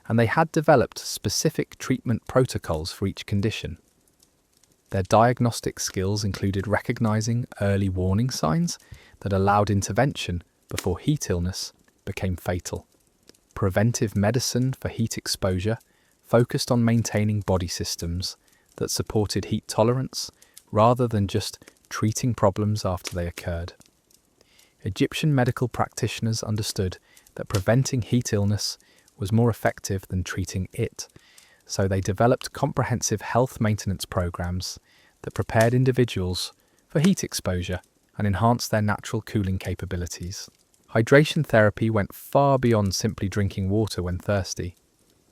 Speaker 1: and they had developed specific treatment protocols for each condition. Their diagnostic skills included recognizing early warning signs that allowed intervention before heat illness became fatal. Preventive medicine for heat exposure focused on maintaining body systems that supported heat tolerance rather than just treating problems after they occurred. Egyptian medical practitioners understood that preventing heat illness was more effective than treating it, so they developed comprehensive health maintenance programs that prepared individuals for heat exposure and enhanced their natural cooling capabilities. Hydration therapy went far beyond simply drinking water when thirsty.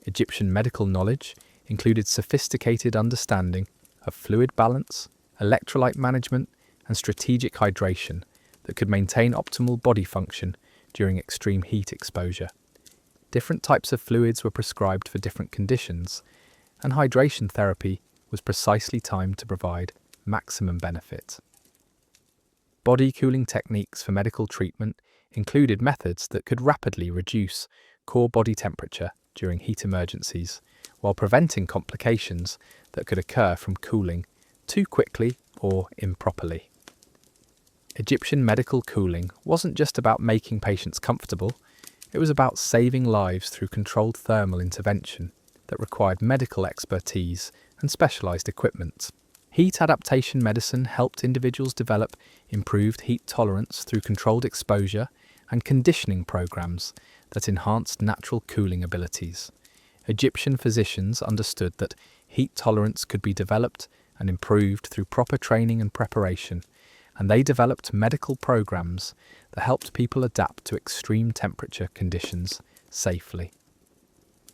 Speaker 1: Egyptian medical knowledge included sophisticated understanding of fluid balance, electrolyte management, and strategic hydration that could maintain optimal body function during extreme heat exposure. Different types of fluids were prescribed for different conditions, and hydration therapy was precisely timed to provide maximum benefit. Body cooling techniques for medical treatment included methods that could rapidly reduce core body temperature during heat emergencies, while preventing complications that could occur from cooling too quickly or improperly. Egyptian medical cooling wasn't just about making patients comfortable, it was about saving lives through controlled thermal intervention that required medical expertise and specialized equipment. Heat adaptation medicine helped individuals develop improved heat tolerance through controlled exposure and conditioning programs that enhanced natural cooling abilities. Egyptian physicians understood that heat tolerance could be developed and improved through proper training and preparation, and they developed medical programs that helped people adapt to extreme temperature conditions safely.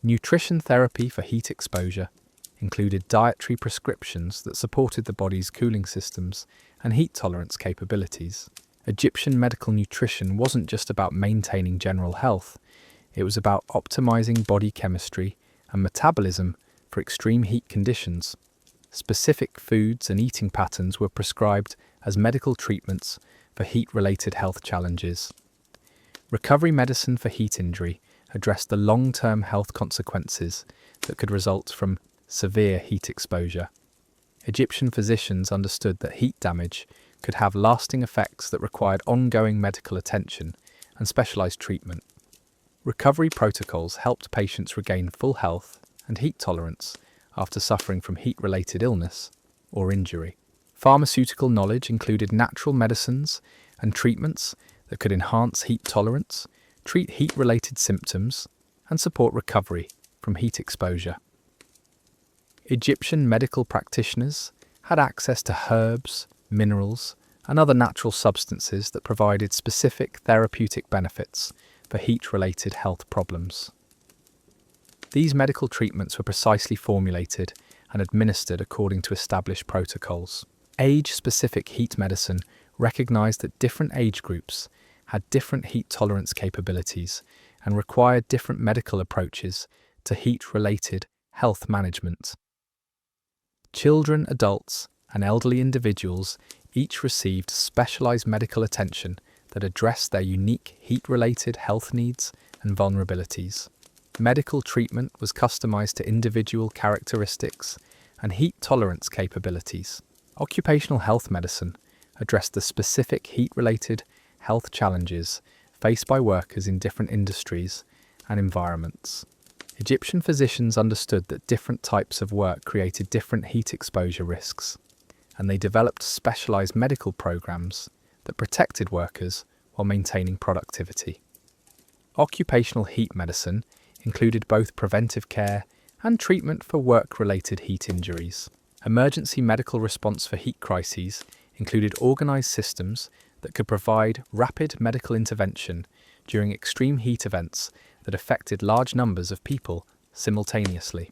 Speaker 1: Nutrition therapy for heat exposure included dietary prescriptions that supported the body's cooling systems and heat tolerance capabilities. Egyptian medical nutrition wasn't just about maintaining general health, it was about optimizing body chemistry and metabolism for extreme heat conditions. Specific foods and eating patterns were prescribed as medical treatments for heat-related health challenges. Recovery medicine for heat injury addressed the long-term health consequences that could result from severe heat exposure. Egyptian physicians understood that heat damage could have lasting effects that required ongoing medical attention and specialized treatment. Recovery protocols helped patients regain full health and heat tolerance after suffering from heat-related illness or injury. Pharmaceutical knowledge included natural medicines and treatments that could enhance heat tolerance, treat heat-related symptoms, and support recovery from heat exposure. Egyptian medical practitioners had access to herbs, minerals, and other natural substances that provided specific therapeutic benefits for heat-related health problems. These medical treatments were precisely formulated and administered according to established protocols. Age-specific heat medicine recognized that different age groups had different heat tolerance capabilities and required different medical approaches to heat-related health management. Children, adults, and elderly individuals each received specialized medical attention that addressed their unique heat-related health needs and vulnerabilities. Medical treatment was customized to individual characteristics and heat tolerance capabilities. Occupational health medicine addressed the specific heat-related health challenges faced by workers in different industries and environments. Egyptian physicians understood that different types of work created different heat exposure risks, and they developed specialized medical programs that protected workers while maintaining productivity. Occupational heat medicine included both preventive care and treatment for work-related heat injuries. Emergency medical response for heat crises included organized systems that could provide rapid medical intervention during extreme heat events that affected large numbers of people simultaneously.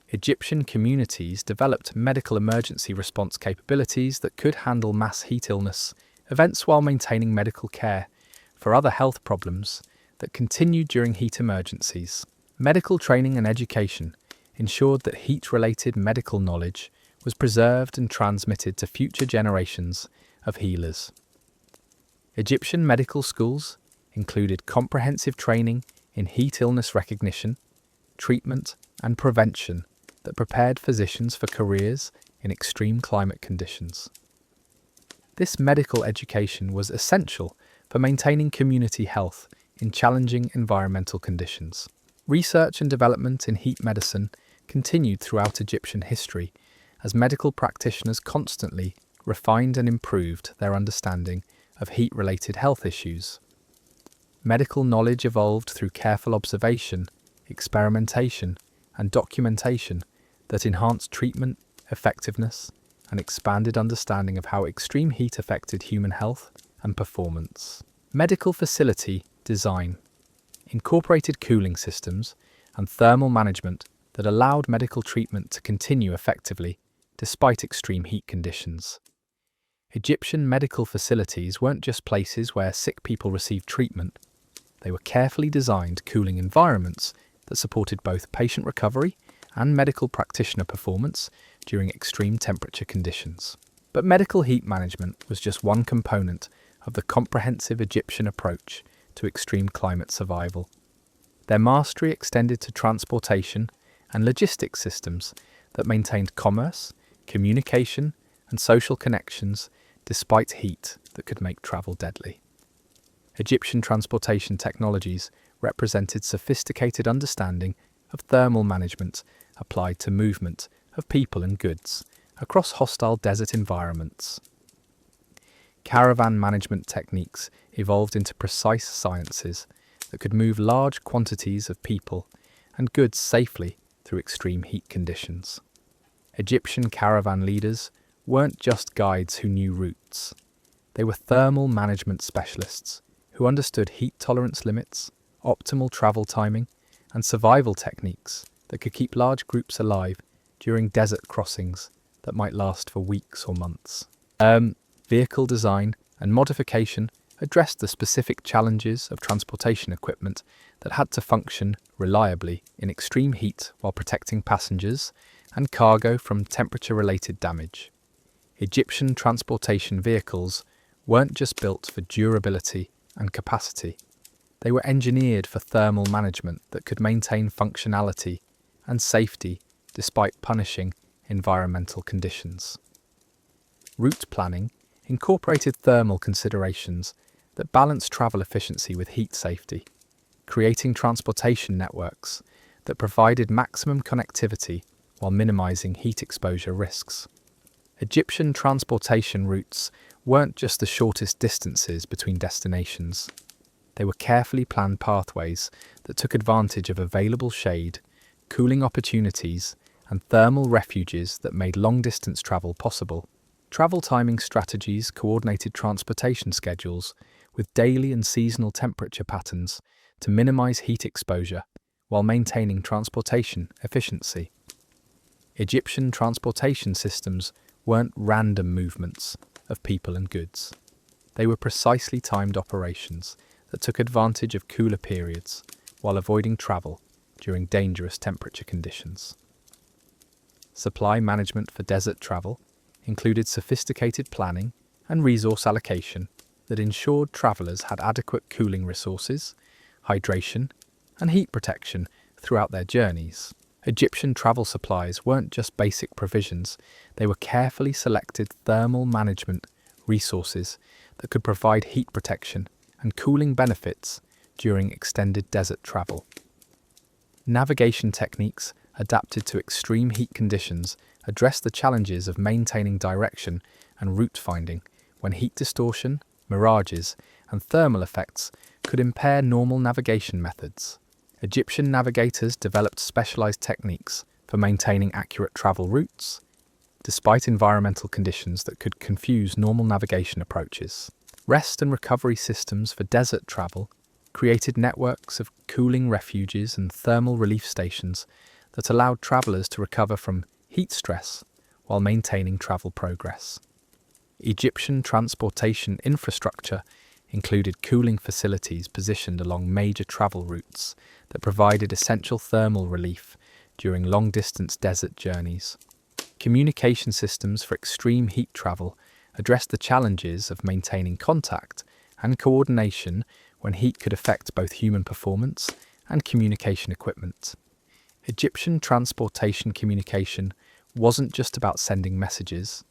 Speaker 1: Egyptian communities developed medical emergency response capabilities that could handle mass heat illness events while maintaining medical care for other health problems that continued during heat emergencies. Medical training and education ensured that heat-related medical knowledge was preserved and transmitted to future generations of healers. Egyptian medical schools included comprehensive training in heat illness recognition, treatment, and prevention that prepared physicians for careers in extreme climate conditions. This medical education was essential for for maintaining community health in challenging environmental conditions. Research and development in heat medicine continued throughout Egyptian history as medical practitioners constantly refined and improved their understanding of heat-related health issues. Medical knowledge evolved through careful observation, experimentation, and documentation that enhanced treatment effectiveness and expanded understanding of how extreme heat affected human health and performance. Medical facility design incorporated cooling systems and thermal management that allowed medical treatment to continue effectively despite extreme heat conditions. Egyptian medical facilities weren't just places where sick people received treatment, they were carefully designed cooling environments that supported both patient recovery and medical practitioner performance during extreme temperature conditions. But medical heat management was just one component of the comprehensive Egyptian approach to extreme climate survival. Their mastery extended to transportation and logistics systems that maintained commerce, communication, and social connections despite heat that could make travel deadly. Egyptian transportation technologies represented sophisticated understanding of thermal management applied to movement of people and goods across hostile desert environments. Caravan management techniques evolved into precise sciences that could move large quantities of people and goods safely through extreme heat conditions. Egyptian caravan leaders weren't just guides who knew routes. They were thermal management specialists who understood heat tolerance limits, optimal travel timing, and survival techniques that could keep large groups alive during desert crossings that might last for weeks or months. Vehicle design and modification addressed the specific challenges of transportation equipment that had to function reliably in extreme heat while protecting passengers and cargo from temperature-related damage. Egyptian transportation vehicles weren't just built for durability and capacity. They were engineered for thermal management that could maintain functionality and safety despite punishing environmental conditions. Route planning incorporated thermal considerations that balanced travel efficiency with heat safety, creating transportation networks that provided maximum connectivity while minimizing heat exposure risks. Egyptian transportation routes weren't just the shortest distances between destinations. They were carefully planned pathways that took advantage of available shade, cooling opportunities, and thermal refuges that made long-distance travel possible. Travel timing strategies coordinated transportation schedules with daily and seasonal temperature patterns to minimize heat exposure while maintaining transportation efficiency. Egyptian transportation systems weren't random movements of people and goods. They were precisely timed operations that took advantage of cooler periods while avoiding travel during dangerous temperature conditions. Supply management for desert travel included sophisticated planning and resource allocation that ensured travelers had adequate cooling resources, hydration, and heat protection throughout their journeys. Egyptian travel supplies weren't just basic provisions, they were carefully selected thermal management resources that could provide heat protection and cooling benefits during extended desert travel. Navigation techniques adapted to extreme heat conditions addressed the challenges of maintaining direction and route finding when heat distortion, mirages, and thermal effects could impair normal navigation methods. Egyptian navigators developed specialized techniques for maintaining accurate travel routes, despite environmental conditions that could confuse normal navigation approaches. Rest and recovery systems for desert travel created networks of cooling refuges and thermal relief stations that allowed travelers to recover from heat stress while maintaining travel progress. Egyptian transportation infrastructure included cooling facilities positioned along major travel routes that provided essential thermal relief during long-distance desert journeys. Communication systems for extreme heat travel addressed the challenges of maintaining contact and coordination when heat could affect both human performance and communication equipment. Egyptian transportation communication wasn't just about sending messages,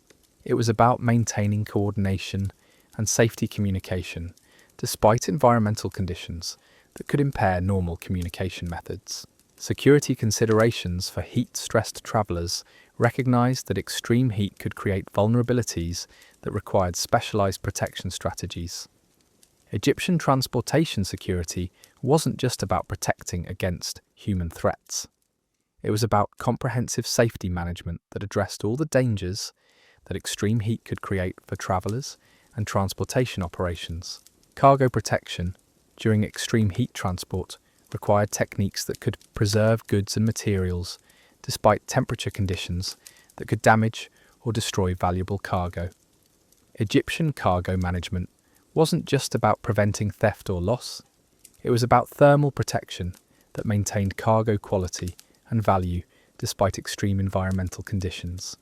Speaker 1: it was about maintaining coordination and safety communication despite environmental conditions that could impair normal communication methods. Security considerations for heat-stressed travellers recognised that extreme heat could create vulnerabilities that required specialised protection strategies. Egyptian transportation security wasn't just about protecting against human threats. It was about comprehensive safety management that addressed all the dangers that extreme heat could create for travellers and transportation operations. Cargo protection during extreme heat transport required techniques that could preserve goods and materials despite temperature conditions that could damage or destroy valuable cargo. Egyptian cargo management wasn't just about preventing theft or loss, it was about thermal protection that maintained cargo quality and value despite extreme environmental conditions.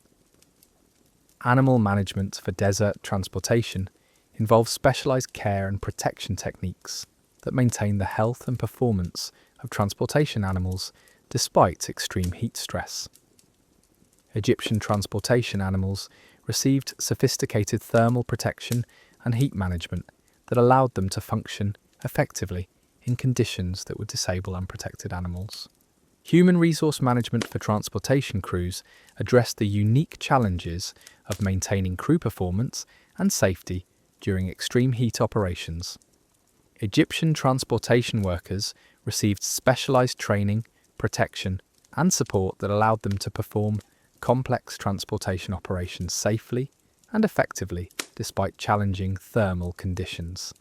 Speaker 1: Animal management for desert transportation involves specialised care and protection techniques that maintain the health and performance of transportation animals despite extreme heat stress. Egyptian transportation animals received sophisticated thermal protection and heat management that allowed them to function effectively in conditions that would disable unprotected animals. Human resource management for transportation crews addressed the unique challenges of maintaining crew performance and safety during extreme heat operations. Egyptian transportation workers received specialized training, protection, and support that allowed them to perform complex transportation operations safely and effectively despite challenging thermal conditions.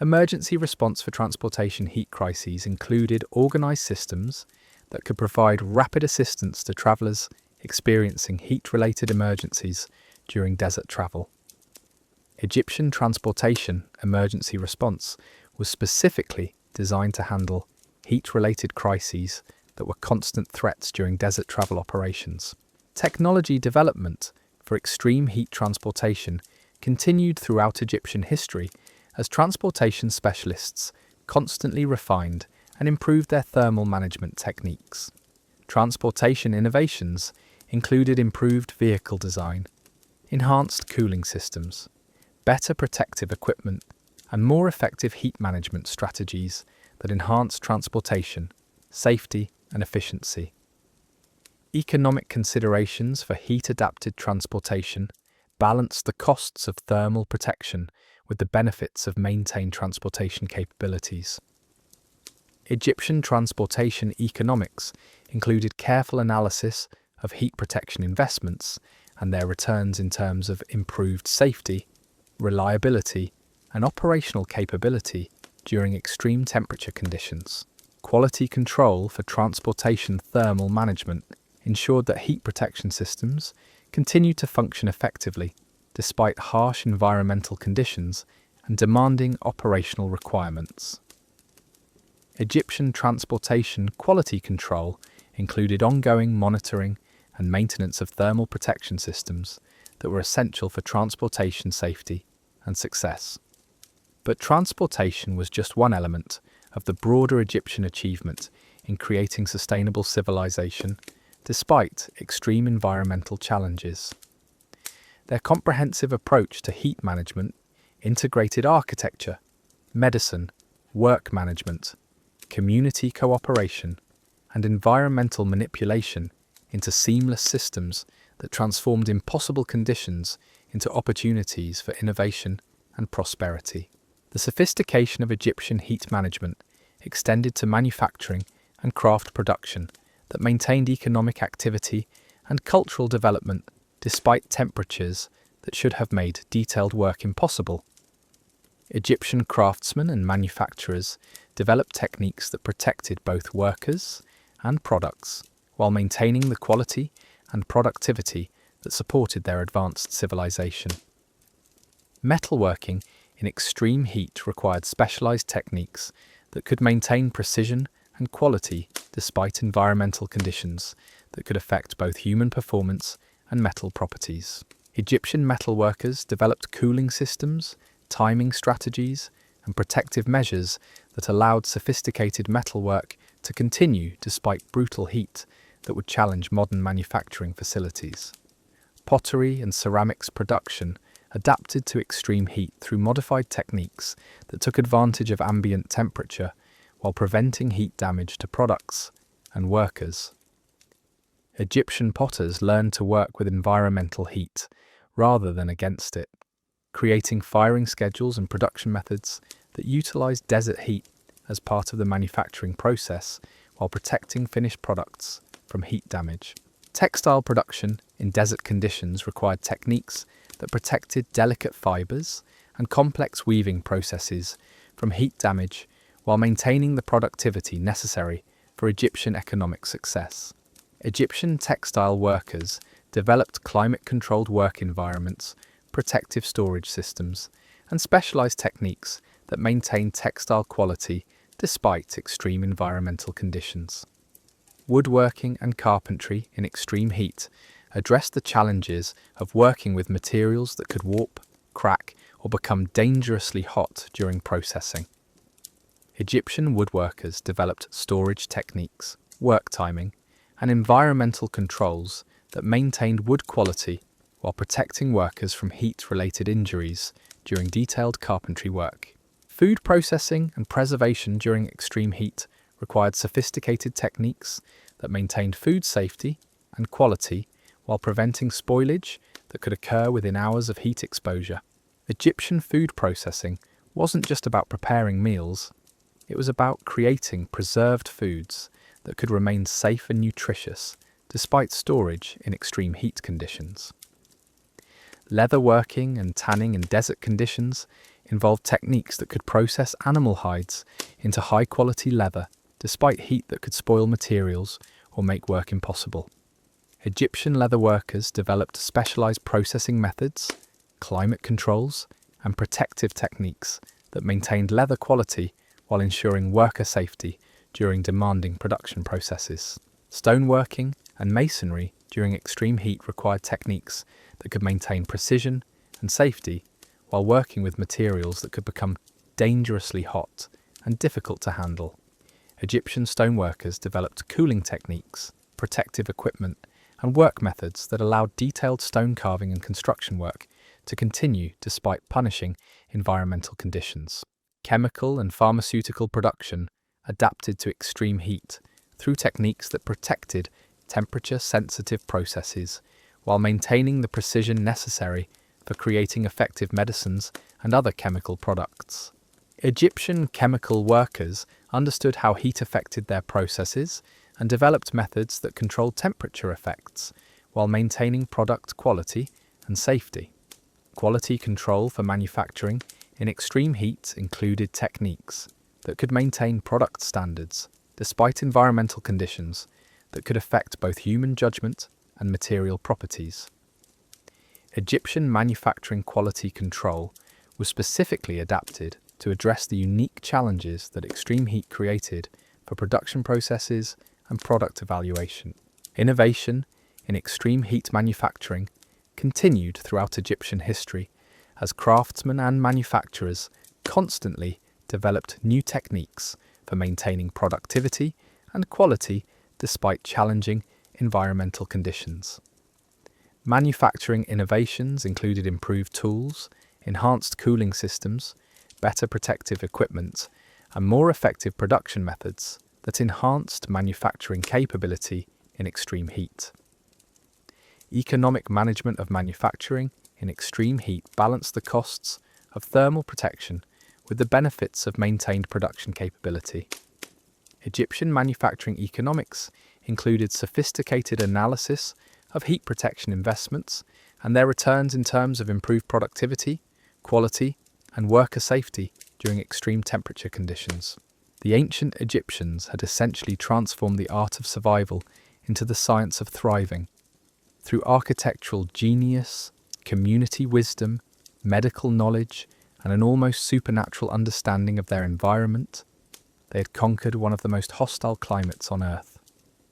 Speaker 1: Emergency response for transportation heat crises included organized systems that could provide rapid assistance to travelers experiencing heat-related emergencies during desert travel. Egyptian transportation emergency response was specifically designed to handle heat-related crises that were constant threats during desert travel operations. Technology development for extreme heat transportation continued throughout Egyptian history as transportation specialists constantly refined and improved their thermal management techniques. Transportation innovations included improved vehicle design, enhanced cooling systems, better protective equipment, and more effective heat management strategies that enhanced transportation, safety, and efficiency. Economic considerations for heat-adapted transportation balanced the costs of thermal protection with the benefits of maintained transportation capabilities. Egyptian transportation economics included careful analysis of heat protection investments and their returns in terms of improved safety, reliability, and operational capability during extreme temperature conditions. Quality control for transportation thermal management ensured that heat protection systems continued to function effectively despite harsh environmental conditions and demanding operational requirements. Egyptian transportation quality control included ongoing monitoring and maintenance of thermal protection systems that were essential for transportation safety and success. But transportation was just one element of the broader Egyptian achievement in creating sustainable civilization despite extreme environmental challenges. Their comprehensive approach to heat management integrated architecture, medicine, work management, community cooperation, and environmental manipulation into seamless systems that transformed impossible conditions into opportunities for innovation and prosperity. The sophistication of Egyptian heat management extended to manufacturing and craft production that maintained economic activity and cultural development despite temperatures that should have made detailed work impossible. Egyptian craftsmen and manufacturers developed techniques that protected both workers and products while maintaining the quality and productivity that supported their advanced civilization. Metalworking in extreme heat required specialized techniques that could maintain precision and quality despite environmental conditions that could affect both human performance and metal properties. Egyptian metalworkers developed cooling systems, timing strategies, and protective measures that allowed sophisticated metalwork to continue despite brutal heat that would challenge modern manufacturing facilities. Pottery and ceramics production adapted to extreme heat through modified techniques that took advantage of ambient temperature while preventing heat damage to products and workers. Egyptian potters learned to work with environmental heat rather than against it, creating firing schedules and production methods that utilized desert heat as part of the manufacturing process while protecting finished products from heat damage. Textile production in desert conditions required techniques that protected delicate fibers and complex weaving processes from heat damage while maintaining the productivity necessary for Egyptian economic success. Egyptian textile workers developed climate-controlled work environments, protective storage systems, and specialized techniques that maintained textile quality despite extreme environmental conditions. Woodworking and carpentry in extreme heat addressed the challenges of working with materials that could warp, crack, or become dangerously hot during processing. Egyptian woodworkers developed storage techniques, work timing, and environmental controls that maintained wood quality while protecting workers from heat-related injuries during detailed carpentry work. Food processing and preservation during extreme heat required sophisticated techniques that maintained food safety and quality while preventing spoilage that could occur within hours of heat exposure. Egyptian food processing wasn't just about preparing meals, it was about creating preserved foods that could remain safe and nutritious despite storage in extreme heat conditions. Leatherworking and tanning in desert conditions involved techniques that could process animal hides into high-quality leather despite heat that could spoil materials or make work impossible. Egyptian leatherworkers developed specialized processing methods, climate controls, and protective techniques that maintained leather quality while ensuring worker safety during demanding production processes. Stoneworking and masonry during extreme heat required techniques that could maintain precision and safety while working with materials that could become dangerously hot and difficult to handle. Egyptian stoneworkers developed cooling techniques, protective equipment, and work methods that allowed detailed stone carving and construction work to continue despite punishing environmental conditions. Chemical and pharmaceutical production adapted to extreme heat through techniques that protected temperature-sensitive processes while maintaining the precision necessary for creating effective medicines and other chemical products. Egyptian chemical workers understood how heat affected their processes and developed methods that controlled temperature effects while maintaining product quality and safety. Quality control for manufacturing in extreme heat included techniques that could maintain product standards despite environmental conditions that could affect both human judgment and material properties. Egyptian manufacturing quality control was specifically adapted to address the unique challenges that extreme heat created for production processes and product evaluation. Innovation in extreme heat manufacturing continued throughout Egyptian history as craftsmen and manufacturers constantly developed new techniques for maintaining productivity and quality despite challenging environmental conditions. Manufacturing innovations included improved tools, enhanced cooling systems, better protective equipment, and more effective production methods that enhanced manufacturing capability in extreme heat. Economic management of manufacturing in extreme heat balanced the costs of thermal protection with the benefits of maintained production capability. Egyptian manufacturing economics included sophisticated analysis of heat protection investments and their returns in terms of improved productivity, quality, and worker safety during extreme temperature conditions. The ancient Egyptians had essentially transformed the art of survival into the science of thriving. Through architectural genius, community wisdom, medical knowledge, and an almost supernatural understanding of their environment, they had conquered one of the most hostile climates on Earth.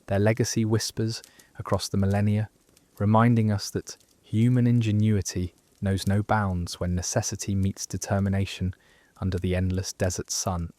Speaker 1: Their legacy whispers across the millennia, reminding us that human ingenuity knows no bounds when necessity meets determination under the endless desert sun.